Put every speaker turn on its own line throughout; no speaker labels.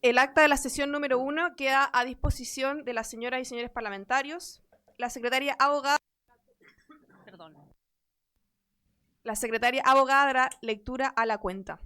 El acta de la sesión número 1 queda a disposición de las señoras y señores parlamentarios. La secretaria abogada,
Perdón.
la secretaria abogada dará lectura a la cuenta.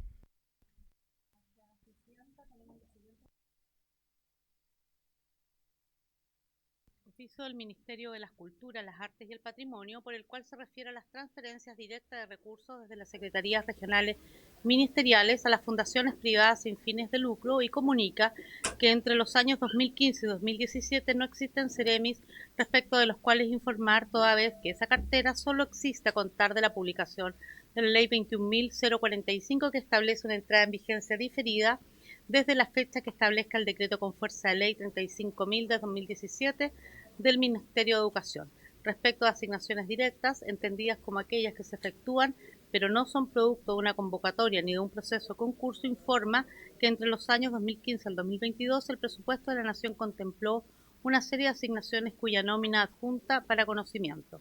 Oficio del Ministerio de las Culturas, las Artes y el Patrimonio, por el cual se refiere a las transferencias directas de recursos desde las secretarías regionales ministeriales a las fundaciones privadas sin fines de lucro y comunica que entre los años 2015 y 2017 no existen seremis respecto de los cuales informar, toda vez que esa cartera solo existe a contar de la publicación de la Ley 21.045 que establece una entrada en vigencia diferida desde la fecha que establezca el decreto con fuerza de ley 35.000 de 2017 del Ministerio de Educación, respecto a asignaciones directas, entendidas como aquellas que se efectúan pero no son producto de una convocatoria ni de un proceso de concurso, informa que entre los años 2015 al 2022 el presupuesto de la Nación contempló una serie de asignaciones cuya nómina adjunta para conocimiento.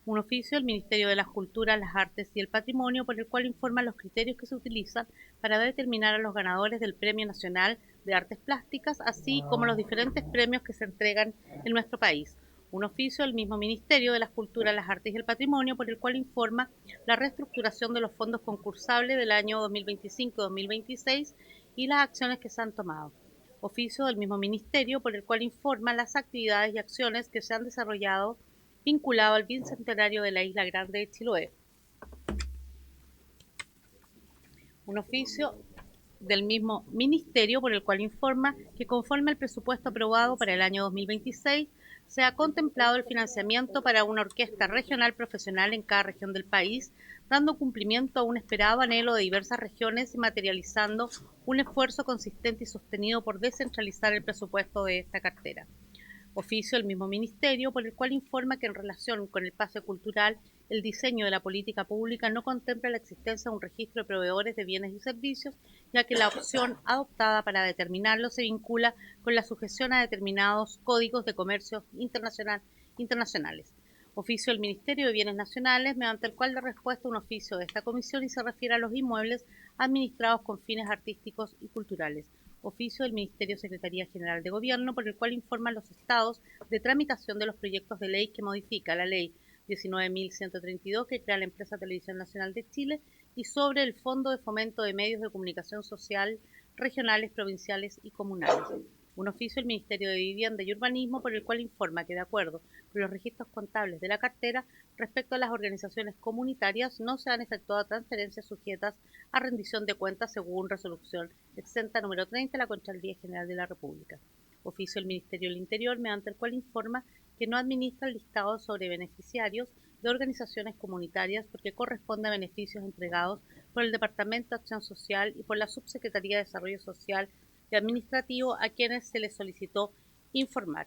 Un oficio del Ministerio de las Culturas, las Artes y el Patrimonio por el cual informa los criterios que se utilizan para determinar a los ganadores del Premio Nacional de Artes Plásticas, así como los diferentes premios que se entregan en nuestro país. Un oficio del mismo Ministerio de las Culturas, las Artes y el Patrimonio por el cual informa la reestructuración de los fondos concursables del año 2025-2026 y las acciones que se han tomado. Oficio del mismo Ministerio por el cual informa las actividades y acciones que se han desarrollado vinculado al bicentenario de la Isla Grande de Chiloé. Un oficio del mismo ministerio por el cual informa que conforme al presupuesto aprobado para el año 2026 se ha contemplado el financiamiento para una orquesta regional profesional en cada región del país, dando cumplimiento a un esperado anhelo de diversas regiones y materializando un esfuerzo consistente y sostenido por descentralizar el presupuesto de esta cartera. Oficio del mismo Ministerio por el cual informa que en relación con el pase cultural, el diseño de la política pública no contempla la existencia de un registro de proveedores de bienes y servicios, ya que la opción adoptada para determinarlo se vincula con la sujeción a determinados códigos de comercio internacionales. Oficio del Ministerio de Bienes Nacionales, mediante el cual da respuesta a un oficio de esta comisión y se refiere a los inmuebles administrados con fines artísticos y culturales. Oficio del Ministerio Secretaría General de Gobierno, por el cual informa los estados de tramitación de los proyectos de ley que modifica la ley 19.132 que crea la empresa Televisión Nacional de Chile y sobre el Fondo de Fomento de Medios de Comunicación Social regionales, provinciales y comunales. Un oficio del Ministerio de Vivienda y Urbanismo por el cual informa que de acuerdo con los registros contables de la cartera, respecto a las organizaciones comunitarias, no se han efectuado transferencias sujetas a rendición de cuentas según resolución exenta número 30 de la Contraloría General de la República. Oficio del Ministerio del Interior, mediante el cual informa que no administra el listado sobre beneficiarios de organizaciones comunitarias porque corresponde a beneficios entregados por el Departamento de Acción Social y por la Subsecretaría de Desarrollo Social y Administrativo a quienes se les solicitó informar.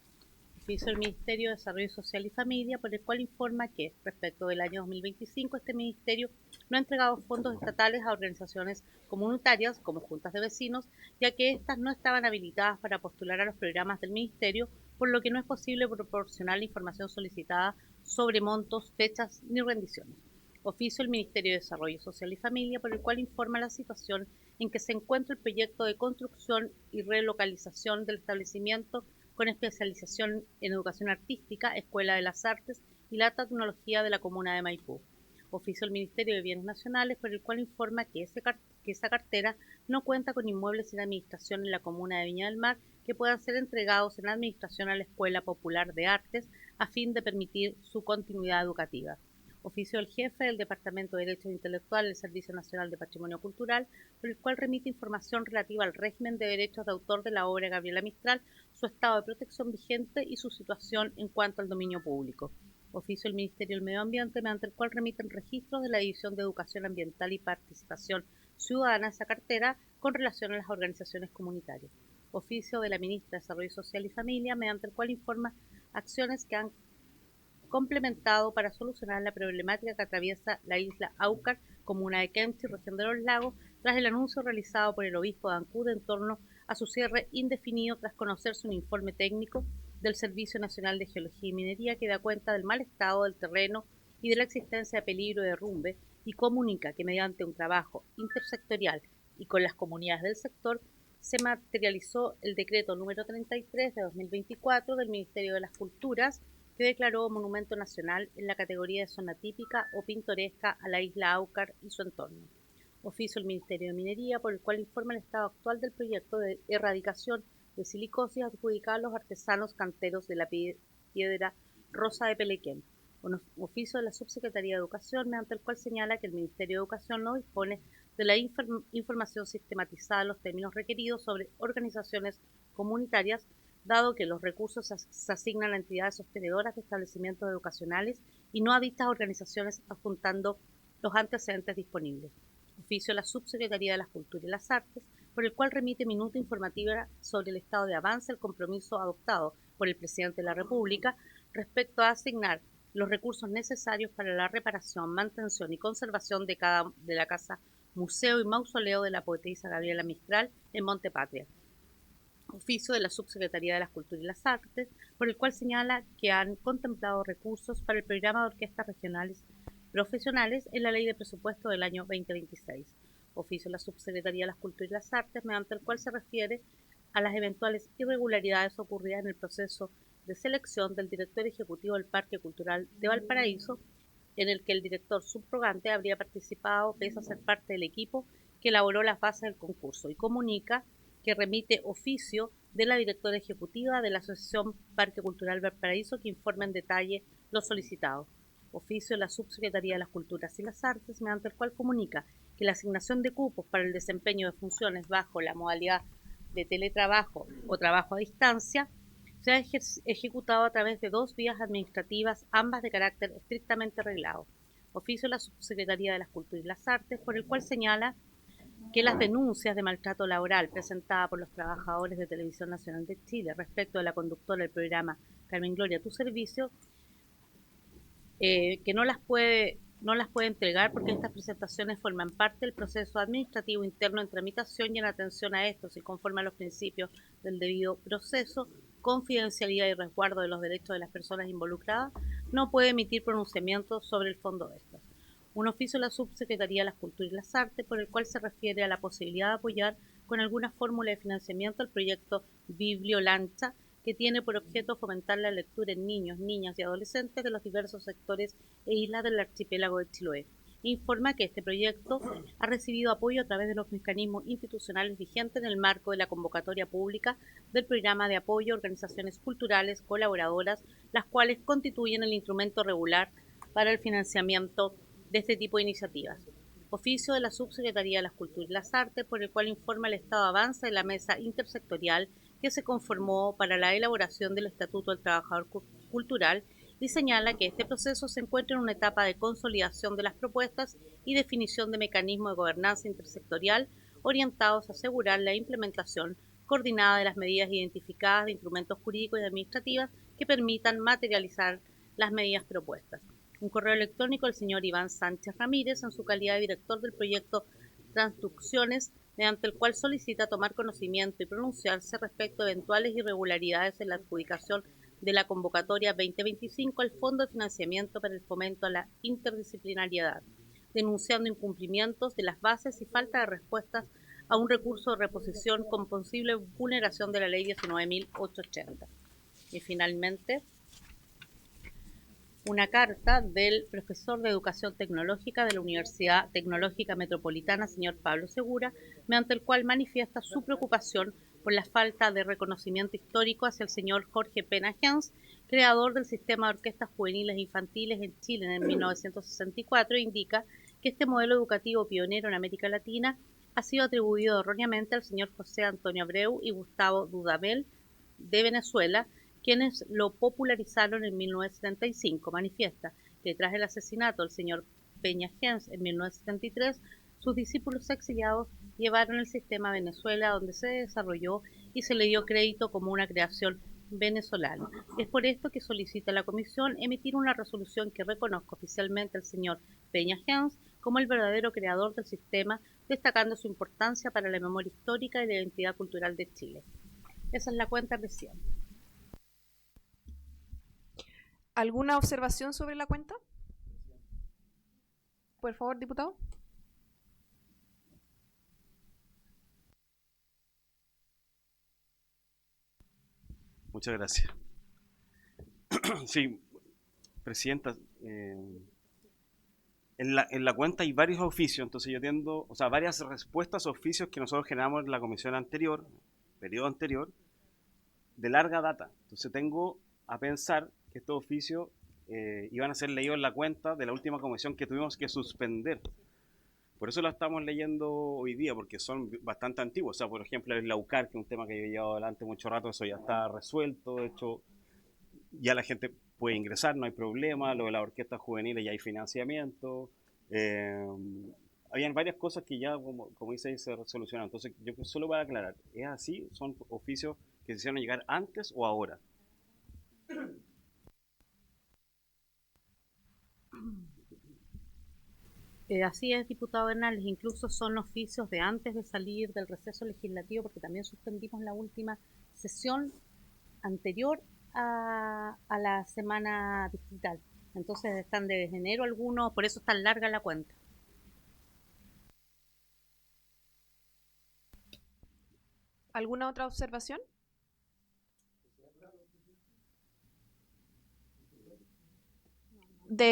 Oficio del Ministerio de Desarrollo Social y Familia, por el cual informa que, respecto del año 2025, este Ministerio no ha entregado fondos estatales a organizaciones comunitarias como juntas de vecinos, ya que éstas no estaban habilitadas para postular a los programas del Ministerio, por lo que no es posible proporcionar la información solicitada sobre montos, fechas ni rendiciones. Oficio del Ministerio de Desarrollo Social y Familia, por el cual informa la situación en que se encuentra el proyecto de construcción y relocalización del establecimiento con especialización en educación artística, Escuela de las Artes y la Tecnología de la Comuna de Maipú. Oficio del Ministerio de Bienes Nacionales, por el cual informa que esa cartera no cuenta con inmuebles en administración en la Comuna de Viña del Mar que puedan ser entregados en administración a la Escuela Popular de Artes a fin de permitir su continuidad educativa. Oficio del Jefe del Departamento de Derechos Intelectuales del Servicio Nacional de Patrimonio Cultural, por el cual remite información relativa al régimen de derechos de autor de la obra Gabriela Mistral, su estado de protección vigente y su situación en cuanto al dominio público. Oficio del Ministerio del Medio Ambiente, mediante el cual remiten registros de la División de Educación Ambiental y Participación Ciudadana a esa cartera con relación a las organizaciones comunitarias. Oficio de la Ministra de Desarrollo Social y Familia, mediante el cual informa acciones que han complementado para solucionar la problemática que atraviesa la isla Aucar, comuna de Kemchi, región de los lagos, tras el anuncio realizado por el obispo de Ancud en torno a su cierre indefinido tras conocerse un informe técnico del Servicio Nacional de Geología y Minería que da cuenta del mal estado del terreno y de la existencia de peligro de derrumbe y comunica que mediante un trabajo intersectorial y con las comunidades del sector se materializó el decreto número 33 de 2024 del Ministerio de las Culturas, que declaró monumento nacional en la categoría de zona típica o pintoresca a la isla Áucar y su entorno. Oficio del Ministerio de Minería, por el cual informa el estado actual del proyecto de erradicación de silicosis adjudicado a los artesanos canteros de la piedra Rosa de Pelequén. Un oficio de la Subsecretaría de Educación, mediante el cual señala que el Ministerio de Educación no dispone de la información sistematizada en los términos requeridos sobre organizaciones comunitarias, dado que los recursos se asignan a entidades sostenedoras de establecimientos educacionales y no a dichas organizaciones, adjuntando los antecedentes disponibles. Oficio de la Subsecretaría de las Culturas y las Artes, por el cual remite minuta informativa sobre el estado de avance del compromiso adoptado por el Presidente de la República respecto a asignar los recursos necesarios para la reparación, mantención y conservación de la casa Museo y Mausoleo de la poetisa Gabriela Mistral en Monte Patria. Oficio de la Subsecretaría de las Culturas y las Artes, por el cual señala que han contemplado recursos para el programa de orquestas regionales profesionales en la Ley de Presupuesto del año 2026. Oficio de la Subsecretaría de las Culturas y las Artes, mediante el cual se refiere a las eventuales irregularidades ocurridas en el proceso de selección del director ejecutivo del Parque Cultural de Valparaíso, en el que el director subrogante habría participado pese a ser parte del equipo que elaboró las bases del concurso, y comunica que remite oficio de la directora ejecutiva de la Asociación Parque Cultural Valparaíso que informe en detalle lo solicitado. Oficio de la Subsecretaría de las Culturas y las Artes, mediante el cual comunica que la asignación de cupos para el desempeño de funciones bajo la modalidad de teletrabajo o trabajo a distancia se ha ejecutado a través de 2 vías administrativas, ambas de carácter estrictamente reglado. Oficio de la Subsecretaría de las Culturas y las Artes, por el cual señala que las denuncias de maltrato laboral presentadas por los trabajadores de Televisión Nacional de Chile respecto de la conductora del programa Carmen Gloria, tu servicio, que no las puede entregar porque estas presentaciones forman parte del proceso administrativo interno en tramitación y en atención a estos y conforme a los principios del debido proceso, confidencialidad y resguardo de los derechos de las personas involucradas, no puede emitir pronunciamientos sobre el fondo de estas. Un oficio de la Subsecretaría de las Culturas y las Artes, por el cual se refiere a la posibilidad de apoyar con alguna fórmula de financiamiento el proyecto Bibliolancha, que tiene por objeto fomentar la lectura en niños, niñas y adolescentes de los diversos sectores e islas del archipiélago de Chiloé. Informa que este proyecto ha recibido apoyo a través de los mecanismos institucionales vigentes en el marco de la convocatoria pública del programa de apoyo a organizaciones culturales colaboradoras, las cuales constituyen el instrumento regular para el financiamiento de este tipo de iniciativas. Oficio de la Subsecretaría de las Culturas y las Artes, por el cual informa el estado de avance de la mesa intersectorial que se conformó para la elaboración del Estatuto del Trabajador Cultural y señala que este proceso se encuentra en una etapa de consolidación de las propuestas y definición de mecanismos de gobernanza intersectorial orientados a asegurar la implementación coordinada de las medidas identificadas de instrumentos jurídicos y administrativos que permitan materializar las medidas propuestas. Un correo electrónico del señor Iván Sánchez Ramírez, en su calidad de director del proyecto Transducciones, mediante el cual solicita tomar conocimiento y pronunciarse respecto a eventuales irregularidades en la adjudicación de la convocatoria 2025 al Fondo de Financiamiento para el Fomento a la Interdisciplinariedad, denunciando incumplimientos de las bases y falta de respuestas a un recurso de reposición con posible vulneración de la Ley 19.880. Y finalmente, una carta del profesor de Educación Tecnológica de la Universidad Tecnológica Metropolitana, señor Pablo Segura, mediante el cual manifiesta su preocupación por la falta de reconocimiento histórico hacia el señor Jorge Pena Gens, creador del sistema de orquestas juveniles e infantiles en Chile en 1964, e indica que este modelo educativo pionero en América Latina ha sido atribuido erróneamente al señor José Antonio Abreu y Gustavo Dudamel de Venezuela, quienes lo popularizaron en 1975. Manifiesta que tras el asesinato del señor Peña Gens en 1973, sus discípulos exiliados llevaron el sistema a Venezuela, donde se desarrolló y se le dio crédito como una creación venezolana. Es por esto que solicita a la Comisión emitir una resolución que reconozca oficialmente al señor Peña Gens como el verdadero creador del sistema, destacando su importancia para la memoria histórica y la identidad cultural de Chile. Esa es la cuenta, presidente.
¿Alguna observación sobre la cuenta? Por favor, diputado.
Muchas gracias. Sí, Presidenta, en la cuenta hay varios oficios, entonces yo tiendo, o sea, varias respuestas a oficios que nosotros generamos en la comisión anterior, periodo anterior, de larga data. Entonces tengo a pensar que estos oficios iban a ser leídos en la cuenta de la última comisión que tuvimos que suspender. Por eso la estamos leyendo hoy día, porque son bastante antiguos. O sea, por ejemplo, el UCAR, que es un tema que yo he llevado adelante mucho rato, eso ya está resuelto. De hecho, ya la gente puede ingresar, no hay problema. Lo de las orquestas juveniles ya hay financiamiento. Eh, Habían varias cosas que ya, como dice, se solucionaron. Entonces, yo solo para aclarar, ¿es así? ¿Son oficios que se hicieron llegar antes o ahora?
Así es, diputado Bernales, incluso son oficios de antes de salir del receso legislativo, porque también suspendimos la última sesión anterior a la semana digital. Entonces están desde enero algunos, por eso es tan larga la cuenta.
¿Alguna otra observación?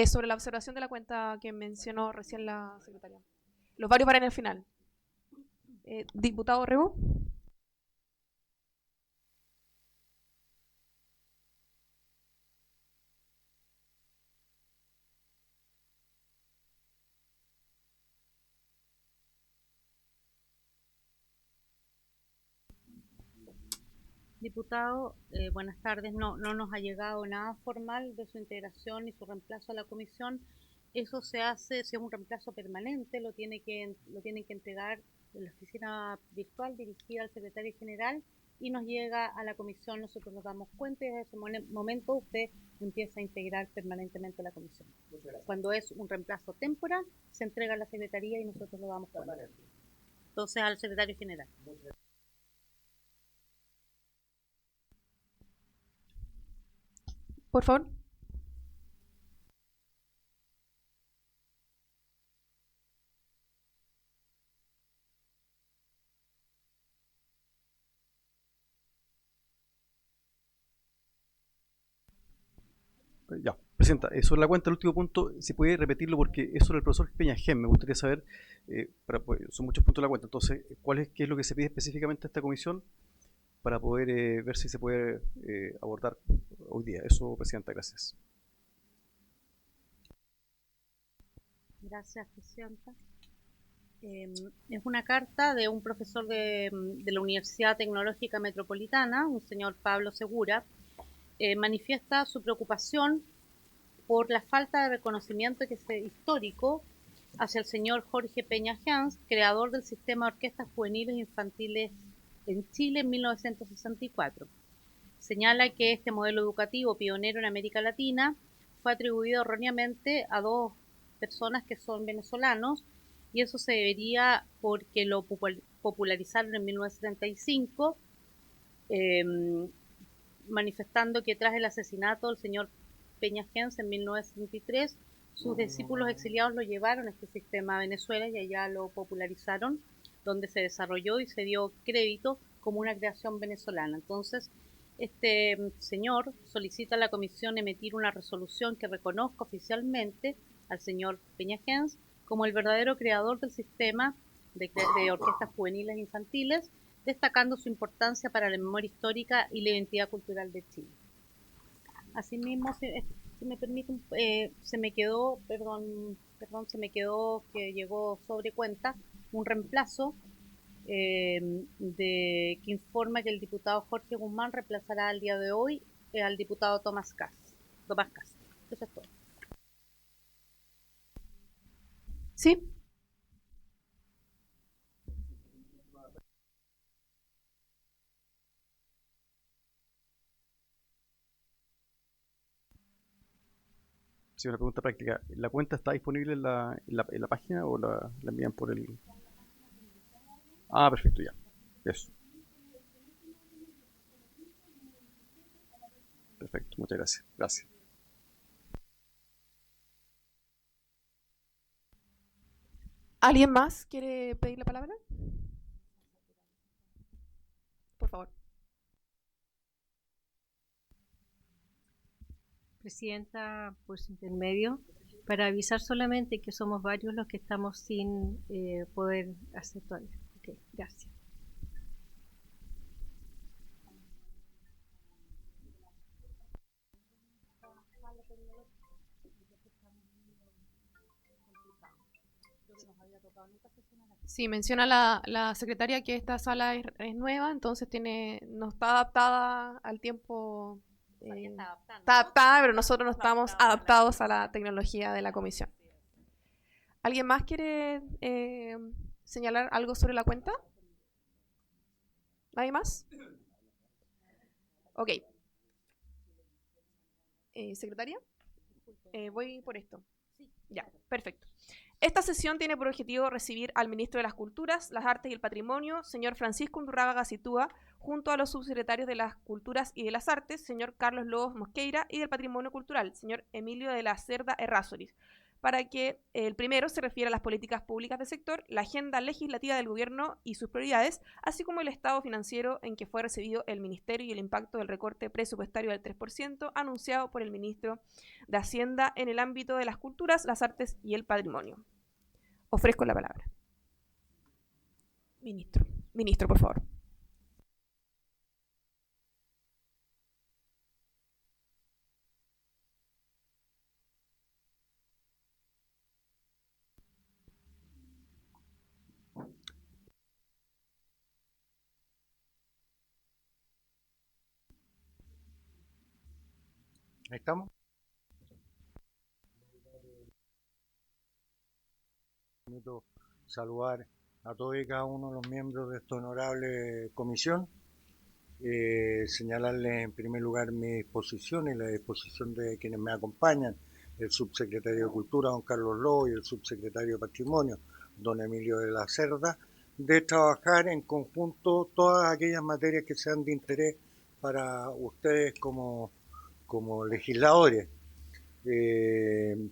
Sobre la observación de la cuenta que mencionó recién la secretaria. Los varios van en el final. Diputado Rego.
Diputado, buenas tardes. No nos ha llegado nada formal de su integración y su reemplazo a la comisión. Eso se hace, si es un reemplazo permanente, lo tienen que entregar en la oficina virtual dirigida al secretario general y nos llega a la comisión, nosotros nos damos cuenta y desde ese momento usted empieza a integrar permanentemente a la comisión. Cuando es un reemplazo temporal, se entrega a la secretaría y nosotros lo damos cuenta. Entonces al secretario general.
Por favor.
Ya, Presidenta, sobre la cuenta, el último punto, si puede repetirlo porque es sobre el profesor Peñagén. Me gustaría saber, pues, son muchos puntos de la cuenta, entonces, qué es lo que se pide específicamente a esta comisión para poder ver si se puede abordar hoy día? Eso, Presidenta, gracias.
Gracias, Presidenta. Es una carta de un profesor de la Universidad Tecnológica Metropolitana, un señor Pablo Segura. Manifiesta su preocupación por la falta de reconocimiento histórico hacia el señor Jorge Peña Jans, creador del sistema de orquestas juveniles e infantiles en Chile en 1964. Señala que este modelo educativo pionero en América Latina fue atribuido erróneamente a dos personas que son venezolanos, y eso se debería porque lo popularizaron en 1975, manifestando que tras el asesinato del señor Peña Jans en 1973, sus discípulos exiliados lo llevaron a este sistema a Venezuela y allá lo popularizaron, donde se desarrolló y se dio crédito como una creación venezolana. Entonces, este señor solicita a la comisión emitir una resolución que reconozca oficialmente al señor Peña Jans como el verdadero creador del sistema de orquestas juveniles e infantiles, destacando su importancia para la memoria histórica y la identidad cultural de Chile. Asimismo, si me permiten, se me quedó que llegó sobre cuenta un reemplazo que informa que el diputado Jorge Guzmán reemplazará al día de hoy al diputado Tomás Cas. Eso es todo.
Sí.
Sí, una pregunta práctica. ¿La cuenta está disponible en la página o la envían por el...? Ah, perfecto, ya. Eso. Perfecto, muchas gracias. Gracias.
¿Alguien más quiere pedir la palabra? Por favor.
Presidenta, por su intermedio, para avisar solamente que somos varios los que estamos sin poder hacer todavía. Ok, gracias.
Sí, menciona la secretaria que esta sala es nueva, entonces no está adaptada al tiempo. Está adaptada, pero nosotros no estamos adaptados a la tecnología de la comisión. ¿Alguien más quiere señalar algo sobre la cuenta? ¿Nadie más? Ok. ¿Secretaria? Voy por esto. Ya, perfecto. Esta sesión tiene por objetivo recibir al ministro de las Culturas, las Artes y el Patrimonio, señor Francisco Undurrága Gacitúa, junto a los subsecretarios de las Culturas y de las Artes, señor Carlos Lobos Mosqueira, y del Patrimonio Cultural, señor Emilio de la Cerda Errázuriz, para que el primero se refiera a las políticas públicas del sector, la agenda legislativa del gobierno y sus prioridades, así como el estado financiero en que fue recibido el ministerio y el impacto del recorte presupuestario del 3% anunciado por el ministro de Hacienda en el ámbito de las culturas, las artes y el patrimonio. Ofrezco la palabra. Ministro, por favor.
Ahí estamos. Permito saludar a todos y cada uno de los miembros de esta honorable comisión. Señalarles en primer lugar mi disposición y la disposición de quienes me acompañan, el subsecretario de Cultura, don Carlos Lobo, y el subsecretario de Patrimonio, don Emilio de la Cerda, de trabajar en conjunto todas aquellas materias que sean de interés para ustedes como legisladores. Me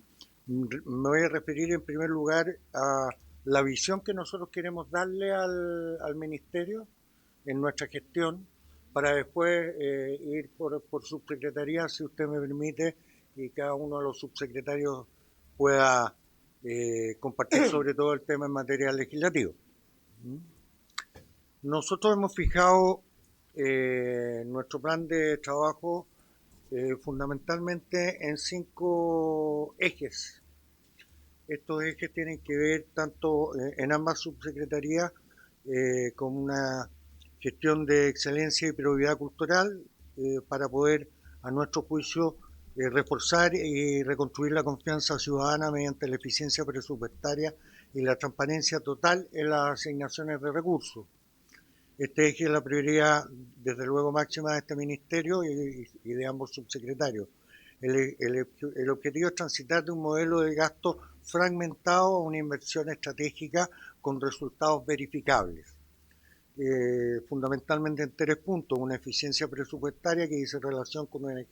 voy a referir en primer lugar a la visión que nosotros queremos darle al ministerio en nuestra gestión, para después ir por subsecretaría, si usted me permite, y cada uno de los subsecretarios pueda compartir sobre todo el tema en materia legislativa. Nosotros hemos fijado nuestro plan de trabajo fundamentalmente en 5 ejes. Estos ejes tienen que ver tanto en ambas subsecretarías con una gestión de excelencia y prioridad cultural para poder, a nuestro juicio, reforzar y reconstruir la confianza ciudadana mediante la eficiencia presupuestaria y la transparencia total en las asignaciones de recursos. Este eje es la prioridad, desde luego, máxima de este ministerio y de ambos subsecretarios. El objetivo es transitar de un modelo de gasto fragmentado a una inversión estratégica con resultados verificables. Fundamentalmente en 3 puntos: una eficiencia presupuestaria que dice relación con una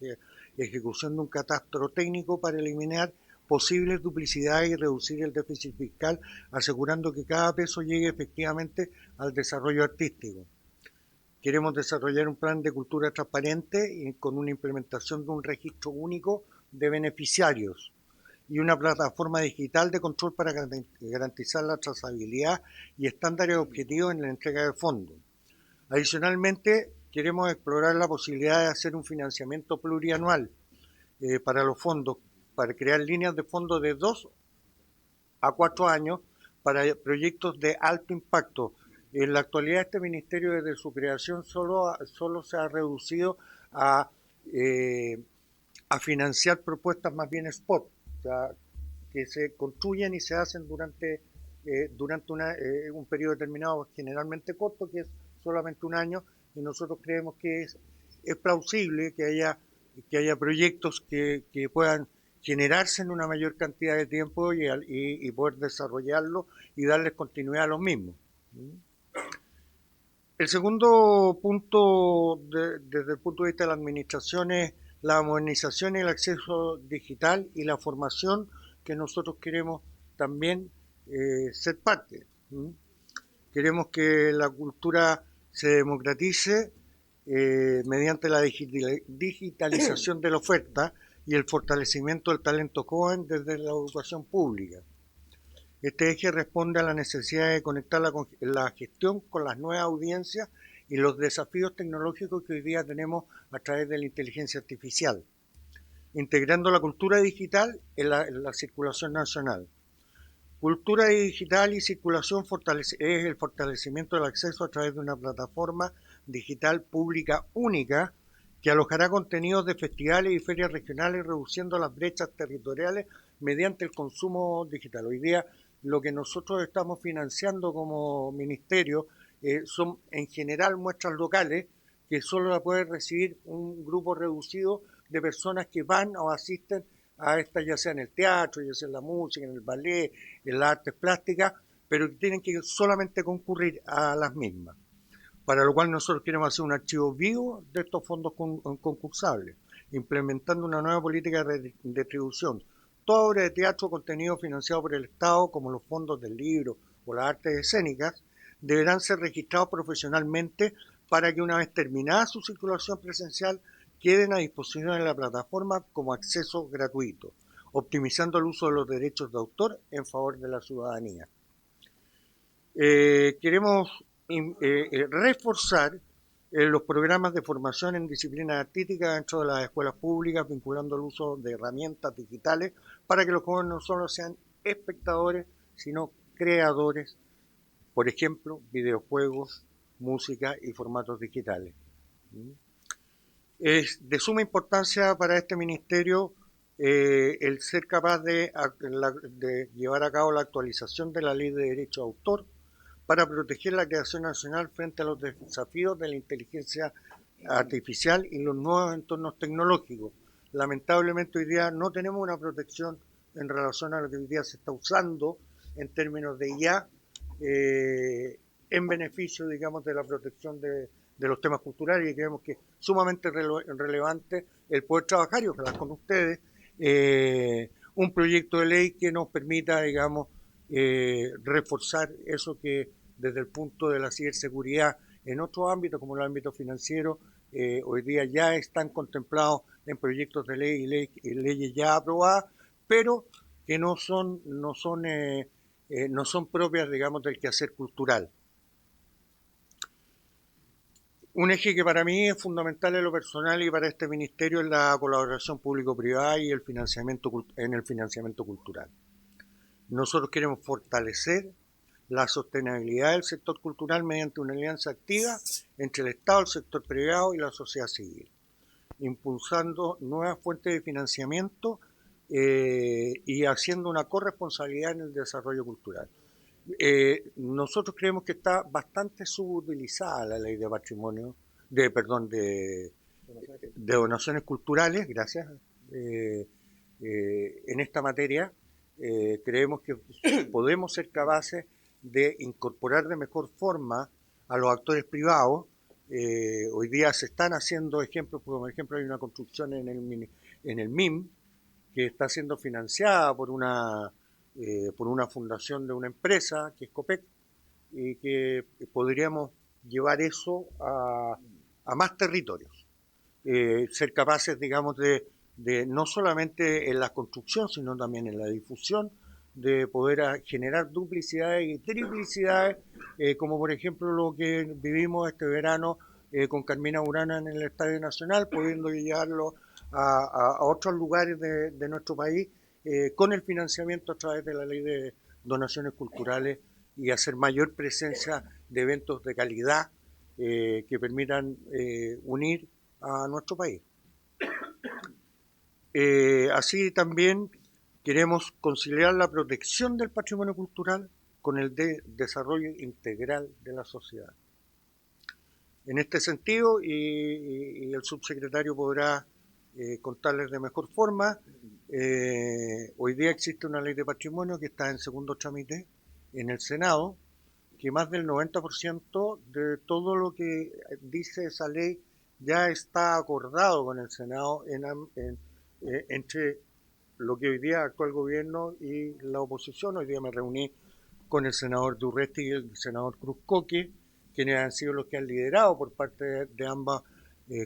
ejecución de un catastro técnico para eliminar posibles duplicidades y reducir el déficit fiscal, asegurando que cada peso llegue efectivamente al desarrollo artístico. Queremos desarrollar un plan de cultura transparente y con una implementación de un registro único de beneficiarios y una plataforma digital de control para garantizar la trazabilidad y estándares objetivos en la entrega de fondos. Adicionalmente, queremos explorar la posibilidad de hacer un financiamiento plurianual para los fondos, para crear líneas de fondos de 2 a 4 años para proyectos de alto impacto. En la actualidad, este ministerio, desde su creación, solo se ha reducido a financiar propuestas más bien spot, o sea, que se construyen y se hacen durante un periodo determinado, generalmente corto, que es solamente un año, y nosotros creemos que es plausible que haya proyectos que puedan generarse en una mayor cantidad de tiempo y poder desarrollarlo y darles continuidad a los mismos. El segundo punto, desde el punto de vista de la administración, es la modernización y el acceso digital y la formación, que nosotros queremos también ser parte. Queremos que la cultura se democratice mediante la digitalización de la oferta y el fortalecimiento del talento joven desde la educación pública. Este eje responde a la necesidad de conectar la gestión con las nuevas audiencias y los desafíos tecnológicos que hoy día tenemos a través de la inteligencia artificial, integrando la cultura digital en la circulación nacional. Cultura digital y circulación es el fortalecimiento del acceso a través de una plataforma digital pública única que alojará contenidos de festivales y ferias regionales, reduciendo las brechas territoriales mediante el consumo digital. Hoy día lo que nosotros estamos financiando como ministerio son en general muestras locales que solo la puede recibir un grupo reducido de personas que van o asisten a estas, ya sea en el teatro, ya sea en la música, en el ballet, en las artes plásticas, pero que tienen que solamente concurrir a las mismas. Para lo cual nosotros queremos hacer un archivo vivo de estos fondos concursables, implementando una nueva política de distribución. Toda obra de teatro o contenido financiado por el Estado, como los fondos del libro o las artes escénicas, deberán ser registrados profesionalmente para que una vez terminada su circulación presencial queden a disposición en la plataforma como acceso gratuito, optimizando el uso de los derechos de autor en favor de la ciudadanía. Queremos reforzar los programas de formación en disciplinas artísticas dentro de las escuelas públicas, vinculando el uso de herramientas digitales para que los jóvenes no solo sean espectadores, sino creadores, por ejemplo, videojuegos, música y formatos digitales. Es de suma importancia para este ministerio el ser capaz de llevar a cabo la actualización de la Ley de Derecho de Autor para proteger la creación nacional frente a los desafíos de la inteligencia artificial y los nuevos entornos tecnológicos. Lamentablemente hoy día no tenemos una protección en relación a lo que hoy día se está usando en términos de IA en beneficio, digamos, de la protección de los temas culturales, y creemos que es sumamente relevante el poder trabajar y ojalá con ustedes un proyecto de ley que nos permita, digamos, reforzar eso que desde el punto de la ciberseguridad en otros ámbitos como el ámbito financiero hoy día ya están contemplados en proyectos de ley y leyes ya aprobadas, pero que no son propias, digamos, del quehacer cultural. Un eje que para mí es fundamental en lo personal y para este ministerio es la colaboración público-privada y el financiamiento cultural. Nosotros queremos fortalecer la sostenibilidad del sector cultural mediante una alianza activa entre el Estado, el sector privado y la sociedad civil, impulsando nuevas fuentes de financiamiento y haciendo una corresponsabilidad en el desarrollo cultural. Nosotros creemos que está bastante subutilizada la ley de patrimonio, de donaciones culturales, gracias, en esta materia. Creemos que podemos ser capaces de incorporar de mejor forma a los actores privados. Hoy día se están haciendo ejemplos, por ejemplo hay una construcción en el MIM que está siendo financiada por una fundación de una empresa que es COPEC, y que podríamos llevar eso a más territorios, ser capaces, digamos, de no solamente en la construcción, sino también en la difusión, de poder generar duplicidades y triplicidades, como por ejemplo lo que vivimos este verano con Carmina Burana en el Estadio Nacional, pudiendo llevarlo a otros lugares de nuestro país, con el financiamiento a través de la ley de donaciones culturales y hacer mayor presencia de eventos de calidad que permitan unir a nuestro país. Así también queremos conciliar la protección del patrimonio cultural con el desarrollo integral de la sociedad. En este sentido, y el subsecretario podrá contarles de mejor forma, hoy día existe una ley de patrimonio que está en segundo trámite en el Senado, que más del 90% de todo lo que dice esa ley ya está acordado con el Senado entre lo que hoy día actúa el gobierno y la oposición. Hoy día me reuní con el senador Durresti y el senador Cruzcoque, quienes han sido los que han liderado por parte de ambas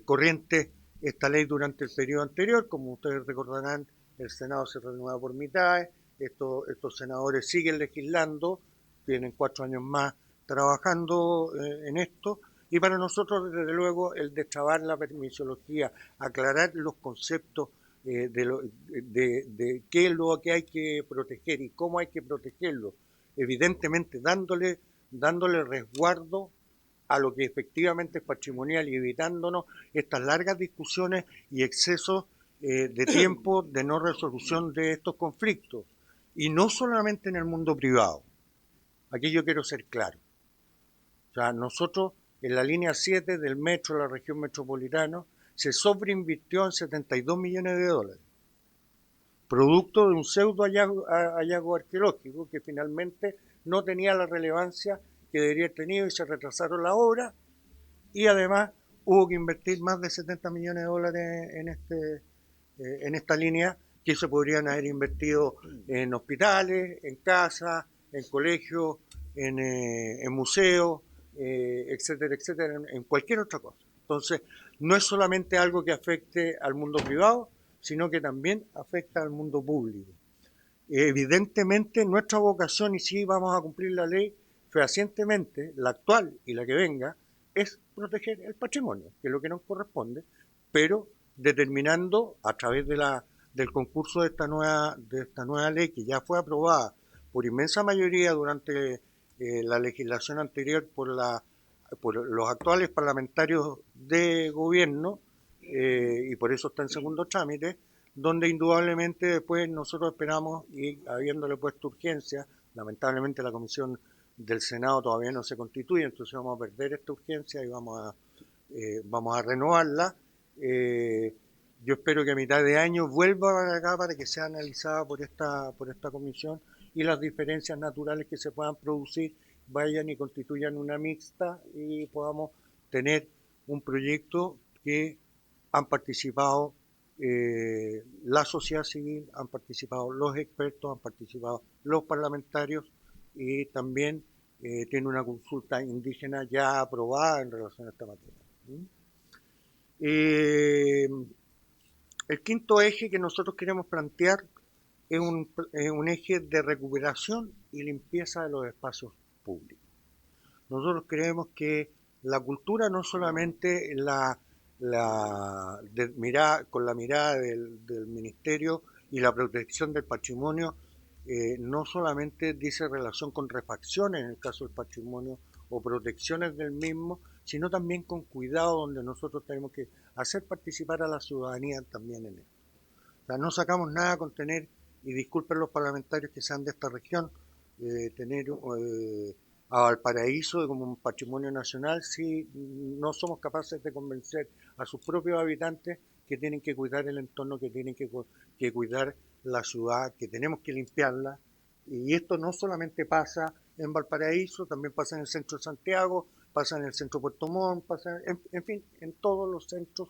corrientes esta ley durante el periodo anterior. Como ustedes recordarán, el Senado se renueva por mitades, estos senadores siguen legislando, tienen 4 años más trabajando en esto, y para nosotros, desde luego, el destrabar la permisología, aclarar los conceptos de qué es lo que hay que proteger y cómo hay que protegerlo, evidentemente dándole resguardo a lo que efectivamente es patrimonial y evitándonos estas largas discusiones y excesos de tiempo de no resolución de estos conflictos. Y no solamente en el mundo privado. Aquí yo quiero ser claro. O sea, nosotros en la línea 7 del metro de la región metropolitana se sobreinvirtió en 72 millones de dólares, producto de un pseudo hallazgo arqueológico que finalmente no tenía la relevancia que debería haber tenido y se retrasaron las obras, y además hubo que invertir más de 70 millones de dólares en esta línea, que se podrían haber invertido en hospitales, en casas, en colegios, en museos, etcétera, etcétera, en cualquier otra cosa. Entonces, no es solamente algo que afecte al mundo privado, sino que también afecta al mundo público. Evidentemente, nuestra vocación, y sí vamos a cumplir la ley fehacientemente, la actual y la que venga, es proteger el patrimonio, que es lo que nos corresponde, pero determinando a través del concurso de esta nueva ley, que ya fue aprobada por inmensa mayoría durante la legislación anterior por los actuales parlamentarios de gobierno, y por eso está en segundo trámite, donde indudablemente después nosotros esperamos, y habiéndole puesto urgencia, lamentablemente la comisión del Senado todavía no se constituye, entonces vamos a perder esta urgencia y vamos a renovarla. Yo espero que a mitad de año vuelva acá para que sea analizada por esta comisión y las diferencias naturales que se puedan producir vayan y constituyan una mixta y podamos tener un proyecto que han participado la sociedad civil, han participado los expertos, han participado los parlamentarios, y también tiene una consulta indígena ya aprobada en relación a esta materia. El quinto eje que nosotros queremos plantear es un eje de recuperación y limpieza de los espacios públicos. Nosotros creemos que la cultura no solamente con la mirada del Ministerio y la protección del patrimonio, no solamente dice relación con refacciones en el caso del patrimonio o protecciones del mismo, sino también con cuidado, donde nosotros tenemos que hacer participar a la ciudadanía también en esto. O sea, no sacamos nada con tener, y disculpen los parlamentarios que sean de esta región, tener a Valparaíso como un patrimonio nacional si no somos capaces de convencer a sus propios habitantes que tienen que cuidar el entorno, que tienen que cuidar la ciudad, que tenemos que limpiarla. Y esto no solamente pasa en Valparaíso, también pasa en el centro de Santiago, pasa en el centro de Puerto Montt, pasa, en fin, en todos los centros,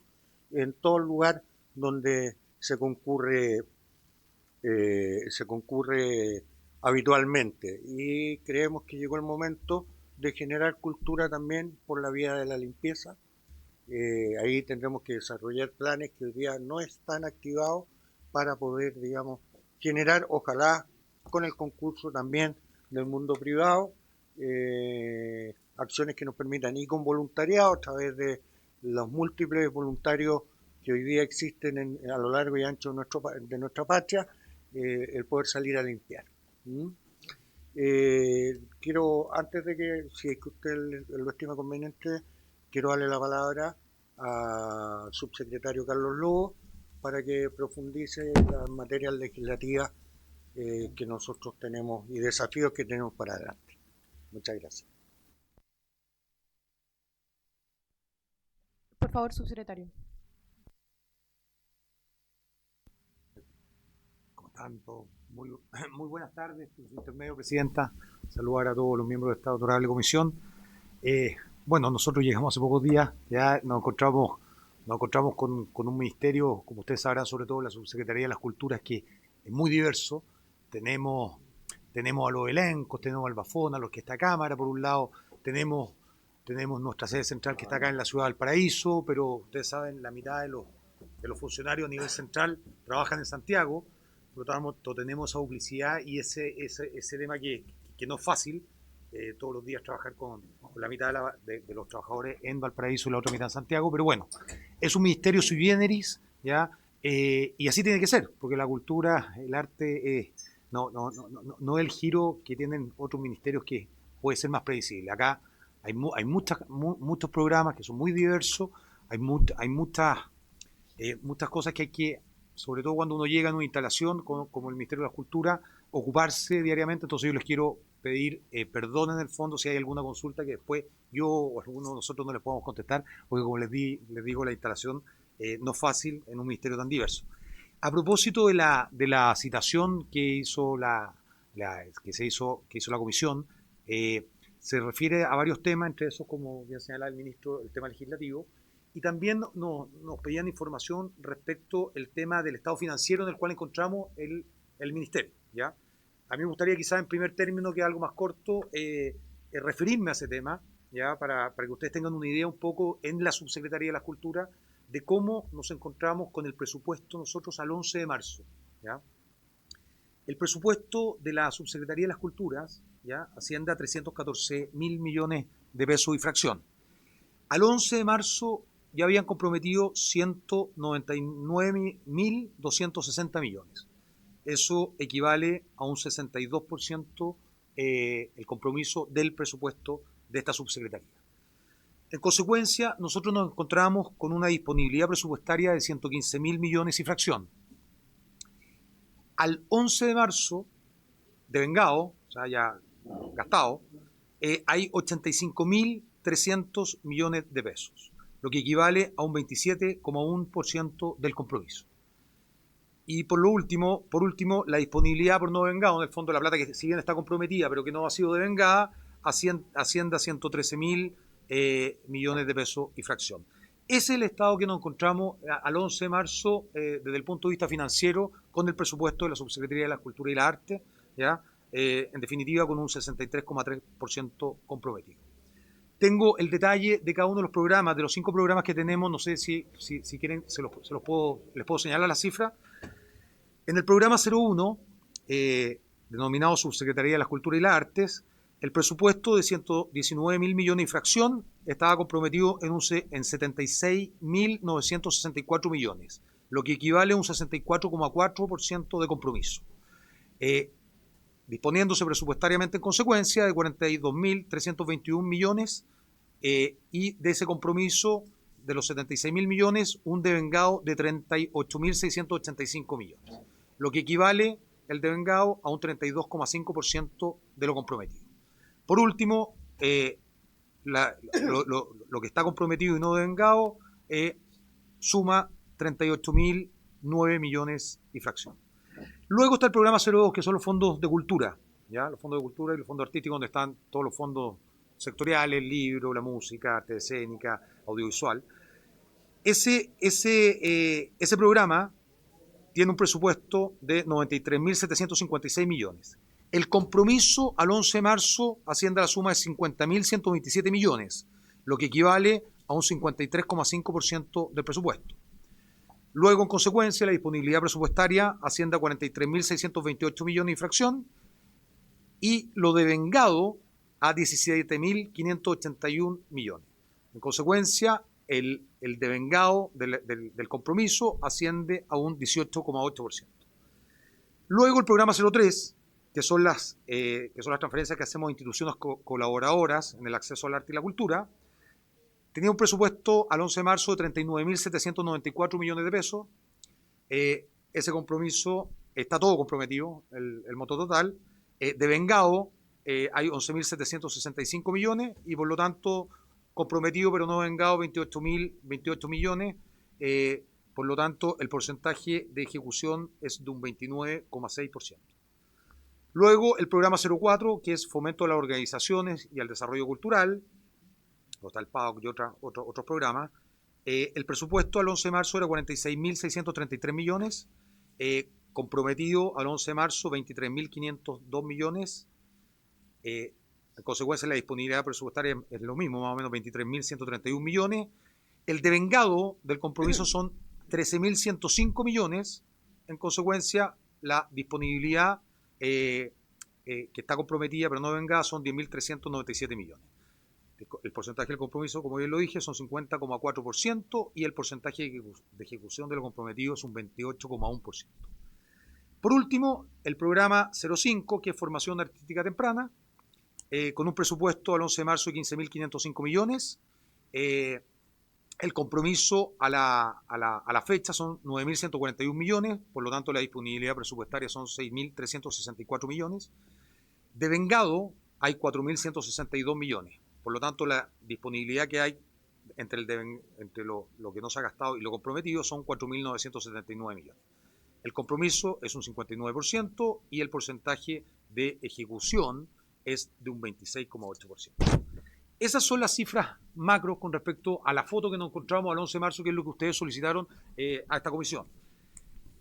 en todo lugar donde se concurre habitualmente. Y creemos que llegó el momento de generar cultura también por la vía de la limpieza. Ahí tendremos que desarrollar planes que hoy día no están activados para poder, digamos, generar, ojalá con el concurso también del mundo privado, acciones que nos permitan, y con voluntariado a través de los múltiples voluntarios que hoy día existen a lo largo y ancho de nuestra patria, el poder salir a limpiar. Quiero, antes de que, si es que usted lo estima conveniente, quiero darle la palabra al subsecretario Carlos Lobo para que profundice las materias legislativas que nosotros tenemos y desafíos que tenemos para adelante. Muchas gracias.
Por favor, subsecretario.
¿Cómo están todos? Muy buenas tardes, por su intermedio, Presidenta. Saludar a todos los miembros de esta honorable comisión. Bueno, nosotros llegamos hace pocos días, ya nos encontramos con un ministerio, como ustedes sabrán, sobre todo la Subsecretaría de las Culturas, que es muy diverso. Tenemos a los elencos, tenemos al Bafón, a los que está Cámara, por un lado, tenemos tenemos nuestra sede central que está acá en la ciudad de Valparaíso, pero ustedes saben, la mitad de los funcionarios a nivel central trabajan en Santiago, por lo tanto tenemos esa duplicidad y ese tema que no es fácil, todos los días trabajar con la mitad de los trabajadores en Valparaíso y la otra mitad en Santiago, pero bueno, es un ministerio sui generis, ¿ya? Y así tiene que ser, porque la cultura, el arte, no es el giro que tienen otros ministerios que puede ser más predecible. Acá hay muchos programas que son muy diversos, hay muchas cosas que hay que, sobre todo cuando uno llega a una instalación como el Ministerio de la Cultura, ocuparse diariamente. Entonces yo les quiero pedir perdón en el fondo si hay alguna consulta que después yo o alguno de nosotros no les podamos contestar, porque como les digo, la instalación no es fácil en un ministerio tan diverso. A propósito de la citación que hizo la comisión, se refiere a varios temas, entre esos, como bien señala el ministro, el tema legislativo, y también nos pedían información respecto al tema del estado financiero en el cual encontramos el ministerio, ¿ya? A mí me gustaría quizás en primer término, que algo más corto, referirme a ese tema, ¿ya? Para que ustedes tengan una idea un poco en la Subsecretaría de la Cultura de cómo nos encontramos con el presupuesto nosotros al 11 de marzo, ¿ya? El presupuesto de la Subsecretaría de las Culturas, ¿ya?, asciende a 314.000 millones de pesos y fracción. Al 11 de marzo ya habían comprometido 199.260 millones. Eso equivale a un 62% el compromiso del presupuesto de esta subsecretaría. En consecuencia, nosotros nos encontramos con una disponibilidad presupuestaria de 115.000 millones y fracción. Al 11 de marzo, devengado, o sea, ya gastado, hay 85.300 millones de pesos, lo que equivale a un 27,1% del compromiso. Y por último, la disponibilidad por no devengado, en el fondo la plata que si bien está comprometida, pero que no ha sido devengada, asciende a 113.000 millones de pesos y fracción. Ese es el estado que nos encontramos al 11 de marzo desde el punto de vista financiero con el presupuesto de la Subsecretaría de la Cultura y la Arte, ¿ya? En definitiva con un 63,3% comprometido. Tengo el detalle de cada uno de los programas, de los 5 programas que tenemos, no sé si quieren, les puedo señalar la cifra. En el programa 01, denominado Subsecretaría de la Cultura y las Artes, el presupuesto de 119.000 millones y fracción estaba comprometido en 76.964 millones, lo que equivale a un 64,4% de compromiso. Disponiéndose presupuestariamente en consecuencia de 42.321 millones y de ese compromiso de los 76.000 millones, un devengado de 38.685 millones, lo que equivale el devengado a un 32,5% de lo comprometido. Por último, lo que está comprometido y no devengado suma 38.009 millones y fracción. Luego está el programa 02, que son los fondos de cultura, ¿ya? Los fondos de cultura y los fondos artísticos, donde están todos los fondos sectoriales, el libro, la música, arte escénica, audiovisual. Ese programa tiene un presupuesto de 93.756 millones. El compromiso al 11 de marzo asciende a la suma de 50.127 millones, lo que equivale a un 53,5% del presupuesto. Luego, en consecuencia, la disponibilidad presupuestaria asciende a 43.628 millones y fracción, y lo devengado a 17.581 millones. En consecuencia, el devengado del compromiso asciende a un 18,8%. Luego, el programa 03, que son las transferencias que hacemos a instituciones colaboradoras en el acceso al arte y la cultura, tenía un presupuesto al 11 de marzo de 39.794 millones de pesos. Ese compromiso está todo comprometido, el monto total. Devengado hay 11.765 millones y por lo tanto comprometido pero no devengado 28 millones. Por lo tanto, el porcentaje de ejecución es de un 29,6%. Luego, el programa 04, que es Fomento a las Organizaciones y al Desarrollo Cultural, está el PAOC y otros programas. El presupuesto al 11 de marzo era 46.633 millones, comprometido al 11 de marzo 23.502 millones, En consecuencia, la disponibilidad presupuestaria es lo mismo, más o menos 23.131 millones. El devengado del compromiso son 13.105 millones. En consecuencia, la disponibilidad que está comprometida pero no devengada son 10.397 millones. El porcentaje del compromiso, como bien lo dije, son 50,4% y el porcentaje de ejecución de lo comprometido es un 28,1%. Por último, el programa 05, que es formación artística temprana, con un presupuesto al 11 de marzo de 15.505 millones. El compromiso a la fecha son 9.141 millones, por lo tanto la disponibilidad presupuestaria son 6.364 millones. Devengado hay 4.162 millones, por lo tanto la disponibilidad que hay entre lo que no se ha gastado y lo comprometido son 4.979 millones. El compromiso es un 59% y el porcentaje de ejecución es de un 26,8%. Esas son las cifras macro con respecto a la foto que nos encontramos al 11 de marzo, que es lo que ustedes solicitaron a esta comisión.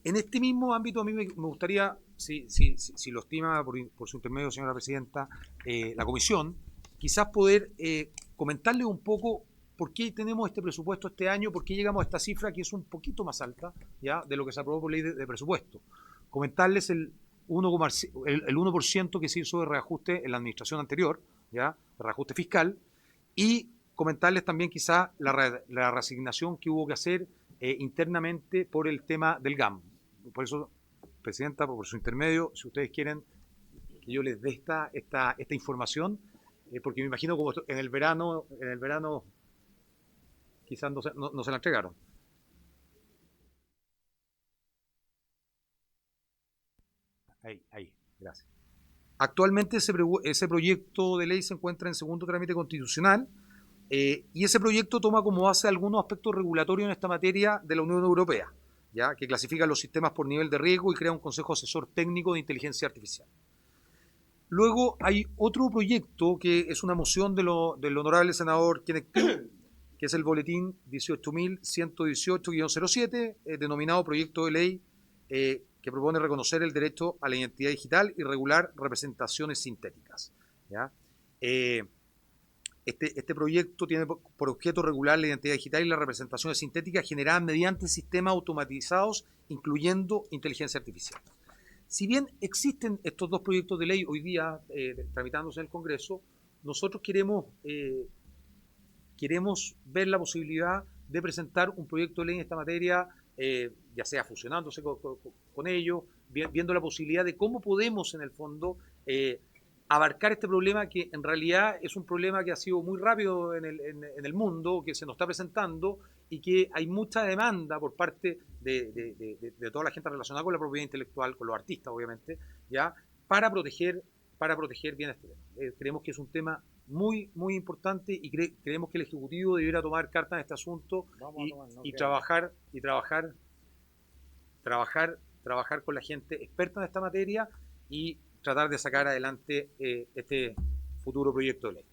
En este mismo ámbito, a mí me gustaría, si lo estima por su intermedio, señora presidenta, la comisión, quizás poder comentarle un poco por qué tenemos este presupuesto este año, por qué llegamos a esta cifra que es un poquito más alta ya de lo que se aprobó por ley de presupuesto. Comentarles el 1% que se hizo de reajuste en la administración anterior, ya, de reajuste fiscal, y comentarles también quizá la reasignación que hubo que hacer internamente por el tema del GAM. Por eso, presidenta, por su intermedio, si ustedes quieren que yo les dé esta información, porque me imagino como en el verano quizás no se la entregaron. Ahí, gracias. Actualmente ese proyecto de ley se encuentra en segundo trámite constitucional y ese proyecto toma como base algunos aspectos regulatorios en esta materia de la Unión Europea, ¿ya? Que clasifica los sistemas por nivel de riesgo y crea un consejo asesor técnico de inteligencia artificial. Luego hay otro proyecto que es una moción del honorable senador Kenneth King, que es el boletín 18.118-07, denominado proyecto de ley que propone reconocer el derecho a la identidad digital y regular representaciones sintéticas, ¿ya? Este proyecto tiene por objeto regular la identidad digital y las representaciones sintéticas generadas mediante sistemas automatizados, incluyendo inteligencia artificial. Si bien existen estos dos proyectos de ley hoy día tramitándose en el Congreso, nosotros queremos ver la posibilidad de presentar un proyecto de ley en esta materia, ya sea fusionándose con ellos, viendo la posibilidad de cómo podemos en el fondo abarcar este problema, que en realidad es un problema que ha sido muy rápido en el mundo, que se nos está presentando y que hay mucha demanda por parte de toda la gente relacionada con la propiedad intelectual, con los artistas obviamente, ya, para proteger bien este tema. Creemos que es un tema muy, muy importante y creemos que el Ejecutivo debiera tomar carta en este asunto y trabajar con la gente experta en esta materia y tratar de sacar adelante este futuro proyecto de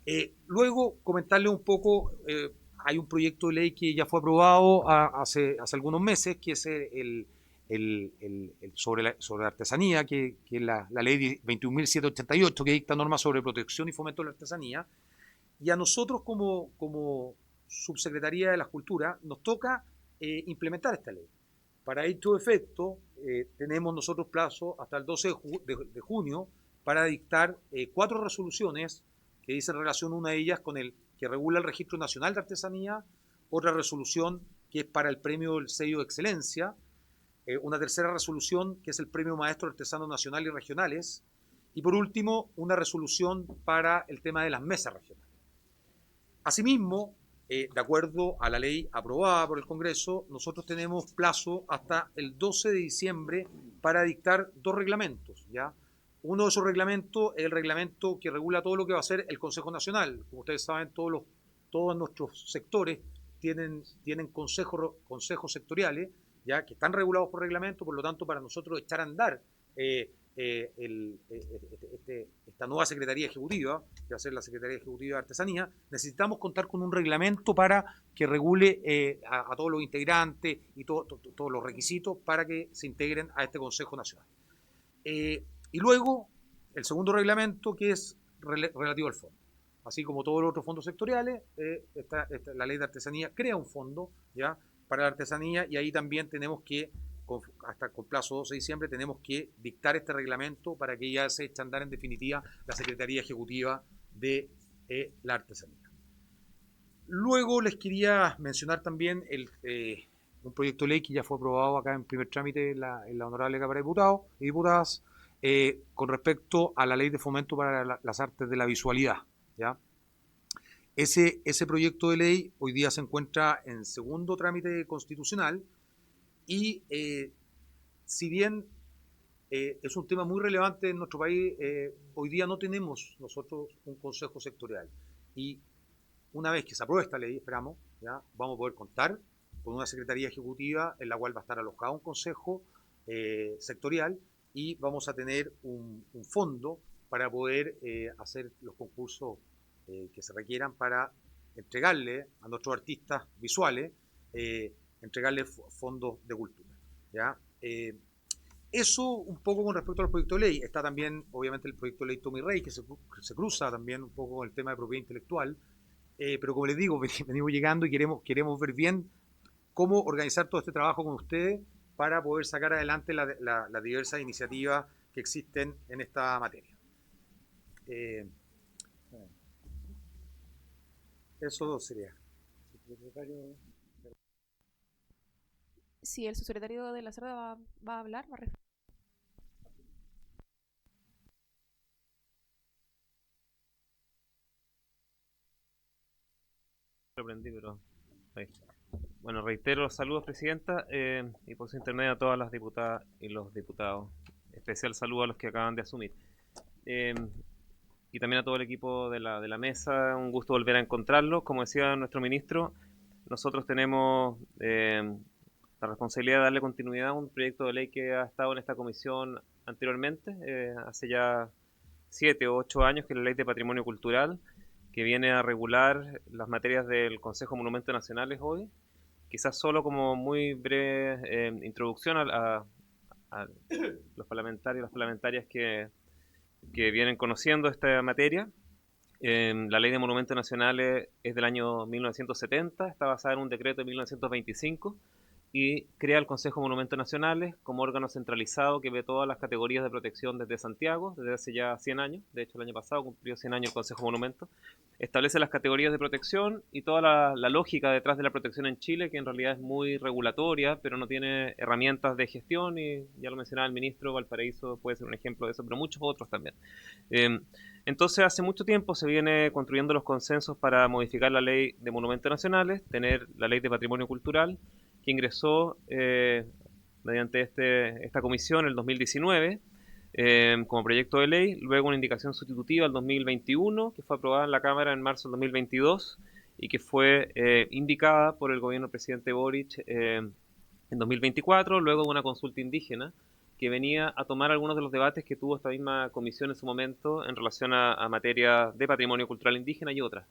ley. Luego, comentarle un poco, hay un proyecto de ley que ya fue aprobado hace algunos meses, que es sobre la artesanía, que es la ley 21.788, que dicta normas sobre protección y fomento de la artesanía. Y a nosotros como Subsecretaría de la Cultura nos toca implementar esta ley. Para dicho efecto, tenemos nosotros plazo hasta el 12 de junio para dictar 4 resoluciones que dicen relación, una de ellas con el que regula el Registro Nacional de Artesanía, otra resolución que es para el premio del sello de excelencia, una tercera resolución que es el premio Maestro Artesano Nacional y Regionales, y por último una resolución para el tema de las mesas regionales. Asimismo, de acuerdo a la ley aprobada por el Congreso, nosotros tenemos plazo hasta el 12 de diciembre para dictar 2 reglamentos, ¿ya? Uno de esos reglamentos es el reglamento que regula todo lo que va a ser el Consejo Nacional. Como ustedes saben, todos nuestros sectores tienen consejos sectoriales, ya, que están regulados por reglamento, por lo tanto, para nosotros echar a andar esta nueva Secretaría Ejecutiva, que va a ser la Secretaría Ejecutiva de Artesanía, necesitamos contar con un reglamento para que regule a todos los integrantes y todos los requisitos para que se integren a este Consejo Nacional. Y luego, el segundo reglamento, que es relativo al fondo. Así como todos los otros fondos sectoriales, la ley de artesanía crea un fondo, ¿ya?, para la artesanía, y ahí también tenemos que, hasta con plazo 12 de diciembre, tenemos que dictar este reglamento para que ya se eche a andar en definitiva la Secretaría Ejecutiva de la Artesanía. Luego les quería mencionar también un proyecto de ley que ya fue aprobado acá en primer trámite en la Honorable Cámara de Diputados y Diputadas, con respecto a la Ley de Fomento para las Artes de la Visualidad, ¿ya? Ese proyecto de ley hoy día se encuentra en segundo trámite constitucional y si bien es un tema muy relevante en nuestro país, hoy día no tenemos nosotros un consejo sectorial, y una vez que se apruebe esta ley, esperamos, ¿ya?, vamos a poder contar con una Secretaría Ejecutiva en la cual va a estar alojado un consejo sectorial, y vamos a tener un fondo para poder hacer los concursos que se requieran para entregarle a nuestros artistas visuales, entregarle fondos de cultura, ¿ya? Eso un poco con respecto al proyecto de ley. Está también, obviamente, el proyecto de ley Tommy Rey, que se cruza también un poco con el tema de propiedad intelectual, pero como les digo, venimos llegando y queremos ver bien cómo organizar todo este trabajo con ustedes para poder sacar adelante las diversas iniciativas que existen en esta materia. Eso sería.
Si el subsecretario de la Cerda va a hablar, va a referir.
Sorprendí, pero ahí. Bueno, reitero los saludos, Presidenta, y por su intermedio a todas las diputadas y los diputados. Especial saludo a los que acaban de asumir. Y también a todo el equipo de la mesa. Un gusto volver a encontrarlos. Como decía nuestro ministro, nosotros tenemos la responsabilidad de darle continuidad a un proyecto de ley que ha estado en esta comisión anteriormente, hace ya 7 o 8 años, que es la Ley de Patrimonio Cultural, que viene a regular las materias del Consejo de Monumentos Nacionales hoy. Quizás solo como muy breve introducción a los parlamentarios y las parlamentarias que vienen conociendo esta materia. La Ley de Monumentos Nacionales es del año 1970, está basada en un decreto de 1925 y crea el Consejo de Monumentos Nacionales como órgano centralizado que ve todas las categorías de protección desde Santiago, desde hace ya 100 años. De hecho, el año pasado cumplió 100 años el Consejo de Monumentos. Establece las categorías de protección y toda la lógica detrás de la protección en Chile, que en realidad es muy regulatoria, pero no tiene herramientas de gestión, y ya lo mencionaba el ministro, Valparaíso puede ser un ejemplo de eso, pero muchos otros también. Entonces, hace mucho tiempo se viene construyendo los consensos para modificar la Ley de Monumentos Nacionales, tener la Ley de Patrimonio Cultural, que ingresó mediante esta comisión en el 2019 como proyecto de ley, luego una indicación sustitutiva el 2021, que fue aprobada en la Cámara en marzo del 2022 y que fue indicada por el gobierno del presidente Boric en 2024, luego de una consulta indígena que venía a tomar algunos de los debates que tuvo esta misma comisión en su momento en relación a materia de patrimonio cultural indígena y otras.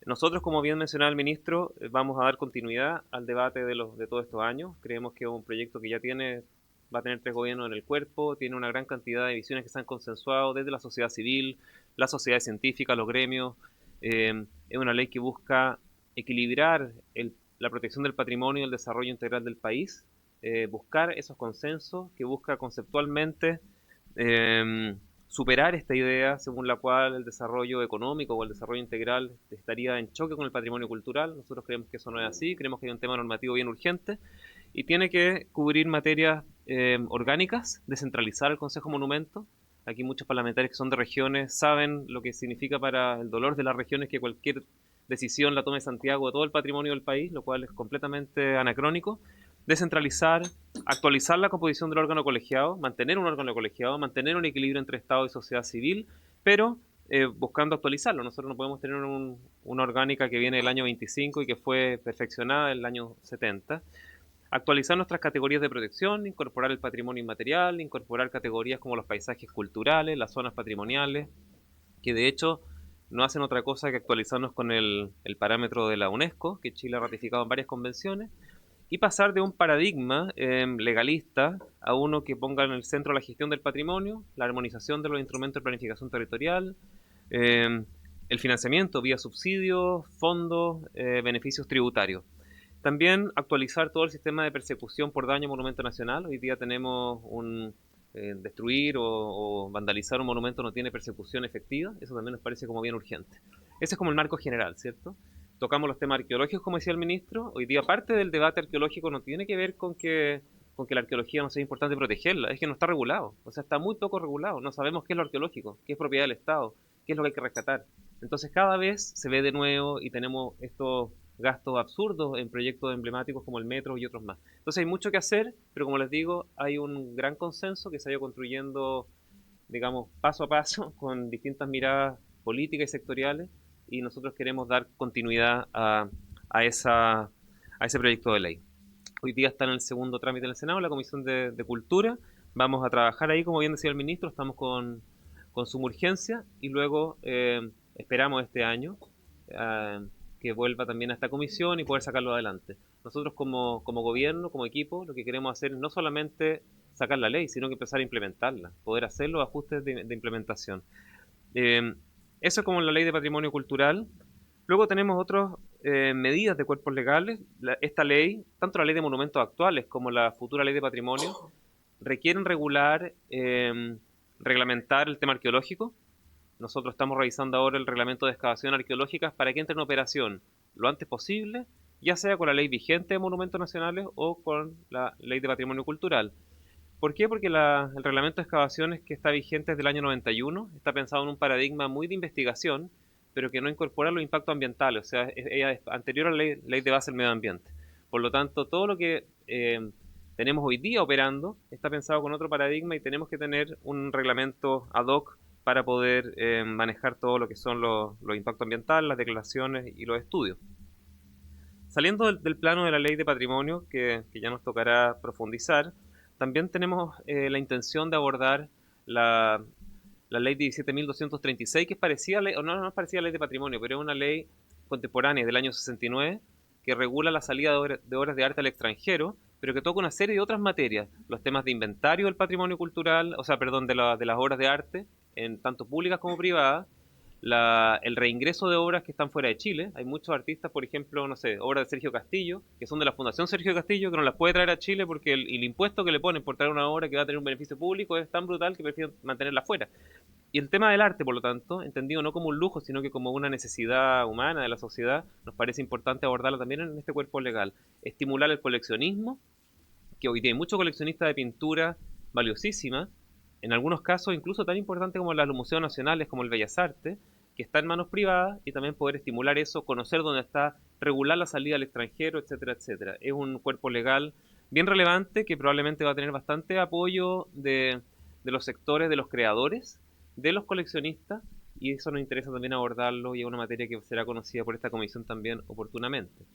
Nosotros, como bien mencionaba el ministro, vamos a dar continuidad al debate de todos estos años. Creemos que es un proyecto que ya va a tener 3 gobiernos en el cuerpo, tiene una gran cantidad de visiones que se han consensuado desde la sociedad civil, la sociedad científica, los gremios. Es una ley que busca equilibrar la protección del patrimonio y el desarrollo integral del país, buscar esos consensos, que busca conceptualmente superar esta idea según la cual el desarrollo económico o el desarrollo integral estaría en choque con el patrimonio cultural. Nosotros creemos que eso no es así, creemos que hay un tema normativo bien urgente y tiene que cubrir materias orgánicas, descentralizar el Consejo de Monumentos. Aquí muchos parlamentarios que son de regiones saben lo que significa para el dolor de las regiones que cualquier decisión la tome Santiago de todo el patrimonio del país, lo cual es completamente anacrónico. Descentralizar, actualizar la composición del órgano colegiado, mantener un órgano colegiado, mantener un equilibrio entre Estado y sociedad civil, pero buscando actualizarlo. Nosotros no podemos tener una orgánica que viene del año 25 y que fue perfeccionada en el año 70. Actualizar nuestras categorías de protección, incorporar el patrimonio inmaterial, incorporar categorías como los paisajes culturales, las zonas patrimoniales, que de hecho no hacen otra cosa que actualizarnos con el parámetro de la UNESCO, que Chile ha ratificado en varias convenciones, y pasar de un paradigma legalista a uno que ponga en el centro la gestión del patrimonio, la armonización de los instrumentos de planificación territorial, el financiamiento vía subsidios, fondos, beneficios tributarios. También actualizar todo el sistema de persecución por daño a monumento nacional. Hoy día tenemos destruir o vandalizar un monumento no tiene persecución efectiva. Eso también nos parece como bien urgente. Ese es como el marco general, ¿cierto? Tocamos los temas arqueológicos, como decía el ministro. Hoy día parte del debate arqueológico no tiene que ver con que la arqueología no sea importante protegerla, es que no está regulado, o sea, está muy poco regulado, no sabemos qué es lo arqueológico, qué es propiedad del Estado, qué es lo que hay que rescatar. Entonces cada vez se ve de nuevo y tenemos estos gastos absurdos en proyectos emblemáticos como el metro y otros más. Entonces hay mucho que hacer, pero como les digo, hay un gran consenso que se ha ido construyendo, digamos, paso a paso, con distintas miradas políticas y sectoriales, y nosotros queremos dar continuidad a ese proyecto de ley. Hoy día está en el segundo trámite en el Senado, la Comisión de Cultura. Vamos a trabajar ahí, como bien decía el ministro, estamos con suma urgencia y luego esperamos este año que vuelva también a esta comisión y poder sacarlo adelante. Nosotros como gobierno, como equipo, lo que queremos hacer es no solamente sacar la ley, sino que empezar a implementarla, poder hacer los ajustes de implementación. Eso es como la ley de patrimonio cultural. Luego tenemos otras medidas de cuerpos legales. Esta ley, tanto la ley de monumentos actuales como la futura ley de patrimonio, requieren reglamentar el tema arqueológico. Nosotros estamos revisando ahora el reglamento de excavación arqueológicas para que entre en operación lo antes posible, ya sea con la ley vigente de monumentos nacionales o con la ley de patrimonio cultural. ¿Por qué? Porque el reglamento de excavaciones que está vigente desde el año 91 está pensado en un paradigma muy de investigación, pero que no incorpora los impactos ambientales, o sea, ella es anterior a la ley de base del medio ambiente. Por lo tanto, todo lo que tenemos hoy día operando está pensado con otro paradigma y tenemos que tener un reglamento ad hoc para poder manejar todo lo que son los impactos ambientales, las declaraciones y los estudios. Saliendo del plano de la ley de patrimonio, que ya nos tocará profundizar, también tenemos la intención de abordar la ley 17.236, que es parecida a ley, o no es parecida a la ley de patrimonio, pero es una ley contemporánea del año 69 que regula la salida de obras de arte al extranjero, pero que toca una serie de otras materias, los temas de inventario del patrimonio cultural, o sea, perdón, de las obras de arte, en tanto públicas como privadas, el reingreso de obras que están fuera de Chile. Hay muchos artistas, por ejemplo, no sé, obras de Sergio Castillo, que son de la Fundación Sergio Castillo, que no las puede traer a Chile porque el impuesto que le ponen por traer una obra que va a tener un beneficio público es tan brutal que prefieren mantenerla fuera. Y el tema del arte, por lo tanto, entendido no como un lujo, sino que como una necesidad humana de la sociedad, nos parece importante abordarla también en este cuerpo legal. Estimular el coleccionismo, que hoy día hay muchos coleccionistas de pintura valiosísima, en algunos casos incluso tan importante como los museos nacionales, como el Bellas Artes, que está en manos privadas, y también poder estimular eso, conocer dónde está, regular la salida al extranjero, etcétera, etcétera. Es un cuerpo legal bien relevante que probablemente va a tener bastante apoyo de los sectores, de los creadores, de los coleccionistas, y eso nos interesa también abordarlo, y es una materia que será conocida por esta comisión también oportunamente.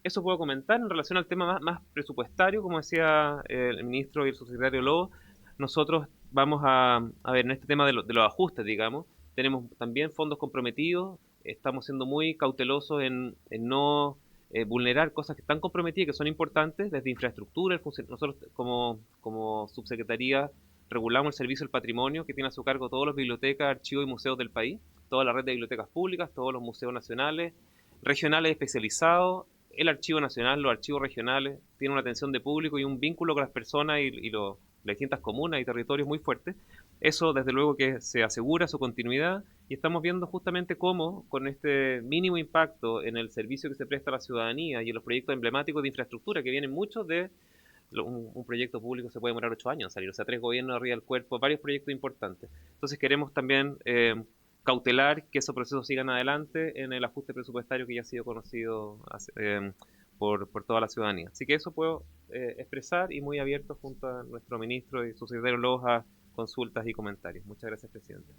Eso puedo comentar en relación al tema más presupuestario, como decía el ministro y el subsecretario Lobo. Nosotros vamos a ver en este tema de los ajustes, digamos, tenemos también fondos comprometidos, estamos siendo muy cautelosos en no vulnerar cosas que están comprometidas, que son importantes, desde infraestructura. Nosotros como subsecretaría regulamos el servicio del patrimonio, que tiene a su cargo todas las bibliotecas, archivos y museos del país, toda la red de bibliotecas públicas, todos los museos nacionales, regionales especializados, el archivo nacional, los archivos regionales, tiene una atención de público y un vínculo con las personas y las distintas comunas y territorios muy fuertes. Eso desde luego que se asegura su continuidad, y estamos viendo justamente cómo con este mínimo impacto en el servicio que se presta a la ciudadanía y en los proyectos emblemáticos de infraestructura, que vienen muchos de un proyecto público se puede demorar 8 años en salir, o sea, 3 gobiernos arriba del cuerpo, varios proyectos importantes. Entonces queremos también cautelar que esos procesos sigan adelante en el ajuste presupuestario que ya ha sido conocido por toda la ciudadanía. Así que eso puedo expresar, y muy abierto junto a nuestro ministro y subsecretario Lobos a consultas y comentarios. Muchas gracias, presidente.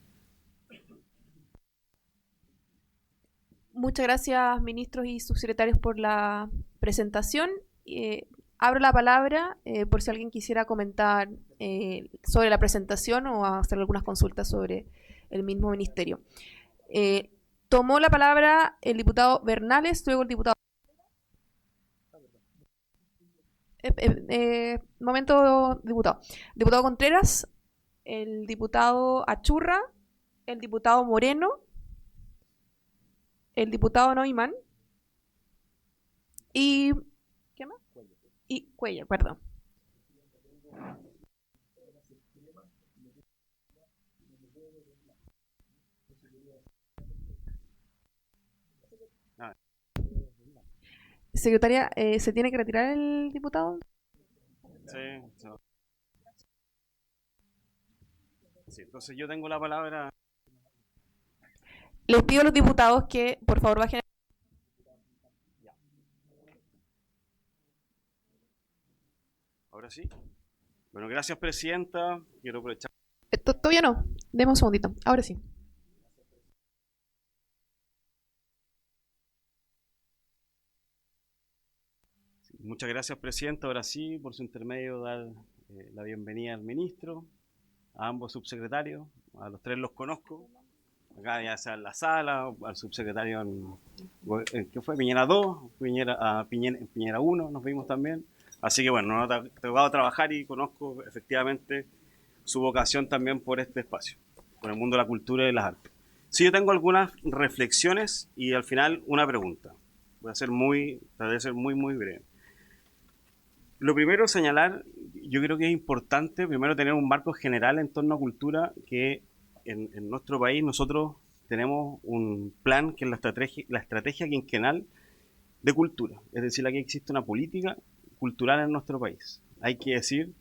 Muchas gracias, ministros y subsecretarios, por la presentación. Abro la palabra por si alguien quisiera comentar sobre la presentación o hacer algunas consultas sobre el mismo ministerio. Tomó la palabra el diputado Bernales, luego el diputado... momento, diputado. Diputado Contreras, el diputado Achurra el diputado Moreno, el diputado Neumann y... ¿qué más? Y Cuellar, perdón. Secretaria, ¿se tiene que retirar el diputado?
Sí, sí. Sí, entonces yo tengo la palabra.
Les pido a los diputados que por favor bajen.
Ahora sí. Bueno, gracias, presidenta. Quiero aprovechar.
Todavía no. Deme un segundito. Ahora sí.
Muchas gracias, presidenta. Ahora sí, por su intermedio, dar la bienvenida al ministro, a ambos subsecretarios. A los tres los conozco. Acá ya sea en la sala, al subsecretario ¿qué fue? Piñera 2, Piñera 1, nos vimos también. Así que bueno, nos ha tocado trabajar y conozco efectivamente su vocación también por este espacio, por el mundo de la cultura y de las artes. Sí, yo tengo algunas reflexiones y al final una pregunta. Voy a ser muy breve. Lo primero, señalar, yo creo que es importante primero tener un marco general en torno a cultura, que en nuestro país nosotros tenemos un plan que es la estrategia quinquenal de cultura. Es decir, aquí existe una política cultural en nuestro país. Hay que decir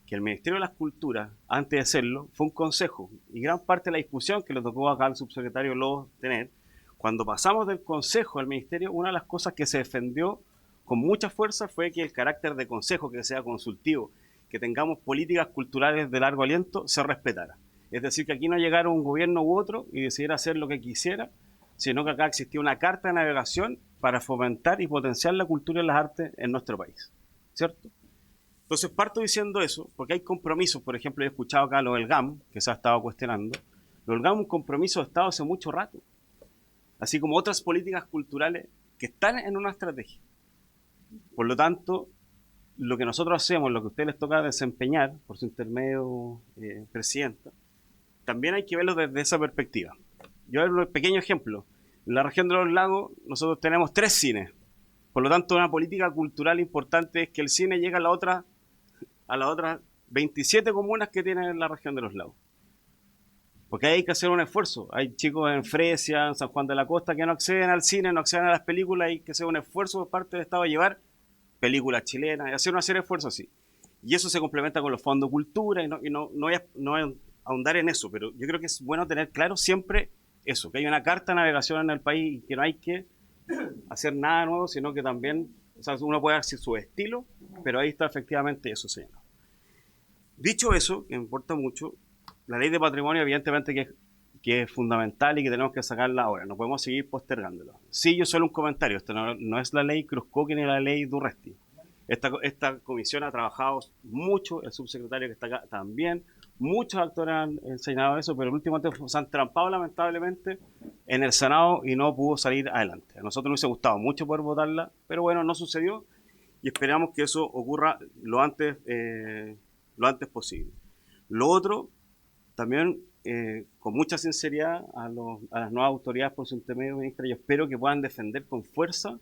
que el Ministerio de las Culturas, antes de hacerlo, fue un consejo, y gran parte de la discusión que le tocó acá al subsecretario Lobos tener, cuando pasamos del consejo al ministerio, una de las cosas que se defendió con mucha fuerza fue que el carácter de consejo, que sea consultivo, que tengamos políticas culturales de largo aliento, se respetara. Es decir, que aquí no llegara un gobierno u otro y decidiera hacer lo que quisiera, sino que acá existía una carta de navegación para fomentar y potenciar la cultura y las artes en nuestro país, ¿cierto? Entonces parto diciendo eso, porque hay compromisos. Por ejemplo, he escuchado acá lo del GAM, que se ha estado cuestionando. Lo del GAM es un compromiso de Estado hace mucho rato, así como otras políticas culturales que están en una estrategia. Por lo tanto, lo que nosotros hacemos, lo que a ustedes les toca desempeñar, por su intermedio, presidenta, también hay que verlo desde esa perspectiva. Yo voy a dar un pequeño ejemplo. En la región de los lagos nosotros tenemos 3 cines. Por lo tanto, una política cultural importante es que el cine llegue a las otras 27 comunas que tienen en la región de los lagos. Porque hay que hacer un esfuerzo. Hay chicos en Fresia, en San Juan de la Costa, que no acceden al cine, no acceden a las películas. Hay que hacer un esfuerzo por parte del Estado de llevar películas chilenas y hacer una serie de esfuerzos así. Y eso se complementa con los fondos de cultura y no voy a ahondar en eso, pero yo creo que es bueno tener claro siempre eso, que hay una carta de navegación en el país y que no hay que hacer nada nuevo, sino que también, o sea, uno puede hacer su estilo, pero ahí está efectivamente eso señalado. Dicho eso, que me importa mucho, la ley de patrimonio evidentemente que es fundamental y que tenemos que sacarla ahora, no podemos seguir postergándola. Sí, yo solo un comentario, esto no es la ley Cruz-Coke ni la ley Durresti. Esta comisión ha trabajado mucho, el subsecretario que está acá también, muchos actores han enseñado eso, pero el último tiempo se han trampado lamentablemente en el Senado y no pudo salir adelante. A nosotros nos hubiese gustado mucho poder votarla, pero bueno, no sucedió y esperamos que eso ocurra lo antes posible. Lo otro, también con mucha sinceridad a las nuevas autoridades por su intermedio, ministra, yo espero que puedan defender con fuerza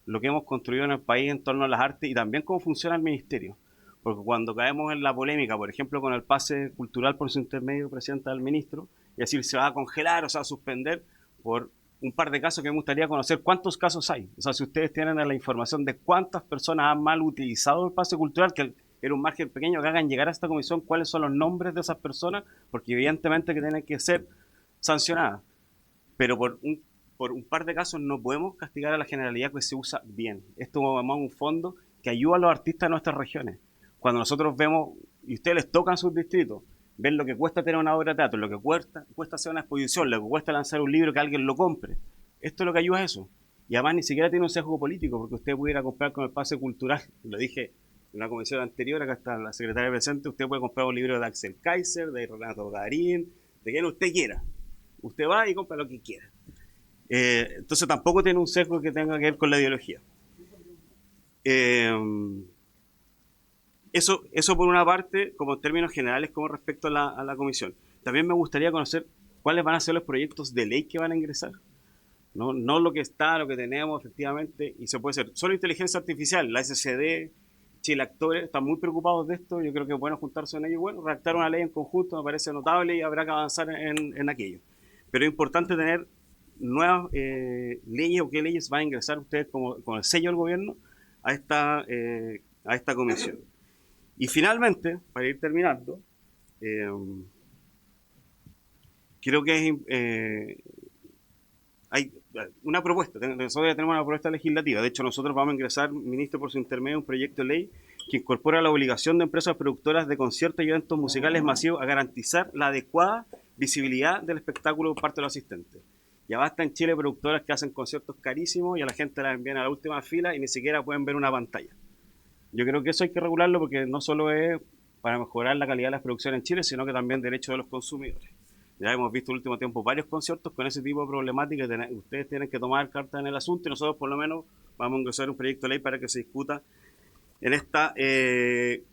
lo que hemos construido en el país en torno a las artes y también cómo funciona el ministerio. Porque cuando caemos en la polémica, por ejemplo, con el pase cultural por su intermedio, presidenta del ministro, es decir, se va a congelar o se va a suspender por un par de casos que me gustaría conocer cuántos casos hay. O sea, si ustedes tienen la información de cuántas personas han mal utilizado el pase cultural, que era un margen pequeño, que hagan llegar a esta comisión cuáles son los nombres de esas personas, porque evidentemente que tienen que ser sancionadas. Pero por un par de casos no podemos castigar a la generalidad que se usa bien. Esto es un fondo que ayuda a los artistas de nuestras regiones. Cuando nosotros vemos, y ustedes les tocan sus distritos, ven lo que cuesta tener una obra de teatro, lo que cuesta hacer una exposición, lo que cuesta lanzar un libro que alguien lo compre. Esto es lo que ayuda a eso. Y además ni siquiera tiene un sesgo político, porque usted puede ir a comprar con el pase cultural, lo dije en una comisión anterior, acá está la secretaria presente, usted puede comprar un libro de Axel Kaiser, de Renato Garín, de quien usted quiera. Usted va y compra lo que quiera. Entonces tampoco tiene un sesgo que tenga que ver con la ideología. Eso por una parte, como en términos generales, como respecto a la comisión. También me gustaría conocer cuáles van a ser los proyectos de ley que van a ingresar. No lo que está, lo que tenemos efectivamente, y se puede hacer. Solo inteligencia artificial, la SCD, Chile Actores, están muy preocupados de esto, yo creo que es bueno juntarse en ello, bueno, redactar una ley en conjunto me parece notable y habrá que avanzar en aquello. Pero es importante tener nuevas leyes o qué leyes van a ingresar ustedes con el sello del gobierno a esta comisión. Y finalmente, para ir terminando, creo que hay una propuesta, nosotros ya tenemos una propuesta legislativa, de hecho nosotros vamos a ingresar, ministro, por su intermedio, un proyecto de ley que incorpora la obligación de empresas productoras de conciertos y eventos musicales masivos a garantizar la adecuada visibilidad del espectáculo por parte de los asistentes. Ya basta en Chile productoras que hacen conciertos carísimos y a la gente la envían a la última fila y ni siquiera pueden ver una pantalla. Yo creo que eso hay que regularlo porque no solo es para mejorar la calidad de las producciones en Chile, sino que también derecho de los consumidores. Ya hemos visto en el último tiempo varios conciertos con ese tipo de problemáticas. Ustedes tienen que tomar cartas en el asunto y nosotros por lo menos vamos a ingresar un proyecto de ley para que se discuta en esta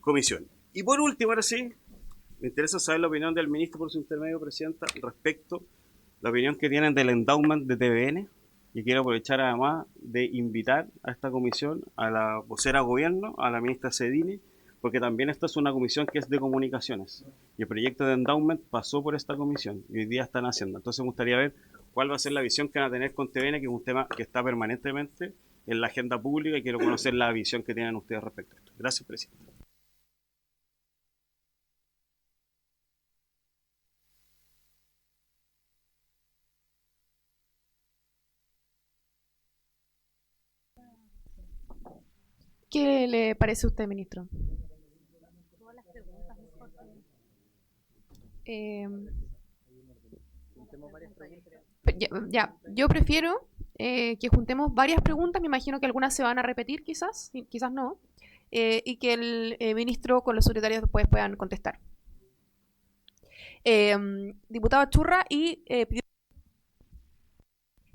comisión. Y por último, ahora sí, me interesa saber la opinión del ministro por su intermedio, presidenta, respecto a la opinión que tienen del endowment de TVN. Y quiero aprovechar además de invitar a esta comisión a la vocera de gobierno, a la ministra Cedini, porque también esta es una comisión que es de comunicaciones. Y el proyecto de endowment pasó por esta comisión y hoy día están haciendo. Entonces me gustaría ver cuál va a ser la visión que van a tener con TVN, que es un tema que está permanentemente en la agenda pública y quiero conocer la visión que tienen ustedes respecto a esto. Gracias, presidente.
¿Qué le parece a usted, ministro? Yo prefiero que juntemos varias preguntas, me imagino que algunas se van a repetir quizás, quizás no, y que el ministro con los secretarios después puedan contestar. Diputado Churra y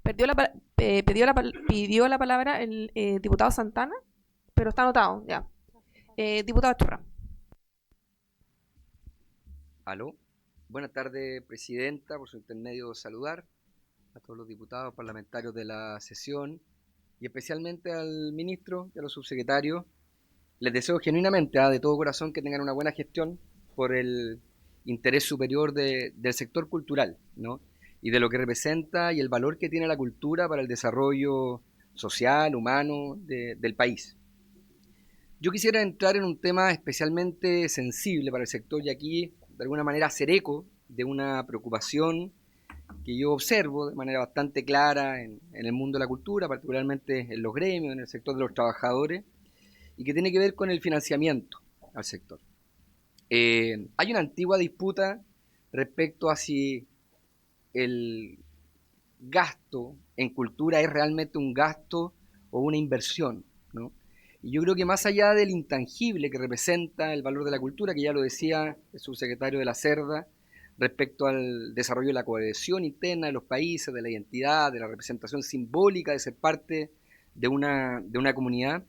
pidió la palabra el diputado Santana, pero está anotado, ya. Diputado Churra.
Aló. Buenas tardes, presidenta, por su intermedio saludar a todos los diputados parlamentarios de la sesión y especialmente al ministro y a los subsecretarios. Les deseo genuinamente, de todo corazón, que tengan una buena gestión por el interés superior del sector cultural, ¿no? Y de lo que representa y el valor que tiene la cultura para el desarrollo social, humano del país. Yo quisiera entrar en un tema especialmente sensible para el sector y aquí, de alguna manera, hacer eco de una preocupación que yo observo de manera bastante clara en el mundo de la cultura, particularmente en los gremios, en el sector de los trabajadores, y que tiene que ver con el financiamiento al sector. Hay una antigua disputa respecto a si el gasto en cultura es realmente un gasto o una inversión, ¿no? Y yo creo que más allá del intangible que representa el valor de la cultura, que ya lo decía el subsecretario de la Cerda, respecto al desarrollo de la cohesión interna de los países, de la identidad, de la representación simbólica de ser parte de una comunidad,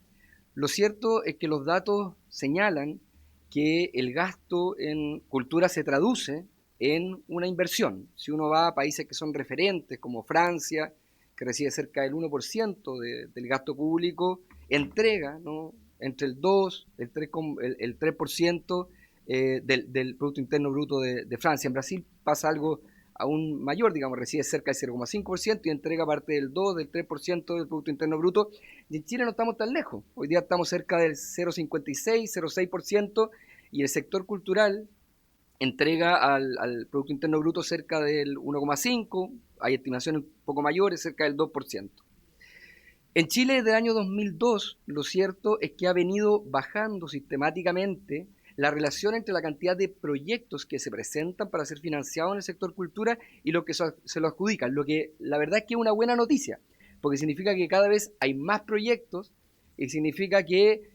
lo cierto es que los datos señalan que el gasto en cultura se traduce en una inversión. Si uno va a países que son referentes, como Francia, que recibe cerca del 1% del gasto público, entrega, ¿no?, entre el 2, el 3% del Producto Interno Bruto de Francia. En Brasil pasa algo aún mayor, digamos, recibe cerca del 0,5% y entrega parte del 2, del 3% del Producto Interno Bruto. Y en Chile no estamos tan lejos. Hoy día estamos cerca del 0,56, 0,6% y el sector cultural entrega al Producto Interno Bruto cerca del 1,5%, hay estimaciones un poco mayores, cerca del 2%. En Chile desde el año 2002, lo cierto es que ha venido bajando sistemáticamente la relación entre la cantidad de proyectos que se presentan para ser financiados en el sector cultura y lo que se lo adjudican, lo que la verdad es que es una buena noticia, porque significa que cada vez hay más proyectos y significa que,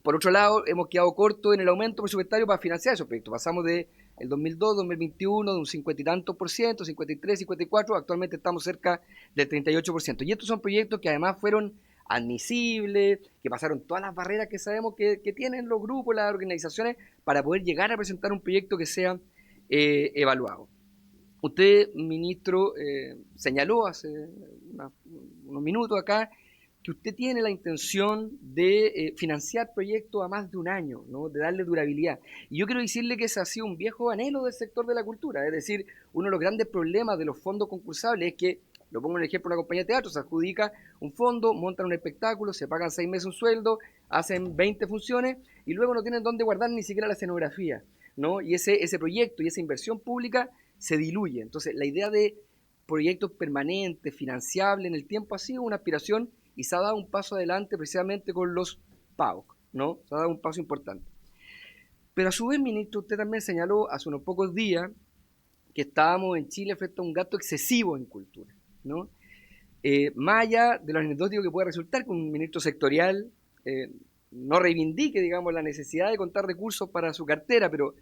por otro lado, hemos quedado cortos en el aumento presupuestario para financiar esos proyectos. Pasamos de el 2002-2021 de un 50 y tantos por ciento, 53, 54, actualmente estamos cerca del 38%. Y estos son proyectos que además fueron admisibles, que pasaron todas las barreras que sabemos que tienen los grupos, las organizaciones, para poder llegar a presentar un proyecto que sea evaluado. Usted, ministro, señaló hace unos minutos acá que usted tiene la intención de financiar proyectos a más de un año, ¿no? De darle durabilidad. Y yo quiero decirle que ese ha sido un viejo anhelo del sector de la cultura. Es decir, uno de los grandes problemas de los fondos concursables es que, lo pongo en el ejemplo de una compañía de teatro, se adjudica un fondo, montan un espectáculo, se pagan 6 meses un sueldo, hacen 20 funciones y luego no tienen dónde guardar ni siquiera la escenografía, ¿no? Y ese proyecto y esa inversión pública se diluye. Entonces, la idea de proyectos permanentes, financiables en el tiempo, ha sido una aspiración y se ha dado un paso adelante precisamente con los PAOK, ¿no? Se ha dado un paso importante. Pero a su vez, ministro, usted también señaló hace unos pocos días que estábamos en Chile frente a un gasto excesivo en cultura, ¿no? Más allá de lo anecdótico que puede resultar que un ministro sectorial no reivindique, digamos, la necesidad de contar recursos para su cartera, pero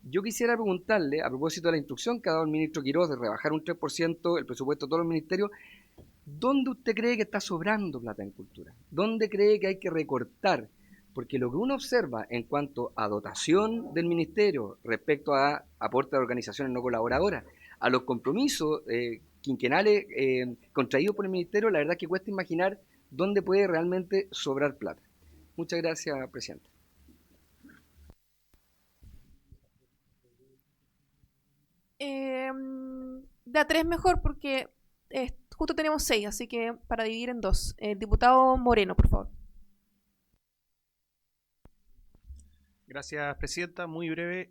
yo quisiera preguntarle, a propósito de la instrucción que ha dado el ministro Quirós de rebajar un 3% el presupuesto de todos los ministerios, ¿dónde usted cree que está sobrando plata en cultura? ¿Dónde cree que hay que recortar? Porque lo que uno observa en cuanto a dotación del ministerio respecto a aporte de organizaciones no colaboradoras, a los compromisos quinquenales contraídos por el ministerio, la verdad es que cuesta imaginar dónde puede realmente sobrar plata. Muchas gracias, presidente.
De a 3 mejor porque justo tenemos 6, así que para dividir en 2. Diputado Moreno, por favor.
Gracias, presidenta. Muy breve.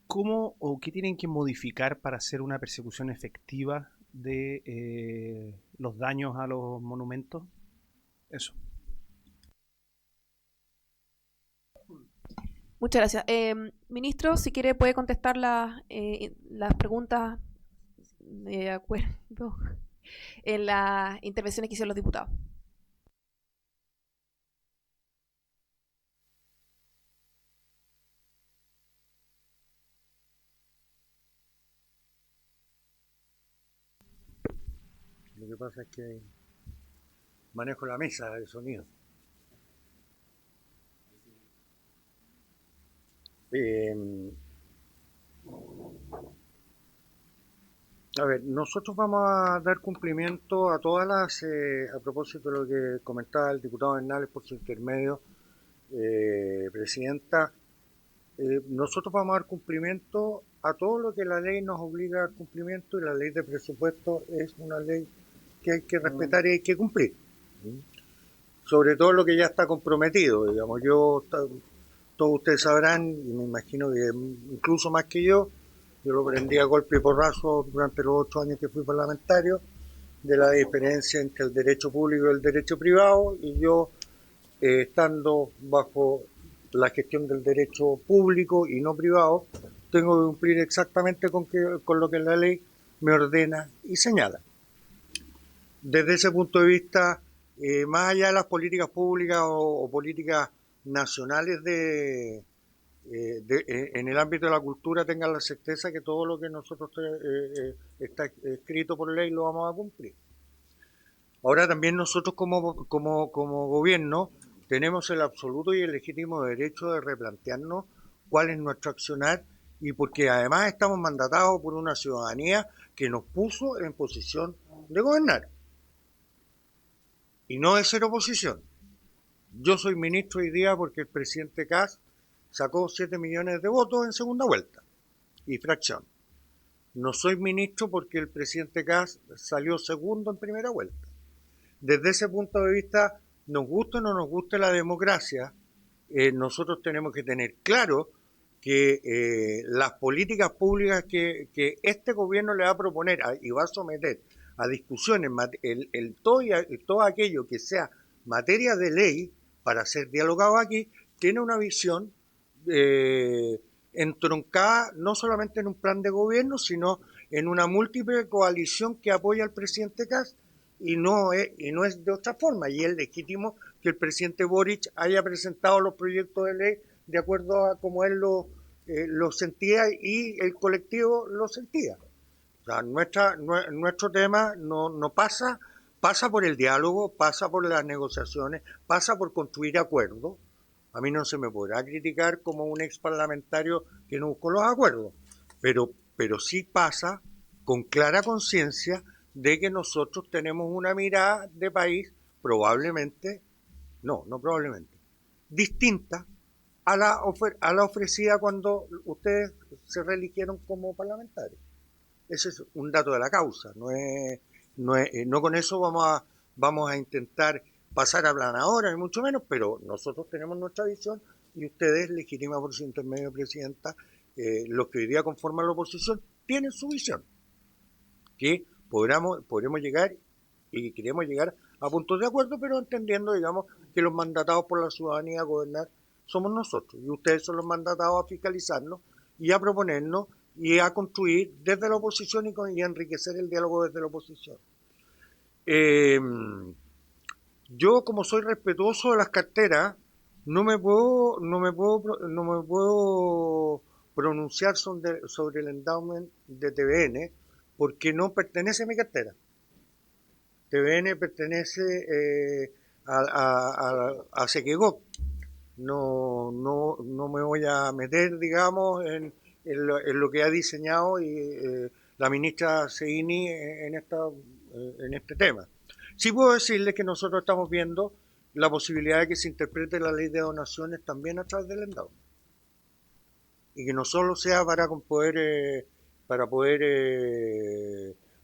¿Cómo o qué tienen que modificar para hacer una persecución efectiva de los daños a los monumentos? Eso.
Muchas gracias. Ministro, si quiere puede contestar las preguntas de acuerdo en las intervenciones que hicieron los diputados.
Lo que pasa es que manejo la mesa de sonido. A ver, nosotros vamos a dar cumplimiento a todas las, a propósito de lo que comentaba el diputado Hernández por su intermedio, presidenta, nosotros vamos a dar cumplimiento a todo lo que la ley nos obliga a dar cumplimiento, y la ley de presupuesto es una ley que hay que respetar y hay que cumplir. Sobre todo lo que ya está comprometido, digamos, todos ustedes sabrán, y me imagino que incluso más que yo lo aprendí a golpe y porrazo durante los 8 años que fui parlamentario, de la diferencia entre el derecho público y el derecho privado, y yo, estando bajo la gestión del derecho público y no privado, tengo que cumplir exactamente con lo que la ley me ordena y señala. Desde ese punto de vista, más allá de las políticas públicas o políticas nacionales en el ámbito de la cultura, tengan la certeza que todo lo que nosotros está escrito por ley lo vamos a cumplir. Ahora también nosotros como gobierno tenemos el absoluto y el legítimo derecho de replantearnos cuál es nuestro accionar, y porque además estamos mandatados por una ciudadanía que nos puso en posición de gobernar y no de ser oposición. Yo soy ministro hoy día porque el presidente Kast sacó 7 millones de votos en segunda vuelta y fracción. No soy ministro porque el presidente Kast salió segundo en primera vuelta. Desde ese punto de vista, nos guste o no nos guste la democracia, nosotros tenemos que tener claro que las políticas públicas que este gobierno le va a proponer y va a someter a discusiones, todo aquello que sea materia de ley para ser dialogado aquí, tiene una visión entroncada no solamente en un plan de gobierno, sino en una múltiple coalición que apoya al presidente Kast, y no es de otra forma, y es legítimo que el presidente Boric haya presentado los proyectos de ley de acuerdo a como él lo sentía y el colectivo lo sentía. O sea, nuestro tema no pasa por el diálogo, pasa por las negociaciones, pasa por construir acuerdos. A mí no se me podrá criticar como un ex parlamentario que no buscó los acuerdos, pero pero sí pasa con clara conciencia de que nosotros tenemos una mirada de país probablemente, no probablemente, distinta a la ofrecida cuando ustedes se reeligieron como parlamentarios. Ese es un dato de la causa, no con eso vamos a intentar pasar a planadora, ni mucho menos, pero nosotros tenemos nuestra visión y ustedes, legítima por su intermedio, presidenta, los que hoy día conforman la oposición, tienen su visión, que podremos llegar y queremos llegar a puntos de acuerdo, pero entendiendo, digamos, que los mandatados por la ciudadanía a gobernar somos nosotros, y ustedes son los mandatados a fiscalizarnos y a proponernos y a construir desde la oposición y enriquecer el diálogo desde la oposición. Yo, como soy respetuoso de las carteras, no me puedo pronunciar sobre el endowment de TVN porque no pertenece a mi cartera. TVN pertenece a Sequegop. No me voy a meter, digamos, en lo que ha diseñado la ministra Seguini en este tema. Sí puedo decirles que nosotros estamos viendo la posibilidad de que se interprete la ley de donaciones también a través del endowment. Y que no solo sea para poder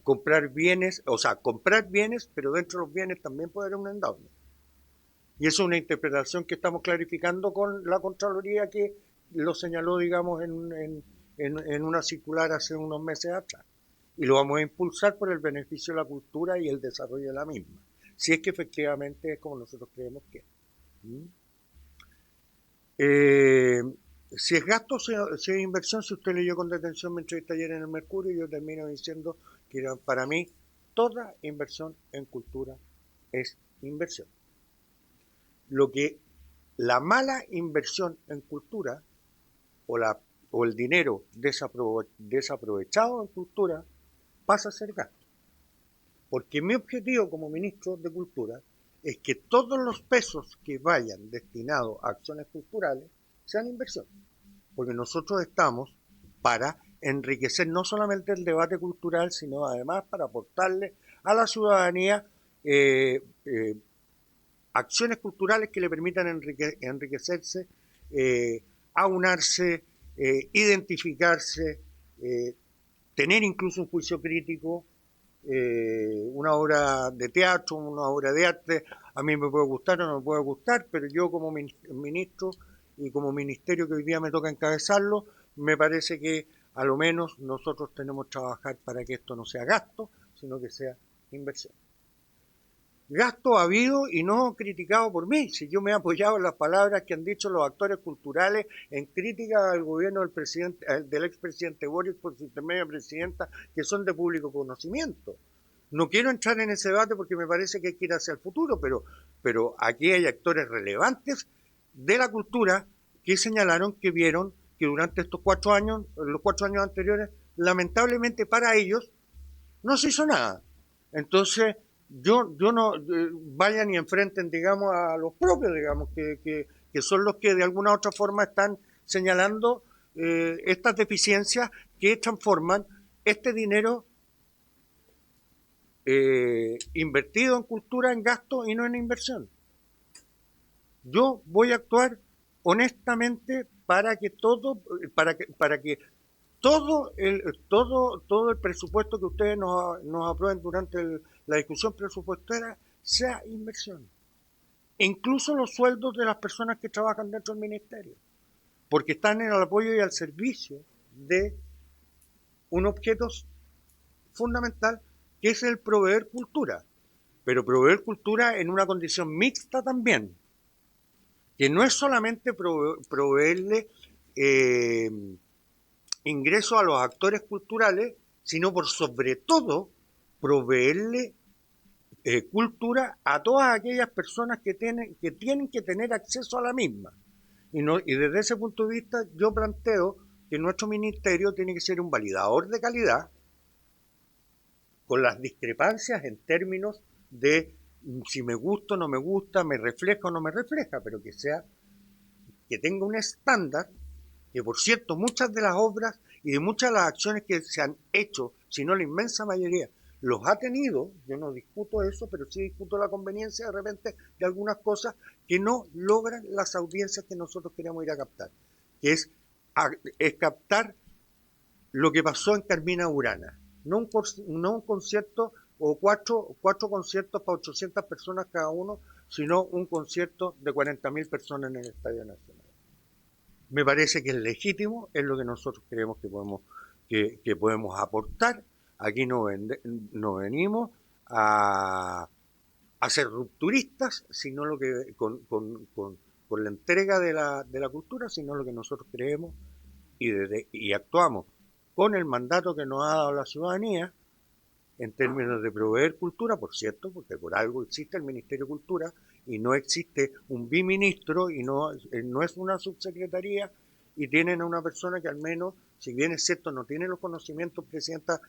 comprar bienes, o sea, comprar bienes, pero dentro de los bienes también puede haber un endowment. Y eso es una interpretación que estamos clarificando con la Contraloría, que lo señaló, digamos, en una circular hace unos meses atrás. Y lo vamos a impulsar por el beneficio de la cultura y el desarrollo de la misma, si es que efectivamente es como nosotros creemos que es. Si es gasto, si es inversión, si usted leyó con detención mi entrevista ayer en el Mercurio, yo termino diciendo que para mí toda inversión en cultura es inversión. La mala inversión en cultura o el dinero desaprovechado en cultura pasa a ser gasto. Porque mi objetivo como ministro de Cultura es que todos los pesos que vayan destinados a acciones culturales sean inversión. Porque nosotros estamos para enriquecer no solamente el debate cultural, sino además para aportarle a la ciudadanía acciones culturales que le permitan enriquecerse, aunarse, identificarse, tener incluso un juicio crítico. Una obra de teatro, una obra de arte, a mí me puede gustar o no me puede gustar, pero yo como ministro y como ministerio que hoy día me toca encabezarlo, me parece que a lo menos nosotros tenemos que trabajar para que esto no sea gasto, sino que sea inversión. Gasto ha habido y no criticado por mí, si yo me he apoyado en las palabras que han dicho los actores culturales en crítica al gobierno del expresidente Boric por su intermedia presidenta, que son de público conocimiento. No quiero entrar en ese debate porque me parece que hay que ir hacia el futuro, pero aquí hay actores relevantes de la cultura que señalaron que vieron que durante los 4 años anteriores, lamentablemente para ellos, no se hizo nada. Entonces, yo no vayan y enfrenten, digamos, a los propios, digamos, que son los que de alguna u otra forma están señalando estas deficiencias que transforman este dinero invertido en cultura en gasto y no en inversión. Yo voy a actuar honestamente para que todo el presupuesto que ustedes nos aprueben durante la discusión presupuestaria sea inversión. Incluso los sueldos de las personas que trabajan dentro del ministerio, porque están en el apoyo y al servicio de un objeto fundamental que es el proveer cultura, pero proveer cultura en una condición mixta también, que no es solamente proveerle ingreso a los actores culturales, sino por sobre todo proveerle cultura a todas aquellas personas que tienen que tener acceso a la misma. Y desde ese punto de vista yo planteo que nuestro ministerio tiene que ser un validador de calidad, con las discrepancias en términos de si me gusta o no me gusta, me refleja o no me refleja, pero que tenga un estándar, que por cierto muchas de las obras y de muchas de las acciones que se han hecho, si no la inmensa mayoría, los ha tenido, yo no discuto eso, pero sí discuto la conveniencia de repente de algunas cosas que no logran las audiencias que nosotros queremos ir a captar, que es captar lo que pasó en Carmina Burana, no un concierto o cuatro conciertos para 800 personas cada uno, sino un concierto de 40.000 personas en el Estadio Nacional. Me parece que es legítimo, es lo que nosotros creemos que podemos aportar. Aquí no venimos a ser rupturistas, sino lo que con la entrega de la cultura, sino lo que nosotros creemos y actuamos con el mandato que nos ha dado la ciudadanía en términos de proveer cultura, por cierto, porque por algo existe el Ministerio de Cultura y no existe un biministro y no es una subsecretaría, y tienen a una persona que al menos, si bien es cierto, no tiene los conocimientos, presidenta,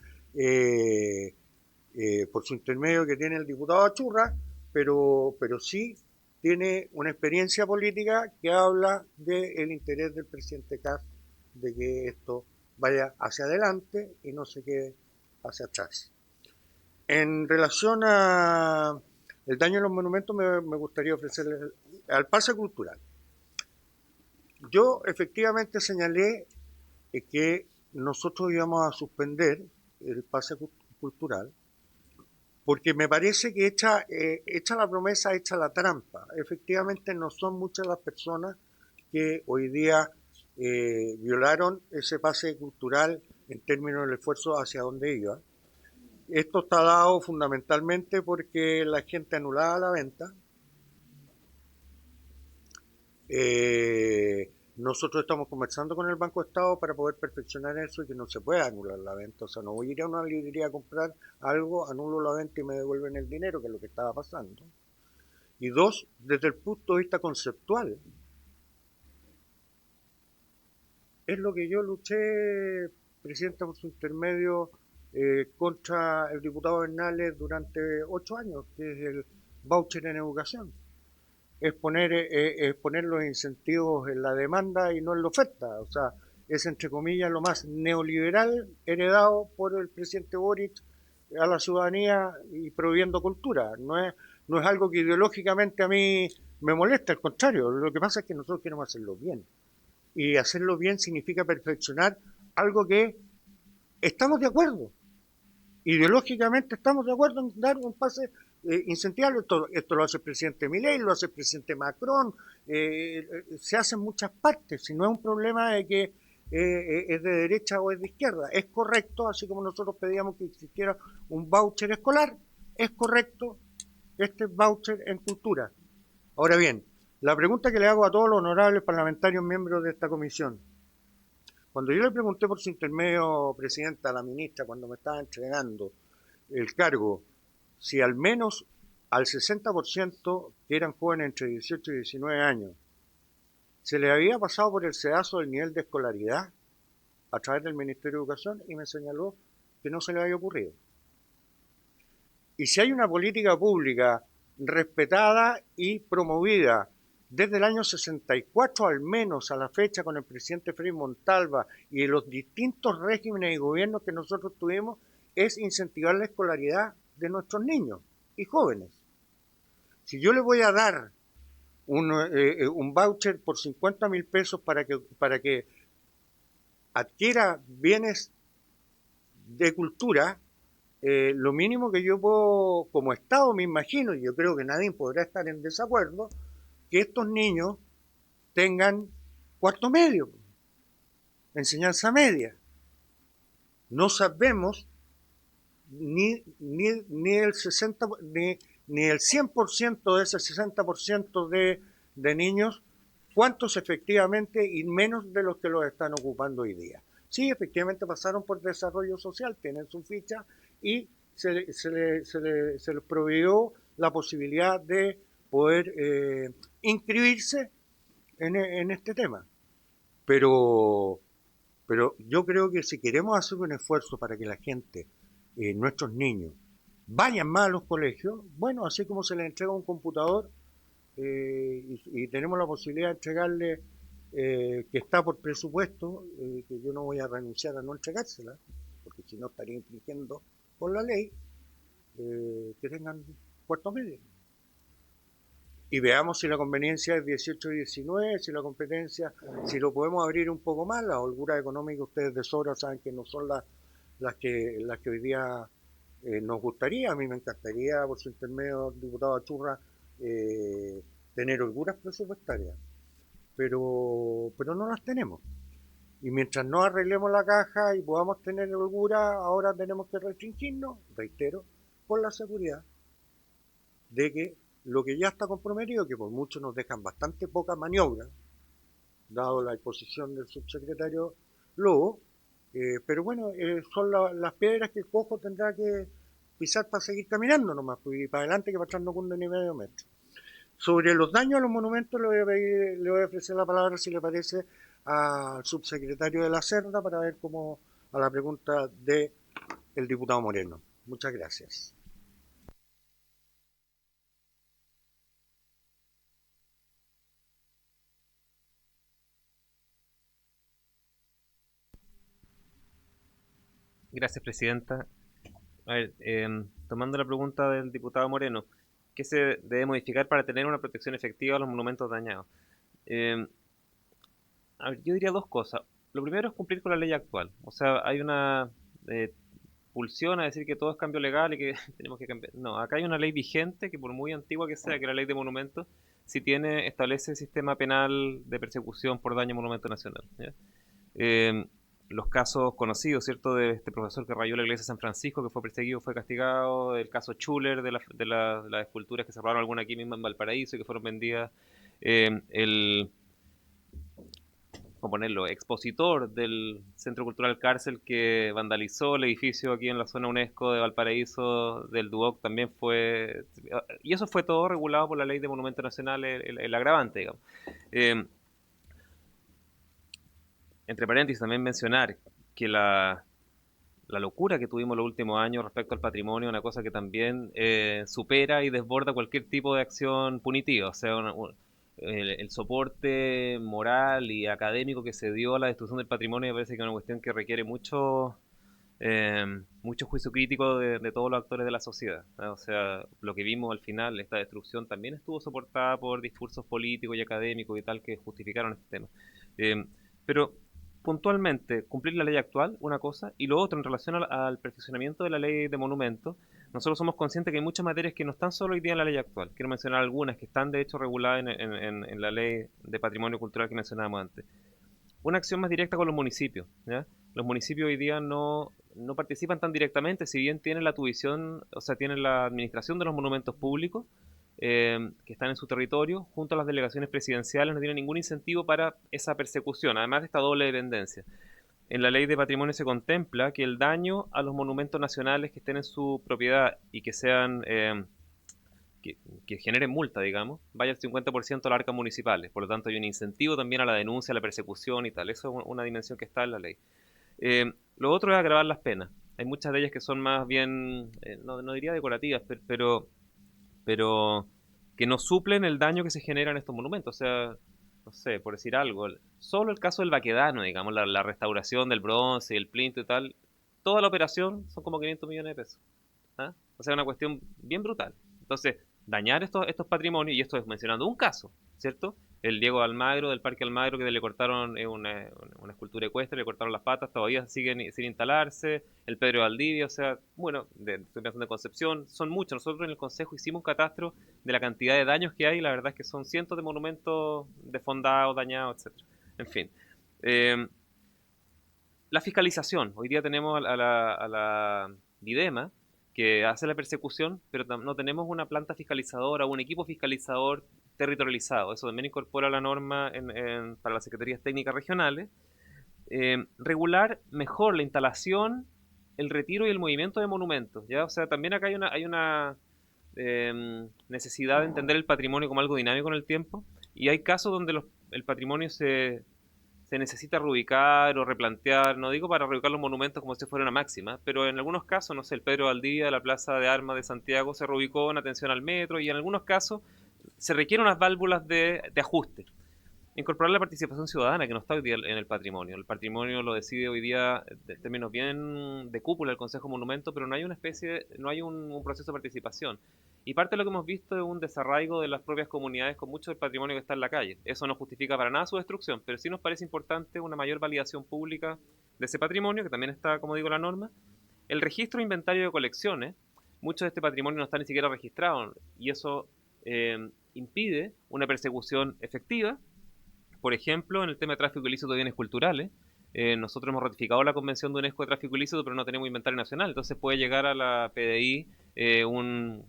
por su intermedio que tiene el diputado Achurra, pero sí tiene una experiencia política que habla del interés del presidente Kast de que esto vaya hacia adelante y no se quede hacia atrás. En relación a el daño a los monumentos, me gustaría ofrecerle al pase cultural. Yo efectivamente señalé que nosotros íbamos a suspender el pase cultural porque me parece que hecha la promesa, hecha la trampa. Efectivamente no son muchas las personas que hoy día violaron ese pase cultural en términos del esfuerzo hacia donde iba. Esto está dado fundamentalmente porque la gente anulaba la venta. Nosotros estamos conversando con el Banco de Estado para poder perfeccionar eso y que no se pueda anular la venta. O sea, no voy a ir a una librería a comprar algo, anulo la venta y me devuelven el dinero, que es lo que estaba pasando. Y dos, desde el punto de vista conceptual, es lo que yo luché, Presidenta, por su intermedio, contra el diputado Bernales durante 8 años, que es el voucher en educación. Es poner los incentivos en la demanda y no en la oferta. O sea, es entre comillas lo más neoliberal heredado por el presidente Boric a la ciudadanía y prohibiendo cultura. No es algo que ideológicamente a mí me molesta, al contrario. Lo que pasa es que nosotros queremos hacerlo bien. Y hacerlo bien significa perfeccionar algo que estamos de acuerdo. Ideológicamente estamos de acuerdo en dar un pase incentivable. Esto lo hace el presidente Milei, lo hace el presidente Macron, se hace en muchas partes. Si no es un problema de que es de derecha o es de izquierda, es correcto, así como nosotros pedíamos que existiera un voucher escolar, es correcto este voucher en cultura. Ahora bien, la pregunta que le hago a todos los honorables parlamentarios miembros de esta comisión: cuando yo le pregunté por su intermedio, Presidenta, a la ministra, cuando me estaba entregando el cargo, si al menos al 60% que eran jóvenes entre 18 y 19 años, se le había pasado por el sedazo del nivel de escolaridad a través del Ministerio de Educación, y me señaló que no se le había ocurrido. Y si hay una política pública respetada y promovida desde el año 64 al menos a la fecha, con el presidente Frei Montalva y los distintos regímenes y gobiernos que nosotros tuvimos, es incentivar la escolaridad de nuestros niños y jóvenes. Si yo le voy a dar un voucher por 50.000 pesos para que adquiera bienes de cultura, lo mínimo que yo puedo, como Estado, me imagino, y yo creo que nadie podrá estar en desacuerdo, que estos niños tengan cuarto medio, enseñanza media. No sabemos ni el 60 ni el 100% de ese 60% de niños, cuántos efectivamente, y menos de los que los están ocupando hoy día. Sí, efectivamente pasaron por desarrollo social, tienen su ficha y se les proveyó la posibilidad de poder inscribirse en este tema. Pero yo creo que si queremos hacer un esfuerzo para que la gente, nuestros niños, vayan más a los colegios, bueno, así como se les entrega un computador y tenemos la posibilidad de entregarle que está por presupuesto, que yo no voy a renunciar a no entregársela, porque si no estaría infringiendo con la ley, que tengan puertos medios. Y veamos si la conveniencia es 18 y 19, si la competencia, si lo podemos abrir un poco más. Las holguras económicas ustedes de sobra saben que no son las que hoy día nos gustaría. A mí me encantaría, por su intermedio, diputado Achurra, tener holguras presupuestarias, pero no las tenemos. Y mientras no arreglemos la caja y podamos tener holgura, ahora tenemos que restringirnos, reitero, por la seguridad de que lo que ya está comprometido, que por mucho nos dejan bastante poca maniobra, dado la exposición del subsecretario Lobo, pero bueno, son las piedras que el cojo tendrá que pisar para seguir caminando nomás, y para adelante, que para atrás no cunde ni medio metro. Sobre los daños a los monumentos le voy a ofrecer la palabra, si le parece, al subsecretario de la Cerda para ver cómo, a la pregunta del diputado Moreno. Muchas gracias.
Gracias, Presidenta. A ver, tomando la pregunta del diputado Moreno, ¿qué se debe modificar para tener una protección efectiva a los monumentos dañados? A ver, yo diría dos cosas. Lo primero es cumplir con la ley actual. O sea, hay una pulsión a decir que todo es cambio legal y que tenemos que cambiar. No, acá hay una ley vigente que, por muy antigua que sea, que la ley de monumentos, sí establece el sistema penal de persecución por daño a monumento nacional, ¿ya? Los casos conocidos, ¿cierto?, de este profesor que rayó la iglesia de San Francisco, que fue perseguido, fue castigado, el caso Schuller, de las esculturas que se robaron alguna aquí mismo en Valparaíso y que fueron vendidas, ¿cómo ponerlo?, expositor del Centro Cultural Cárcel que vandalizó el edificio aquí en la zona UNESCO de Valparaíso, del Duoc, también fue, y eso fue todo regulado por la Ley de Monumentos Nacionales, el agravante, digamos. Entre paréntesis, también mencionar que la locura que tuvimos los últimos años respecto al patrimonio es una cosa que también supera y desborda cualquier tipo de acción punitiva. O sea, el soporte moral y académico que se dio a la destrucción del patrimonio me parece que es una cuestión que requiere mucho juicio crítico de todos los actores de la sociedad, ¿no? O sea, lo que vimos al final, esta destrucción también estuvo soportada por discursos políticos y académicos y tal que justificaron este tema. Pero puntualmente, cumplir la ley actual, una cosa, y lo otro, en relación al perfeccionamiento de la ley de monumentos, nosotros somos conscientes que hay muchas materias que no están solo hoy día en la ley actual. Quiero mencionar algunas que están, de hecho, reguladas en la ley de patrimonio cultural que mencionábamos antes. Una acción más directa con los municipios, ¿ya? Los municipios hoy día no participan tan directamente, si bien tienen la tuición, o sea, tienen la administración de los monumentos públicos, que están en su territorio, junto a las delegaciones presidenciales, no tienen ningún incentivo para esa persecución, además de esta doble dependencia. En la ley de patrimonio se contempla que el daño a los monumentos nacionales que estén en su propiedad y que sean que generen multa, digamos, vaya al 50% a las arcas municipales. Por lo tanto, hay un incentivo también a la denuncia, a la persecución y tal. Eso es una dimensión que está en la ley. Lo otro es agravar las penas. Hay muchas de ellas que son más bien, no diría decorativas, pero que no suplen el daño que se genera en estos monumentos. O sea, no sé, por decir algo, solo el caso del Baquedano, digamos, la restauración del bronce y el plinto y tal, toda la operación son como 500 millones de pesos. ¿Ah? O sea, una cuestión bien brutal. Entonces, dañar estos patrimonios, y esto es mencionando un caso, ¿cierto? El Diego Almagro, del Parque Almagro, que le cortaron una escultura ecuestre, le cortaron las patas, todavía siguen sin instalarse. El Pedro de Valdivia, o sea, bueno, estoy pensando en Concepción, son muchos. Nosotros en el Consejo hicimos un catastro de la cantidad de daños que hay, y la verdad es que son cientos de monumentos defondados, dañados, etc. En fin. La fiscalización. Hoy día tenemos a la Videma, que hace la persecución, pero no tenemos una planta fiscalizadora o un equipo fiscalizador territorializado. Eso también incorpora la norma para las secretarías técnicas regionales. Regular mejor la instalación, el retiro y el movimiento de monumentos, ¿ya? O sea, también acá hay una necesidad de entender el patrimonio como algo dinámico en el tiempo, y hay casos donde el patrimonio se necesita reubicar o replantear, no digo para reubicar los monumentos como si fuera una máxima, pero en algunos casos, no sé, el Pedro Valdivia de la Plaza de Armas de Santiago se reubicó en atención al metro, y en algunos casos se requieren unas válvulas de ajuste. incorporar la participación ciudadana que no está hoy día en el patrimonio. El patrimonio lo decide hoy día en términos bien de cúpula el Consejo de Monumentos, pero no hay un proceso de participación. Y parte de lo que hemos visto es un desarraigo de las propias comunidades con mucho del patrimonio que está en la calle. Eso no justifica para nada su destrucción, pero sí nos parece importante una mayor validación pública de ese patrimonio, que también está, como digo, la norma. El registro e inventario de colecciones, mucho de este patrimonio no está ni siquiera registrado, y eso impide una persecución efectiva. Por ejemplo, en el tema de tráfico ilícito de bienes culturales, nosotros hemos ratificado la Convención de UNESCO de Tráfico Ilícito, pero no tenemos inventario nacional. Entonces puede llegar a la PDI un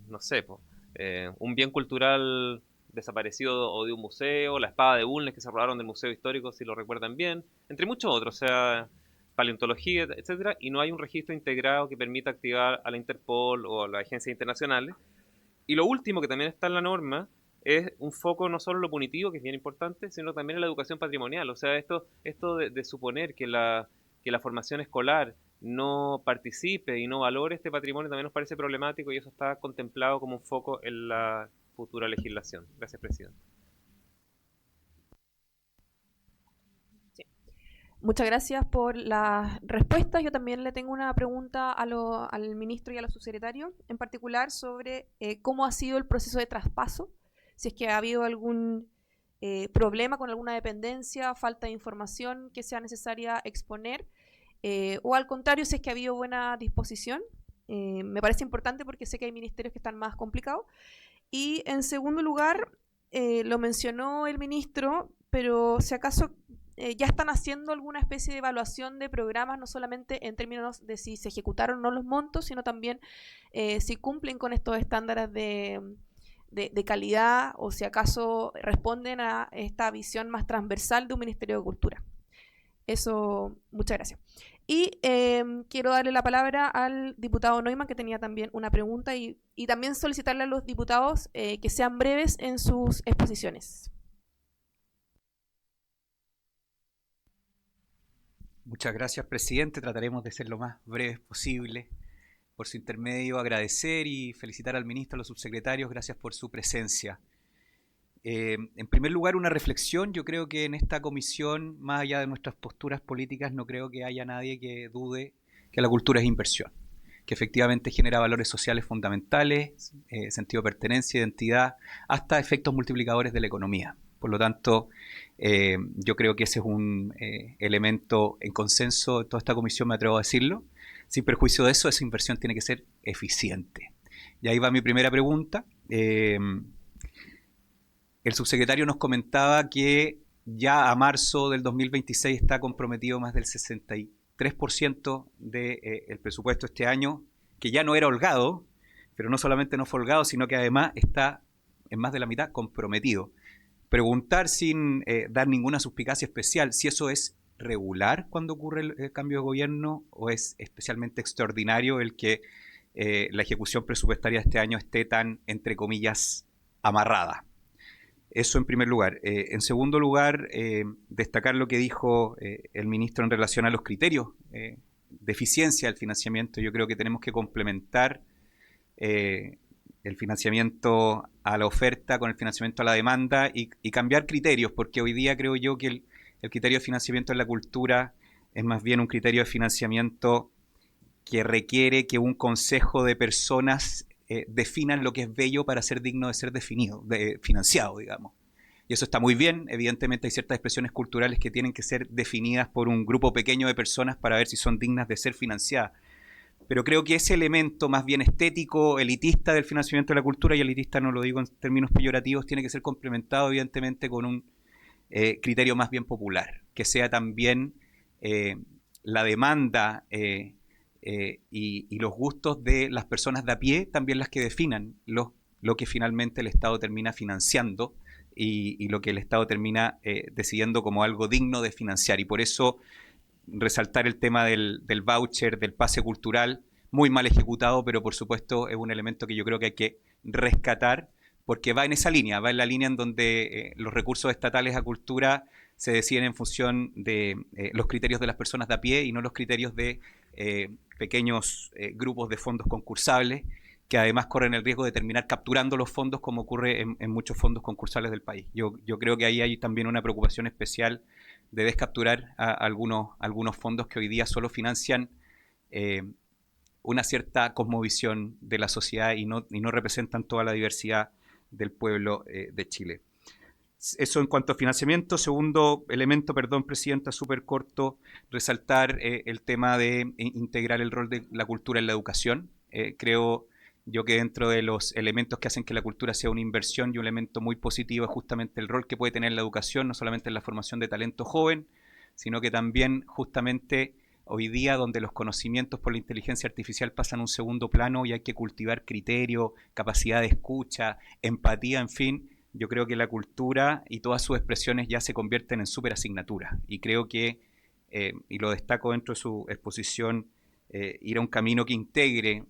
bien cultural desaparecido o de un museo, la espada de Bulnes que se robaron del Museo Histórico, si lo recuerdan bien, entre muchos otros, o sea, paleontología, etcétera, y no hay un registro integrado que permita activar a la Interpol o a las agencias internacionales. Y lo último que también está en la norma es un foco no solo en lo punitivo, que es bien importante, sino también en la educación patrimonial. O sea, esto de suponer que la formación escolar no participe y no valore este patrimonio también nos parece problemático, y eso está contemplado como un foco en la futura legislación. Gracias, presidente.
Sí. Muchas gracias por las respuestas. Yo también le tengo una pregunta al ministro y a los subsecretarios, en particular sobre cómo ha sido el proceso de traspaso, si es que ha habido algún problema con alguna dependencia, falta de información que sea necesaria exponer, o al contrario, si es que ha habido buena disposición. Me parece importante porque sé que hay ministerios que están más complicados. Y en segundo lugar, lo mencionó el ministro, pero si acaso ya están haciendo alguna especie de evaluación de programas, no solamente en términos de si se ejecutaron o no los montos, sino también si cumplen con estos estándares de calidad, o si acaso responden a esta visión más transversal de un Ministerio de Cultura. Eso, muchas gracias. Y quiero darle la palabra al diputado Neumann, que tenía también una pregunta, y también solicitarle a los diputados que sean breves en sus exposiciones.
Muchas gracias, presidente. Trataremos de ser lo más breves posible. Por su intermedio, agradecer y felicitar al ministro, a los subsecretarios. Gracias por su presencia. En primer lugar, una reflexión. Yo creo que en esta comisión, más allá de nuestras posturas políticas, no creo que haya nadie que dude que la cultura es inversión, que efectivamente genera valores sociales fundamentales, sentido de pertenencia, identidad, hasta efectos multiplicadores de la economía. Por lo tanto, yo creo que ese es un elemento en consenso de toda esta comisión, me atrevo a decirlo. Sin perjuicio de eso, esa inversión tiene que ser eficiente. Y ahí va mi primera pregunta. El subsecretario nos comentaba que ya a marzo del 2026 está comprometido más del 63% del presupuesto este año, que ya no era holgado, pero no solamente no fue holgado, sino que además está en más de la mitad comprometido. Preguntar sin dar ninguna suspicacia especial si eso es regular cuando ocurre el cambio de gobierno o es especialmente extraordinario el que la ejecución presupuestaria de este año esté tan, entre comillas, amarrada. Eso en primer lugar. En segundo lugar, destacar lo que dijo el ministro en relación a los criterios de eficiencia del financiamiento. Yo creo que tenemos que complementar el financiamiento a la oferta con el financiamiento a la demanda y cambiar criterios, porque hoy día creo yo que el criterio de financiamiento en la cultura es más bien un criterio de financiamiento que requiere que un consejo de personas definan lo que es bello para ser digno de ser financiado, digamos. Y eso está muy bien. Evidentemente hay ciertas expresiones culturales que tienen que ser definidas por un grupo pequeño de personas para ver si son dignas de ser financiadas. Pero creo que ese elemento más bien estético, elitista del financiamiento de la cultura, y elitista no lo digo en términos peyorativos, tiene que ser complementado evidentemente con un criterio más bien popular, que sea también la demanda y los gustos de las personas de a pie, también las que definan lo que finalmente el Estado termina financiando y lo que el Estado termina decidiendo como algo digno de financiar. Y por eso resaltar el tema del voucher, del pase cultural, muy mal ejecutado, pero por supuesto es un elemento que yo creo que hay que rescatar, porque va en esa línea, va en la línea en donde los recursos estatales a cultura se deciden en función de los criterios de las personas de a pie y no los criterios de pequeños grupos de fondos concursables, que además corren el riesgo de terminar capturando los fondos como ocurre en muchos fondos concursales del país. Yo creo que ahí hay también una preocupación especial de descapturar a algunos fondos que hoy día solo financian una cierta cosmovisión de la sociedad y no representan toda la diversidad del pueblo de Chile. Eso en cuanto a financiamiento. Segundo elemento, perdón, Presidenta, súper corto, resaltar el tema de integrar el rol de la cultura en la educación. Creo yo que dentro de los elementos que hacen que la cultura sea una inversión y un elemento muy positivo es justamente el rol que puede tener la educación, no solamente en la formación de talento joven, sino que también justamente hoy día donde los conocimientos por la inteligencia artificial pasan a un segundo plano y hay que cultivar criterio, capacidad de escucha, empatía, en fin, yo creo que la cultura y todas sus expresiones ya se convierten en súper asignaturas. Y creo que, y lo destaco dentro de su exposición, ir a un camino que integre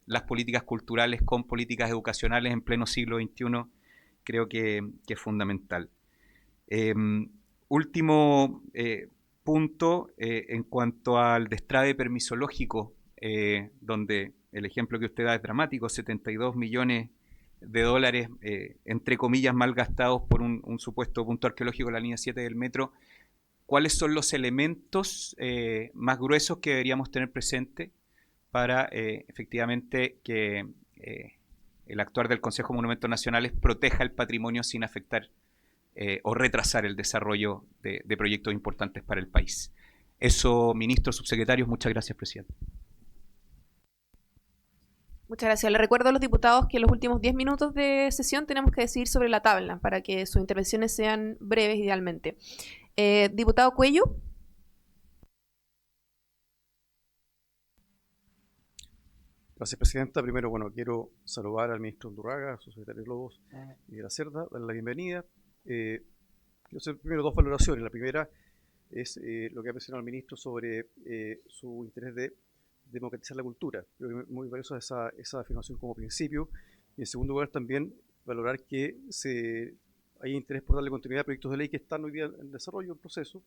las políticas culturales con políticas educacionales en pleno siglo XXI, creo que es fundamental. Último punto, en cuanto al destrave permisológico, donde el ejemplo que usted da es dramático, 72 millones de dólares, entre comillas, mal gastados por un supuesto punto arqueológico de la línea 7 del metro. ¿Cuáles son los elementos más gruesos que deberíamos tener presente para efectivamente que el actuar del Consejo de Monumentos Nacionales proteja el patrimonio sin afectar o retrasar el desarrollo de proyectos importantes para el país? Eso, ministros, subsecretarios, muchas gracias, presidente.
Muchas gracias. Le recuerdo a los diputados que en los últimos 10 minutos de sesión tenemos que decidir sobre la tabla para que sus intervenciones sean breves idealmente. Diputado Cuello.
Gracias, Presidenta. Primero, bueno, quiero saludar al ministro Undurraga, a su secretario Lobos y de la Cerda, darle la bienvenida. Quiero hacer primero dos valoraciones. La primera es lo que ha mencionado el ministro sobre su interés de democratizar la cultura. Creo que es muy valiosa esa afirmación como principio. Y en segundo lugar también valorar que hay interés por darle continuidad a proyectos de ley que están hoy día en desarrollo, en proceso,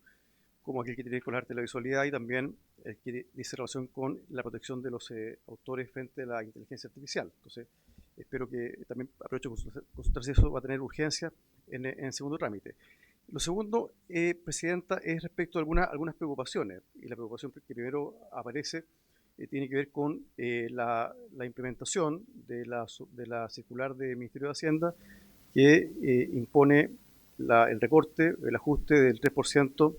como aquel que tiene que ver con el arte de la visualidad y también el que dice relación con la protección de los autores frente a la inteligencia artificial. Entonces, espero que también aprovecho consultar si eso va a tener urgencia en el segundo trámite. Lo segundo, Presidenta, es respecto a algunas preocupaciones. Y la preocupación que primero aparece tiene que ver con la implementación de la circular del Ministerio de Hacienda que impone el recorte, el ajuste del 3%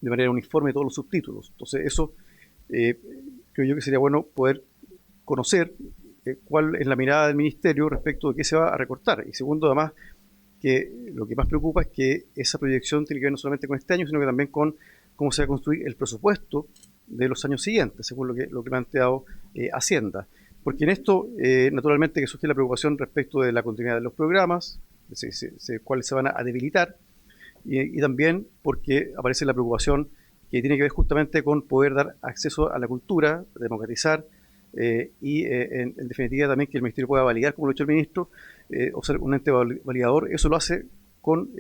de manera uniforme de todos los subtítulos. Entonces eso creo yo que sería bueno poder conocer cuál es la mirada del Ministerio respecto de qué se va a recortar. Y segundo, además, que lo que más preocupa es que esa proyección tiene que ver no solamente con este año, sino que también con cómo se va a construir el presupuesto de los años siguientes, según lo que ha planteado Hacienda. Porque en esto, naturalmente, que surge la preocupación respecto de la continuidad de los programas, cuáles se van a debilitar, y también porque aparece la preocupación que tiene que ver justamente con poder dar acceso a la cultura, democratizar, y en definitiva también que el Ministerio pueda validar, como lo ha hecho el ministro, o ser un ente validador. Eso lo hace con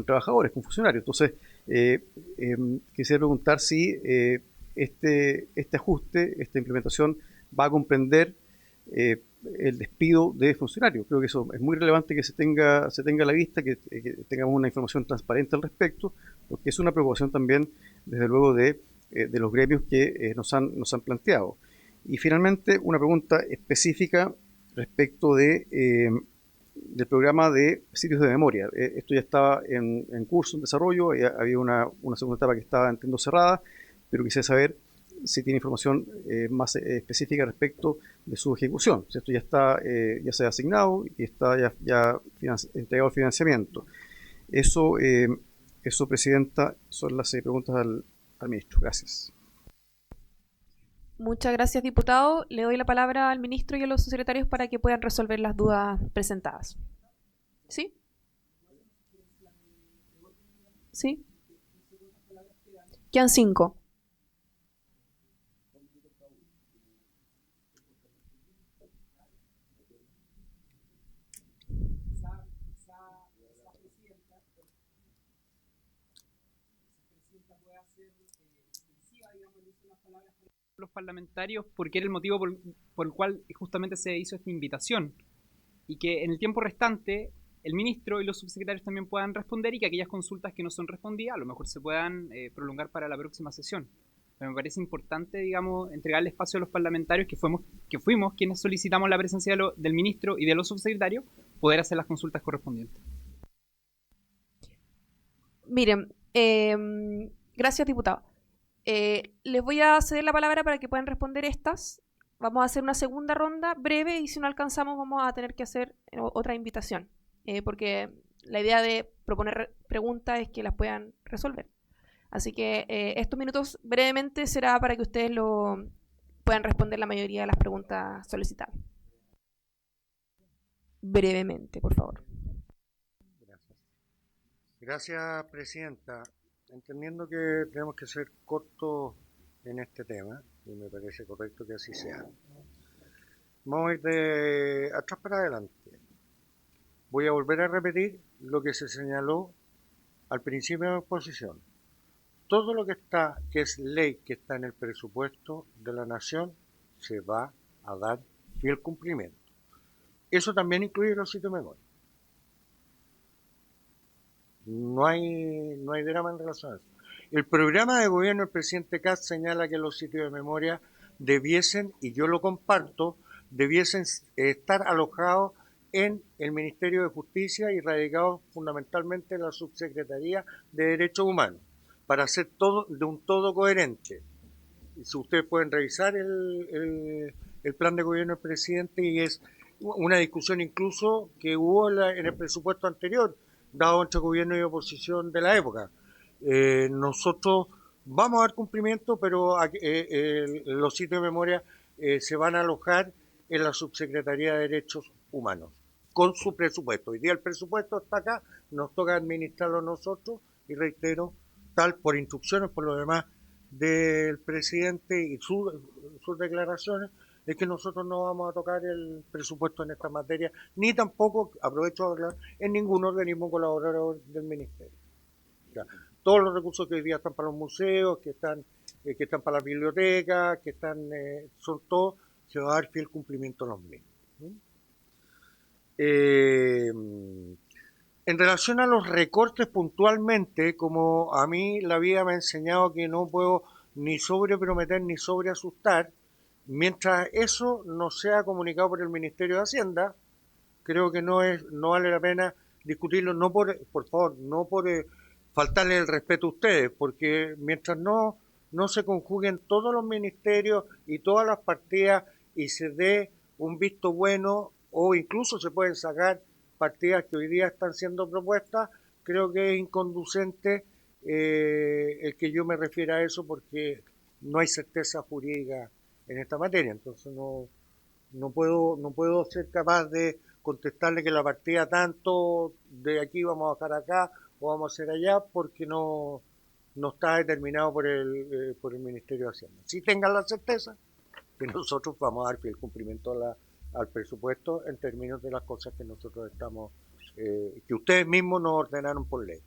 trabajadores, con funcionarios. Entonces, quisiera preguntar si este ajuste, esta implementación va a comprender el despido de funcionarios. Creo que eso es muy relevante que se tenga a la vista, que tengamos una información transparente al respecto, porque es una preocupación también, desde luego, de los gremios que nos han planteado. Y finalmente, una pregunta específica respecto del programa de sitios de memoria. Esto ya estaba en curso, en desarrollo, había una segunda etapa que estaba, entiendo, cerrada, pero quisiera saber si tiene información más específica respecto de su ejecución. Si esto ya se ha asignado y está ya entregado el financiamiento. Eso, Presidenta, son las preguntas al ministro. Gracias.
Muchas gracias, diputado. Le doy la palabra al ministro y a los secretarios para que puedan resolver las dudas presentadas. ¿Sí? ¿Sí? Quedan 5.
los parlamentarios porque era el motivo por el cual justamente se hizo esta invitación, y que en el tiempo restante el ministro y los subsecretarios también puedan responder, y que aquellas consultas que no son respondidas a lo mejor se puedan prolongar para la próxima sesión. Pero me parece importante, digamos, entregarle espacio a los parlamentarios que fuimos quienes solicitamos la presencia del ministro y de los subsecretarios, poder hacer las consultas correspondientes.
Miren, gracias, diputado. Les voy a ceder la palabra para que puedan responder estas. Vamos a hacer una segunda ronda breve, y si no alcanzamos vamos a tener que hacer otra invitación, porque la idea de proponer preguntas es que las puedan resolver. Así que estos minutos brevemente será para que ustedes puedan responder la mayoría de las preguntas solicitadas. Brevemente, por favor.
Gracias, Presidenta. Entendiendo que tenemos que ser cortos en este tema, y me parece correcto que así sea, vamos a ir de atrás para adelante. Voy a volver a repetir lo que se señaló al principio de la exposición. Todo lo que es ley, que está en el presupuesto de la Nación, se va a dar fiel cumplimiento. Eso también incluye los sitios de memoria. No hay drama en relación a eso. El programa de gobierno del presidente Kast señala que los sitios de memoria debiesen, y yo lo comparto, debiesen estar alojados en el Ministerio de Justicia y radicados fundamentalmente en la Subsecretaría de Derechos Humanos, para hacer todo de un todo coherente. Si ustedes pueden revisar el plan de gobierno del presidente, y es una discusión incluso que hubo en el presupuesto anterior, dado entre gobierno y oposición de la época. Nosotros vamos a dar cumplimiento, pero los sitios de memoria se van a alojar en la Subsecretaría de Derechos Humanos, con su presupuesto. Hoy día el presupuesto está acá, nos toca administrarlo nosotros, y reitero, tal por instrucciones, por lo demás, del presidente y sus declaraciones, es que nosotros no vamos a tocar el presupuesto en esta materia, ni tampoco, aprovecho a hablar, en ningún organismo colaborador del Ministerio. O sea, todos los recursos que hoy día están para los museos, que están para las bibliotecas, son todos, se va a dar fiel cumplimiento a los mismos. En relación a los recortes puntualmente, como a mí la vida me ha enseñado que no puedo ni sobreprometer ni sobreasustar, mientras eso no sea comunicado por el Ministerio de Hacienda, creo que no vale la pena discutirlo, por favor, no por faltarle el respeto a ustedes, porque mientras no se conjuguen todos los ministerios y todas las partidas y se dé un visto bueno, o incluso se pueden sacar partidas que hoy día están siendo propuestas, creo que es inconducente el que yo me refiera a eso, porque no hay certeza jurídica en esta materia. Entonces no puedo ser capaz de contestarle que la partida tanto de aquí vamos a bajar acá o vamos a hacer allá, porque no está determinado por el Ministerio de Hacienda. Sí tengan la certeza que nosotros vamos a dar fiel cumplimiento al presupuesto en términos de las cosas que nosotros que ustedes mismos nos ordenaron por ley.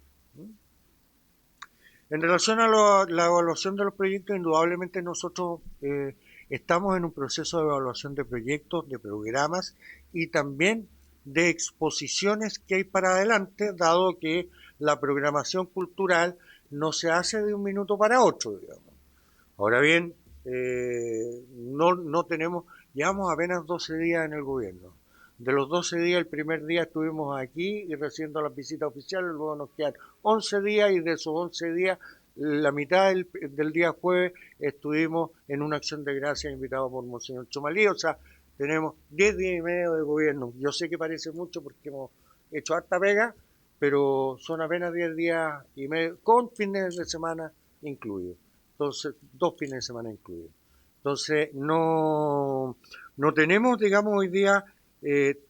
En relación a la evaluación de los proyectos, indudablemente nosotros estamos en un proceso de evaluación de proyectos, de programas y también de exposiciones que hay para adelante, dado que la programación cultural no se hace de un minuto para otro, digamos. Ahora bien, no tenemos, llevamos apenas 12 días en el gobierno. De los 12 días, el primer día estuvimos aquí y recibiendo las visitas oficiales, luego nos quedan 11 días, y de esos 11 días, la mitad del día jueves estuvimos en una acción de gracias invitados por Monseñor Chomalí. O sea, tenemos 10 días y medio de gobierno. Yo sé que parece mucho porque hemos hecho harta pega, pero son apenas 10 días y medio, con fines de semana incluidos. Entonces, 2 fines de semana incluidos. Entonces, no tenemos, digamos, hoy día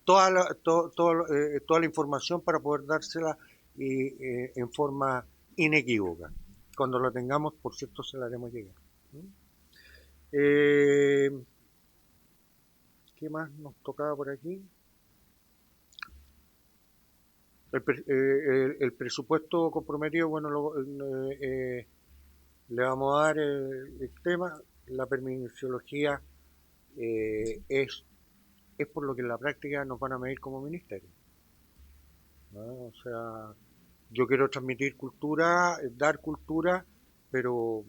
toda la información para poder dársela en forma inequívoca. Cuando lo tengamos, por cierto, se la haremos llegar. ¿Qué más nos tocaba por aquí? El presupuesto comprometido, bueno, Le vamos a dar el tema. La permisología es por lo que en la práctica nos van a medir como ministerio, ¿no? O sea, yo quiero transmitir cultura, dar cultura, pero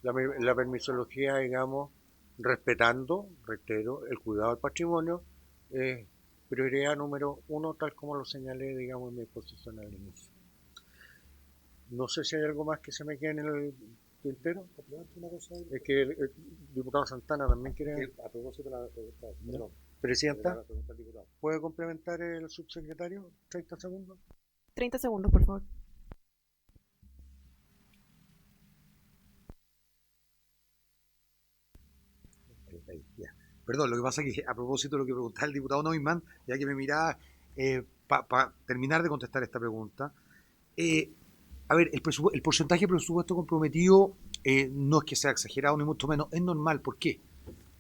la permisología, digamos, respetando, reitero, el cuidado del patrimonio, es prioridad número 1, tal como lo señalé, digamos, en mi exposición al inicio. No sé si hay algo más que se me quede en el tintero. Es que el diputado Santana también quiere...
A propósito de la pregunta, perdón.
Presidenta, ¿puede complementar el subsecretario? 30 segundos.
30 segundos, por favor.
Ya. Perdón, lo que pasa es que a propósito de lo que preguntaba el diputado Neumann, ya que me miraba para terminar de contestar esta pregunta, a ver, el porcentaje de presupuesto comprometido no es que sea exagerado ni mucho menos, es normal. ¿Por qué?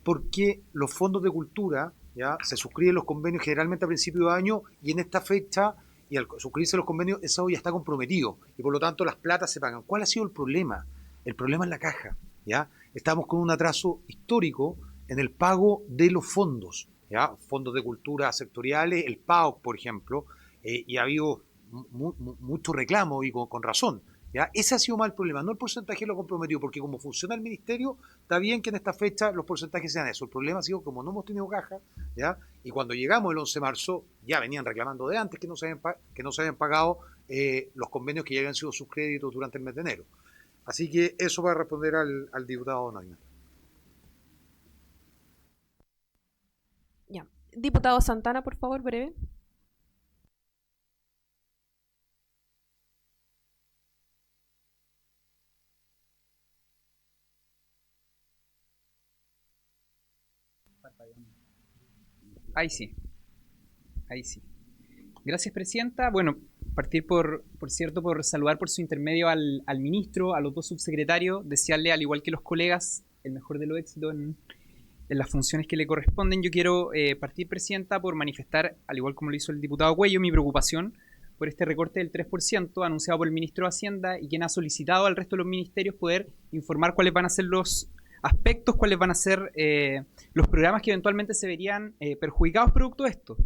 Porque los fondos de cultura ya se suscriben los convenios generalmente a principio de año y en esta fecha, y al suscribirse los convenios, eso ya está comprometido y por lo tanto las platas se pagan. ¿Cuál ha sido el problema? El problema es la caja, ¿ya? Estamos con un atraso histórico en el pago de los fondos, ¿ya? Fondos de cultura sectoriales, el PAOC, por ejemplo, y ha habido mucho reclamo y con razón, ¿ya? Ese ha sido más el problema, no el porcentaje lo comprometido, porque como funciona el ministerio, está bien que en esta fecha los porcentajes sean eso. El problema ha sido como no hemos tenido caja, ¿ya? Y cuando llegamos el 11 de marzo, ya venían reclamando de antes que no se habían pagado los convenios que ya habían sido sus créditos durante el mes de enero. Así que eso va a responder al diputado Neumann.
Ya. Diputado Santana, por favor, breve.
Ahí sí. Ahí sí. Gracias, Presidenta. Bueno, partir por saludar por su intermedio al ministro, a los dos subsecretarios, desearle, al igual que los colegas, el mejor de los éxitos en las funciones que le corresponden. Yo quiero partir, Presidenta, por manifestar, al igual como lo hizo el diputado Cuello, mi preocupación por este recorte del 3% anunciado por el ministro de Hacienda y quien ha solicitado al resto de los ministerios poder informar cuáles van a ser los aspectos, cuáles van a ser los programas que eventualmente se verían perjudicados producto de esto.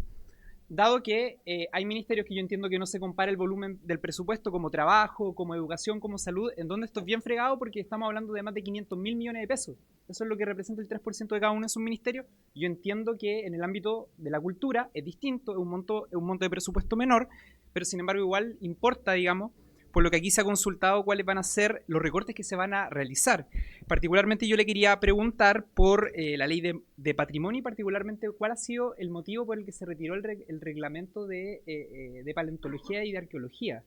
Dado que hay ministerios que yo entiendo que no se compara el volumen del presupuesto como trabajo, como educación, como salud, en donde esto es bien fregado porque estamos hablando de más de 500.000 millones de pesos. Eso es lo que representa el 3% de cada uno de esos ministerios. Yo entiendo que en el ámbito de la cultura es distinto, es un monto de presupuesto menor, pero sin embargo igual importa, digamos, por lo que aquí se ha consultado cuáles van a ser los recortes que se van a realizar. Particularmente yo le quería preguntar por la ley de patrimonio y particularmente cuál ha sido el motivo por el que se retiró el reglamento de paleontología y de arqueología.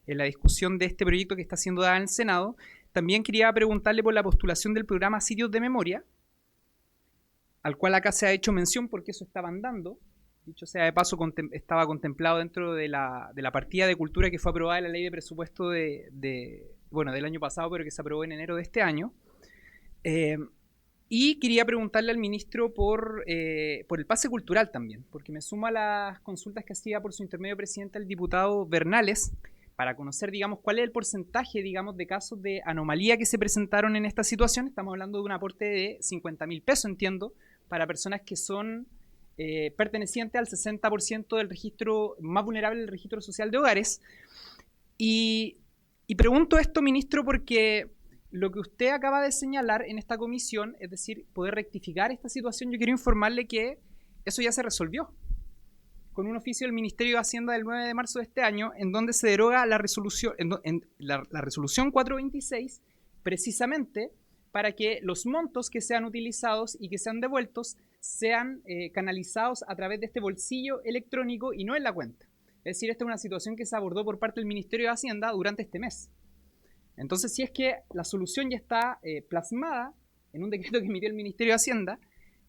En la discusión de este proyecto que está siendo dada en el Senado, también quería preguntarle por la postulación del programa Sitios de Memoria, al cual acá se ha hecho mención porque eso estaban dando. Dicho sea de paso, estaba contemplado dentro de la partida de cultura que fue aprobada en la ley de presupuesto del año pasado, pero que se aprobó en enero de este año. Y quería preguntarle al ministro por el pase cultural también, porque me sumo a las consultas que hacía por su intermedio presidente el diputado Bernales, para conocer, digamos, cuál es el porcentaje, digamos, de casos de anomalía que se presentaron en esta situación. Estamos hablando de un aporte de 50.000 pesos, entiendo, para personas que son perteneciente al 60% del registro más vulnerable del registro social de hogares. Y pregunto esto, ministro, porque lo que usted acaba de señalar en esta comisión, es decir, poder rectificar esta situación, yo quiero informarle que eso ya se resolvió con un oficio del Ministerio de Hacienda del 9 de marzo de este año, en donde se deroga la resolución, la resolución 426, precisamente para que los montos que sean utilizados y que sean devueltos sean canalizados a través de este bolsillo electrónico y no en la cuenta. Es decir, esta es una situación que se abordó por parte del Ministerio de Hacienda durante este mes. Entonces, si es que la solución ya está plasmada en un decreto que emitió el Ministerio de Hacienda,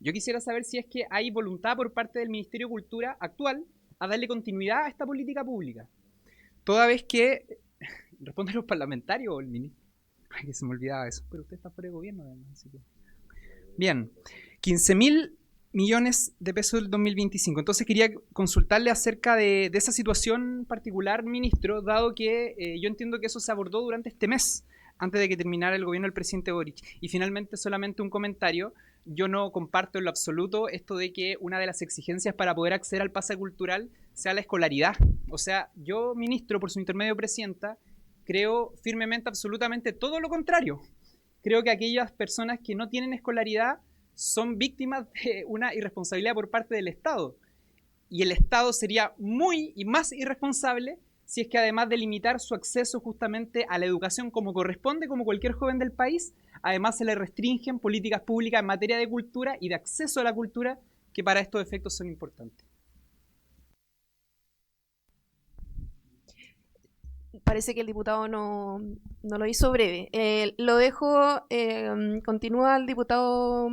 yo quisiera saber si es que hay voluntad por parte del Ministerio de Cultura actual a darle continuidad a esta política pública. Toda vez que responden los parlamentarios o el ministro. Ay, que se me olvidaba eso. Pero usted está fuera de gobierno, además, así que... Bien, 15.000 millones de pesos del 2025. Entonces quería consultarle acerca de esa situación particular, ministro, dado que yo entiendo que eso se abordó durante este mes. antes de que terminara el gobierno del presidente Boric. Y finalmente, solamente un comentario. Yo no comparto en lo absoluto esto de que una de las exigencias para poder acceder al pase cultural sea la escolaridad. O sea, yo, ministro, por su intermedio, presidenta, creo firmemente absolutamente todo lo contrario. Creo que aquellas personas que no tienen escolaridad son víctimas de una irresponsabilidad por parte del Estado. Y el Estado sería muy y más irresponsable si es que, además de limitar su acceso justamente a la educación como corresponde, como cualquier joven del país, además se le restringen políticas públicas en materia de cultura y de acceso a la cultura que para estos efectos son importantes.
Parece que el diputado no lo hizo breve. Lo dejo, continúa el diputado.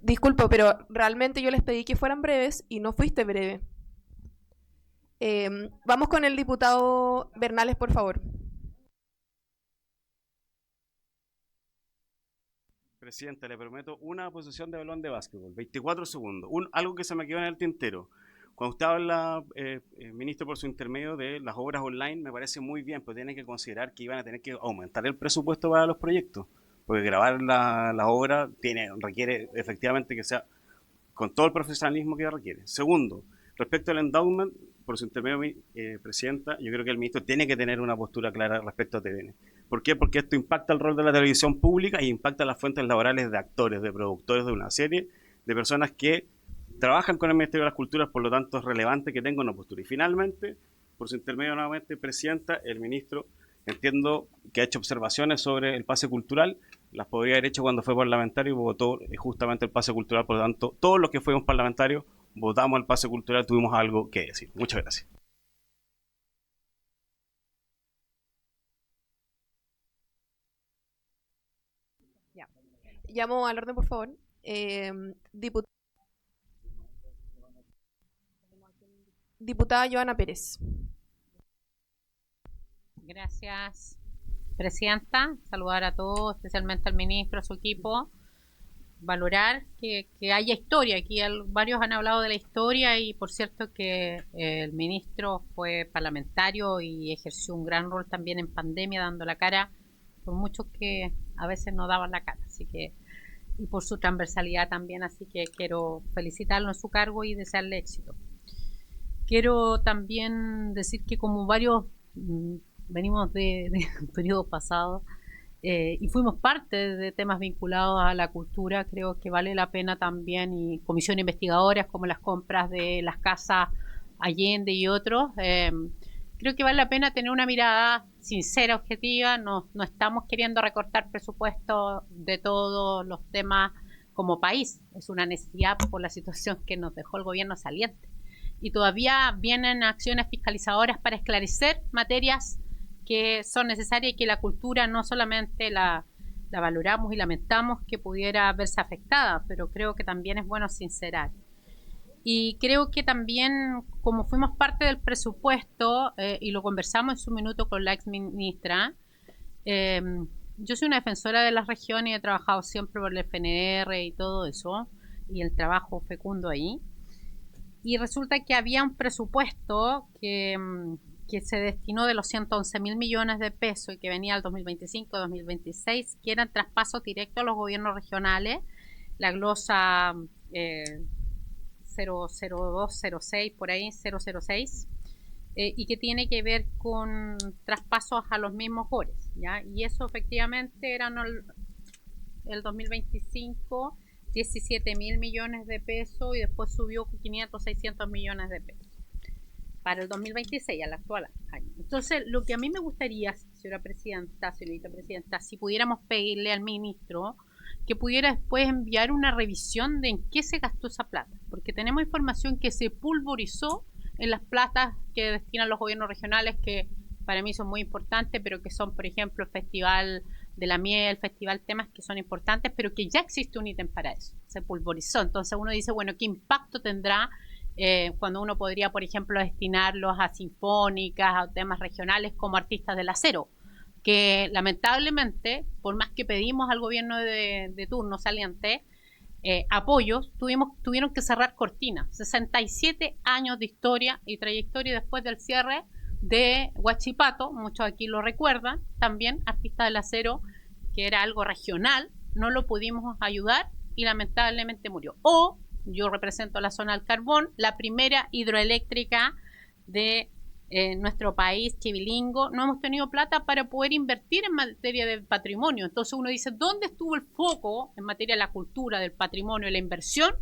Disculpo, pero realmente yo les pedí que fueran breves y no fuiste breve. Vamos con el diputado Bernales, por favor.
Presidente, le prometo una posición de balón de básquetbol, 24 segundos. Algo que se me quedó en el tintero. Cuando usted habla, ministro, por su intermedio de las obras online, me parece muy bien, pero tiene que considerar que iban a tener que aumentar el presupuesto para los proyectos. Porque grabar la obra requiere efectivamente que sea con todo el profesionalismo que requiere. Segundo, respecto al endowment, por su intermedio, presidenta, yo creo que el ministro tiene que tener una postura clara respecto a TVN. ¿Por qué? Porque esto impacta el rol de la televisión pública y impacta las fuentes laborales de actores, de productores de una serie, de personas que trabajan con el Ministerio de las Culturas, por lo tanto es relevante que tenga una postura. Y finalmente, por su intermedio nuevamente, presidenta, el ministro, entiendo que ha hecho observaciones sobre el pase cultural, las podría haber hecho cuando fue parlamentario y votó justamente el pase cultural, por lo tanto, todos los que fuimos parlamentarios votamos el pase cultural, tuvimos algo que decir. Muchas gracias.
Ya. Llamo al orden, por favor. Diputada Joana Pérez.
Gracias, presidenta. Saludar a todos, especialmente al ministro, a su equipo. Valorar que haya historia. Aquí varios han hablado de la historia y, por cierto, que el ministro fue parlamentario y ejerció un gran rol también en pandemia, dando la cara por muchos que a veces no daban la cara. Así que, y por su transversalidad también. Así que quiero felicitarlo en su cargo y desearle éxito. Quiero también decir que, como varios venimos de un periodo pasado y fuimos parte de temas vinculados a la cultura, creo que vale la pena también, y comisiones investigadoras como las compras de las casas Allende y otros, creo que vale la pena tener una mirada sincera, objetiva. No estamos queriendo recortar presupuesto de todos los temas como país, es una necesidad por la situación que nos dejó el gobierno saliente. Y todavía vienen acciones fiscalizadoras para esclarecer materias que son necesarias y que la cultura no solamente la valoramos y lamentamos que pudiera verse afectada, pero creo que también es bueno sincerar. Y creo que también, como fuimos parte del presupuesto, y lo conversamos en su minuto con la ex ministra, yo soy una defensora de las regiones y he trabajado siempre por el FNR y todo eso, y el trabajo fecundo ahí. Y resulta que había un presupuesto que se destinó de los 111.000 millones de pesos y que venía al 2025-2026, que eran traspasos directos a los gobiernos regionales, la glosa 00206, por ahí, 006, y que tiene que ver con traspasos a los mismos GORES, ¿ya? Y eso efectivamente eran el 2025... 17.000 millones de pesos y después subió 500, 600 millones de pesos para el 2026, al actual año. Entonces, lo que a mí me gustaría, señorita presidenta, si pudiéramos pedirle al ministro que pudiera después enviar una revisión de en qué se gastó esa plata, porque tenemos información que se pulverizó en las platas que destinan los gobiernos regionales, que para mí son muy importantes, pero que son, por ejemplo, el Festival de la Miel, Festival Temas, que son importantes, pero que ya existe un ítem para eso, se pulverizó. Entonces uno dice, bueno, ¿qué impacto tendrá cuando uno podría, por ejemplo, destinarlos a sinfónicas, a temas regionales como Artistas del Acero? Que lamentablemente, por más que pedimos al gobierno de turno saliente, apoyos, tuvieron que cerrar cortinas. 67 años de historia y trayectoria después del cierre de Huachipato, muchos aquí lo recuerdan, también Artista del Acero, que era algo regional, no lo pudimos ayudar y lamentablemente murió. O yo represento la zona del carbón, la primera hidroeléctrica de nuestro país, Chivilingo, no hemos tenido plata para poder invertir en materia de patrimonio. Entonces uno dice, ¿dónde estuvo el foco en materia de la cultura, del patrimonio, de la inversión?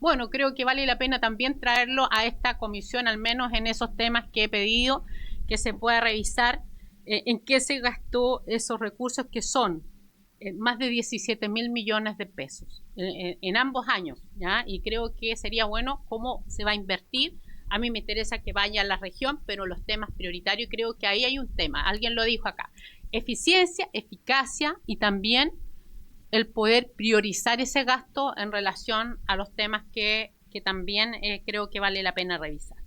Bueno, creo que vale la pena también traerlo a esta comisión, al menos en esos temas que he pedido, que se pueda revisar en qué se gastó esos recursos, que son más de 17.000 millones de pesos en ambos años, ¿ya? Y creo que sería bueno cómo se va a invertir. A mí me interesa que vaya a la región, pero los temas prioritarios, creo que ahí hay un tema, alguien lo dijo acá, eficiencia, eficacia y también el poder priorizar ese gasto en relación a los temas que también creo que vale la pena revisar.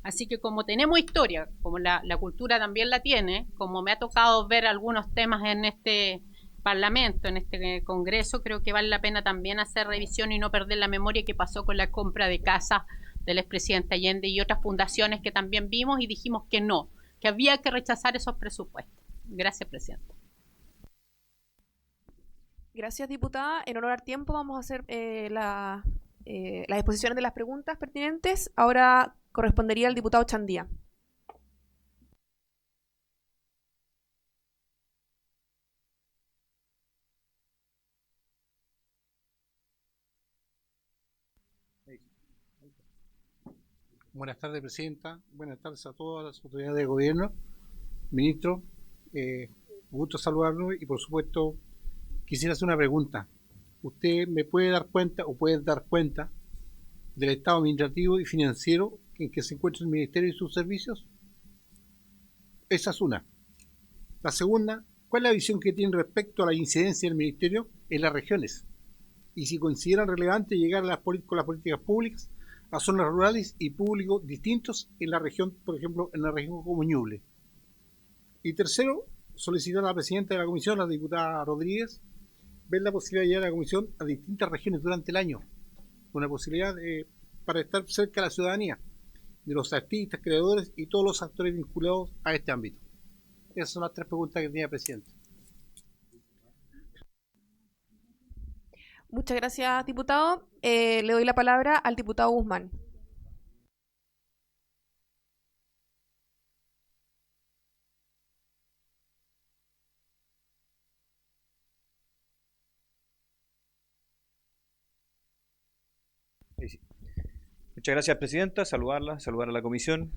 Así que como tenemos historia, como la cultura también la tiene, como me ha tocado ver algunos temas en este Parlamento, en este Congreso, creo que vale la pena también hacer revisión y no perder la memoria que pasó con la compra de casas del expresidente Allende y otras fundaciones que también vimos y dijimos que no, que había que rechazar esos presupuestos. Gracias, Presidenta.
Gracias, diputada. En honor al tiempo vamos a hacer las exposiciones de las preguntas pertinentes. Ahora correspondería al diputado Chandía.
Buenas tardes, Presidenta. Buenas tardes a todas las autoridades de gobierno. Ministro, gusto saludarlo y, por supuesto, quisiera hacer una pregunta. ¿Usted me puede dar cuenta o puede dar cuenta del estado administrativo y financiero en que se encuentra el Ministerio y sus servicios? Esa es una. La segunda, ¿cuál es la visión que tiene respecto a la incidencia del Ministerio en las regiones? Y si consideran relevante llegar a con las políticas públicas a zonas rurales y públicos distintos en la región, por ejemplo, en la región como Ñuble. Y tercero, solicitar a la presidenta de la comisión, la diputada Rodríguez, ver la posibilidad de llegar a la comisión a distintas regiones durante el año, una posibilidad para estar cerca de la ciudadanía, de los artistas, creadores y todos los actores vinculados a este ámbito. Esas son las tres preguntas que tenía, presidente.
Muchas gracias, diputado. Le doy la palabra al diputado Guzmán.
Muchas gracias, Presidenta. Saludar a la comisión,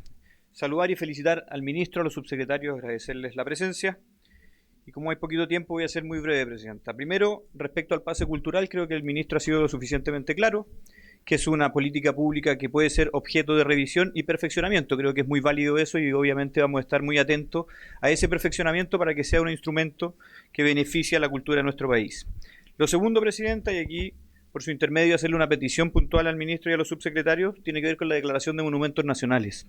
saludar y felicitar al ministro, a los subsecretarios, agradecerles la presencia. Y como hay poquito tiempo, voy a ser muy breve, Presidenta. Primero, respecto al pase cultural, creo que el ministro ha sido lo suficientemente claro, que es una política pública que puede ser objeto de revisión y perfeccionamiento. Creo que es muy válido eso y obviamente vamos a estar muy atentos a ese perfeccionamiento para que sea un instrumento que beneficie a la cultura de nuestro país. Lo segundo, Presidenta, y aquí por su intermedio hacerle una petición puntual al ministro y a los subsecretarios, tiene que ver con la declaración de monumentos nacionales.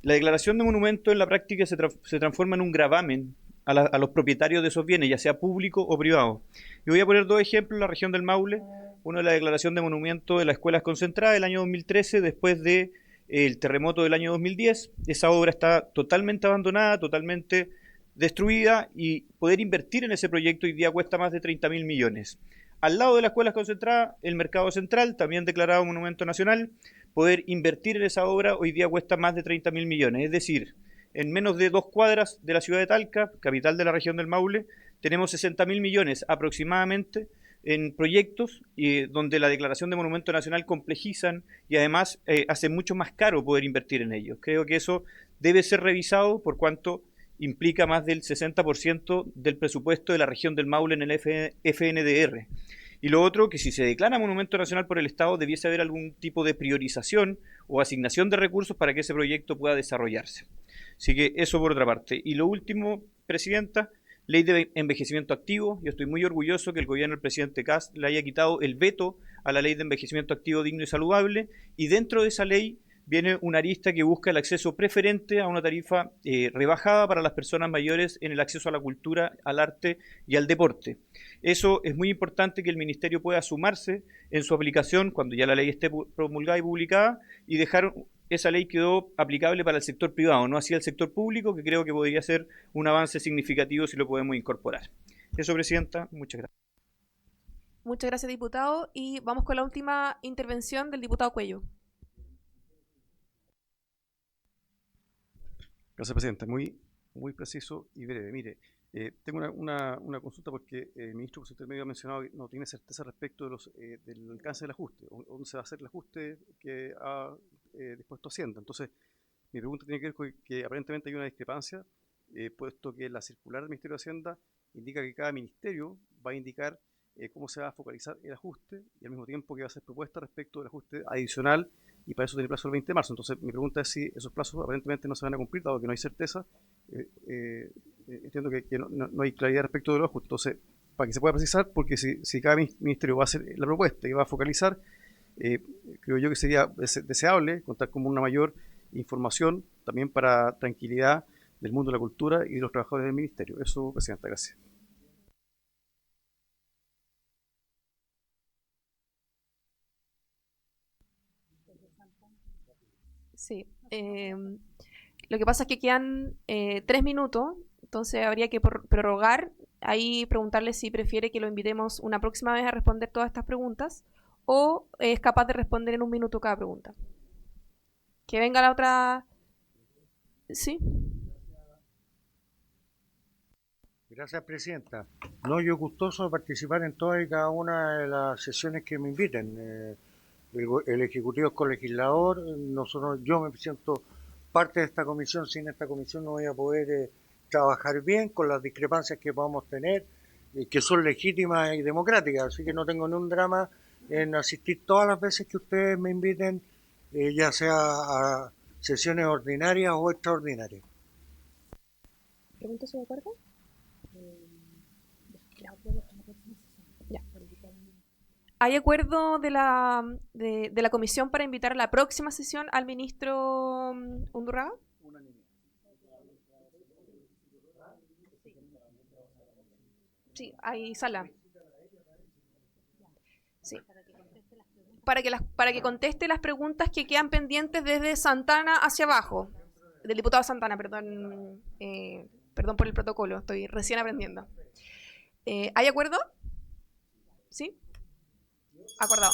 La declaración de monumentos en la práctica se transforma en un gravamen a los propietarios de esos bienes, ya sea público o privado. Y voy a poner dos ejemplos en la región del Maule. Uno es la declaración de monumento de las escuelas concentradas del año 2013, después del terremoto del año 2010. Esa obra está totalmente abandonada, totalmente destruida, y poder invertir en ese proyecto hoy día cuesta más de 30.000 millones. Al lado de las escuelas concentradas, el Mercado Central, también declarado monumento nacional, poder invertir en esa obra hoy día cuesta más de 30.000 millones. Es decir, en menos de 2 cuadras de la ciudad de Talca, capital de la región del Maule, tenemos 60.000 millones aproximadamente en proyectos donde la declaración de monumento nacional complejizan y además hace mucho más caro poder invertir en ellos. Creo que eso debe ser revisado por cuanto implica más del 60% del presupuesto de la región del Maule en el FNDR. Y lo otro, que si se declara monumento nacional por el Estado, debiese haber algún tipo de priorización o asignación de recursos para que ese proyecto pueda desarrollarse. Así que eso por otra parte. Y lo último, Presidenta, ley de envejecimiento activo. Yo estoy muy orgulloso que el gobierno del presidente Kast le haya quitado el veto a la ley de envejecimiento activo digno y saludable, y dentro de esa ley viene una arista que busca el acceso preferente a una tarifa rebajada para las personas mayores en el acceso a la cultura, al arte y al deporte. Eso es muy importante que el Ministerio pueda sumarse en su aplicación cuando ya la ley esté promulgada y publicada, y dejar esa ley quedó aplicable para el sector privado, no así el sector público, que creo que podría ser un avance significativo si lo podemos incorporar. Eso, Presidenta, muchas gracias.
Muchas gracias, diputado. Y vamos con la última intervención del diputado Cuello.
Gracias, Presidenta. Muy preciso y breve. Mire, tengo una consulta porque el ministro José Intermedio ha mencionado que no tiene certeza respecto de del alcance del ajuste, o dónde se va a hacer el ajuste que ha dispuesto Hacienda. Entonces, mi pregunta tiene que ver con que aparentemente hay una discrepancia, puesto que la circular del Ministerio de Hacienda indica que cada ministerio va a indicar cómo se va a focalizar el ajuste, y al mismo tiempo que va a ser propuesta respecto del ajuste adicional, y para eso tiene plazo el 20 de marzo. Entonces, mi pregunta es si esos plazos aparentemente no se van a cumplir, dado que no hay certeza. Entiendo que no hay claridad respecto de los ajustes. Entonces, para que se pueda precisar, porque si cada ministerio va a hacer la propuesta y va a focalizar, creo yo que sería deseable contar con una mayor información también para tranquilidad del mundo de la cultura y de los trabajadores del ministerio. Eso, Presidenta, gracias.
Sí. Lo que pasa es que quedan 3 minutos, entonces habría que prorrogar. Ahí preguntarle si prefiere que lo invitemos una próxima vez a responder todas estas preguntas, o es capaz de responder en 1 minuto cada pregunta. Que venga la otra. Sí.
Gracias, Presidenta. No, yo gustoso de participar en todas y cada una de las sesiones que me inviten. El Ejecutivo es colegislador, yo me siento parte de esta comisión. Sin esta comisión no voy a poder trabajar bien con las discrepancias que podamos tener, que son legítimas y democráticas, así que no tengo ningún drama en asistir todas las veces que ustedes me inviten, ya sea a sesiones ordinarias o extraordinarias.
¿Pregunta si de acuerdo? Ya. ¿Hay acuerdo de la comisión para invitar a la próxima sesión al ministro Undurraga? Sí, hay sala. Sí. Para que conteste las preguntas que quedan pendientes desde Santana hacia abajo. Del diputado Santana, perdón. Perdón por el protocolo, estoy recién aprendiendo. ¿Hay acuerdo? ¿Sí? Acordado.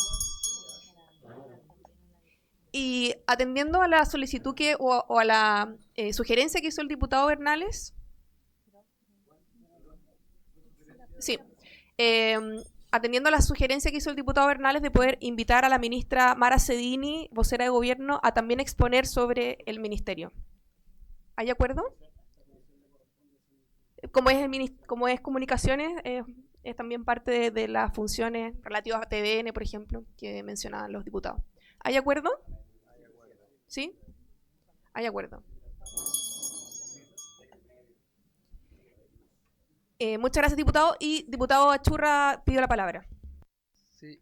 Y atendiendo a la solicitud o a la sugerencia que hizo el diputado Bernales. Sí. Atendiendo a la sugerencia que hizo el diputado Bernales de poder invitar a la ministra Mara Cedini, vocera de gobierno, a también exponer sobre el ministerio. ¿Hay acuerdo? Como es comunicaciones, es también parte de las funciones relativas a TVN, por ejemplo, que mencionaban los diputados. ¿Hay acuerdo? ¿Sí? Hay acuerdo. Muchas gracias, diputado. Y diputado Achurra, pido la palabra.
Sí.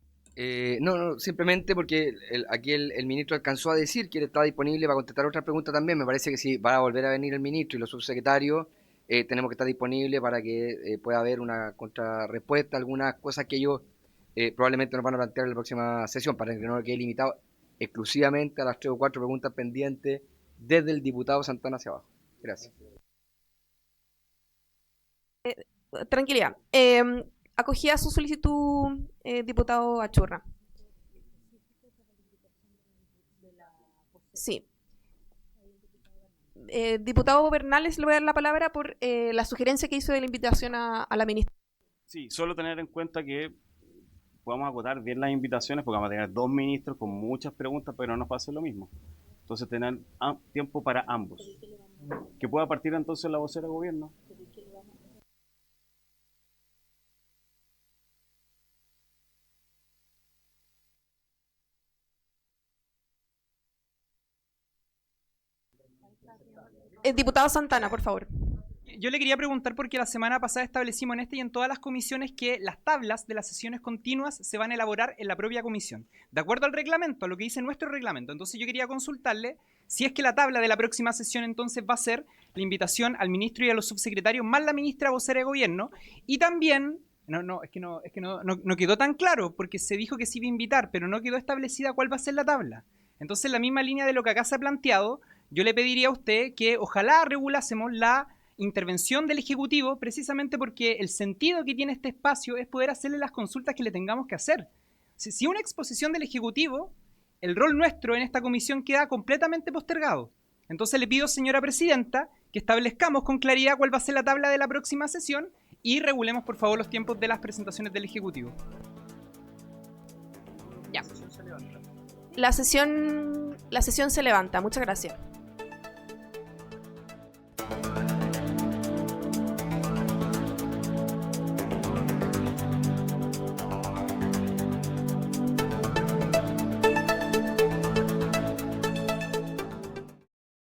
No, simplemente porque aquí el ministro alcanzó a decir que él estaba disponible para contestar otra pregunta también. Me parece que si va a volver a venir el ministro y los subsecretarios, tenemos que estar disponibles para que pueda haber una contrarrespuesta, algunas cosas que ellos probablemente nos van a plantear en la próxima sesión, para que no quede limitado exclusivamente a las 3 o 4 preguntas pendientes desde el diputado Santana hacia abajo. Gracias.
Tranquilidad. Acogida su solicitud, diputado Achurra. Sí. Diputado Bernales, le voy a dar la palabra por la sugerencia que hizo de la invitación a la ministra.
Sí, solo tener en cuenta que podamos acotar bien las invitaciones, porque vamos a tener 2 ministros con muchas preguntas, pero no nos pase lo mismo. Entonces, tener tiempo para ambos. Que pueda partir entonces la vocera de gobierno.
Diputado Santana, por favor.
yo le quería preguntar porque la semana pasada establecimos en y en todas las comisiones que las tablas de las sesiones continuas se van a elaborar en la propia comisión, de acuerdo al reglamento, a lo que dice nuestro reglamento. Entonces yo quería consultarle si es que la tabla de la próxima sesión entonces va a ser la invitación al ministro y a los subsecretarios más la ministra vocera de gobierno, y también, no quedó tan claro porque se dijo que se iba a invitar, pero no quedó establecida cuál va a ser la tabla. Entonces, en la misma línea de lo que acá se ha planteado, yo le pediría a usted que ojalá regulásemos la intervención del Ejecutivo, precisamente porque el sentido que tiene este espacio es poder hacerle las consultas que le tengamos que hacer. Si una exposición del Ejecutivo, el rol nuestro en esta comisión queda completamente postergado. Entonces le pido, señora presidenta, que establezcamos con claridad cuál va a ser la tabla de la próxima sesión y regulemos, por favor, los tiempos de las presentaciones del Ejecutivo.
Ya. La sesión se levanta. Muchas gracias.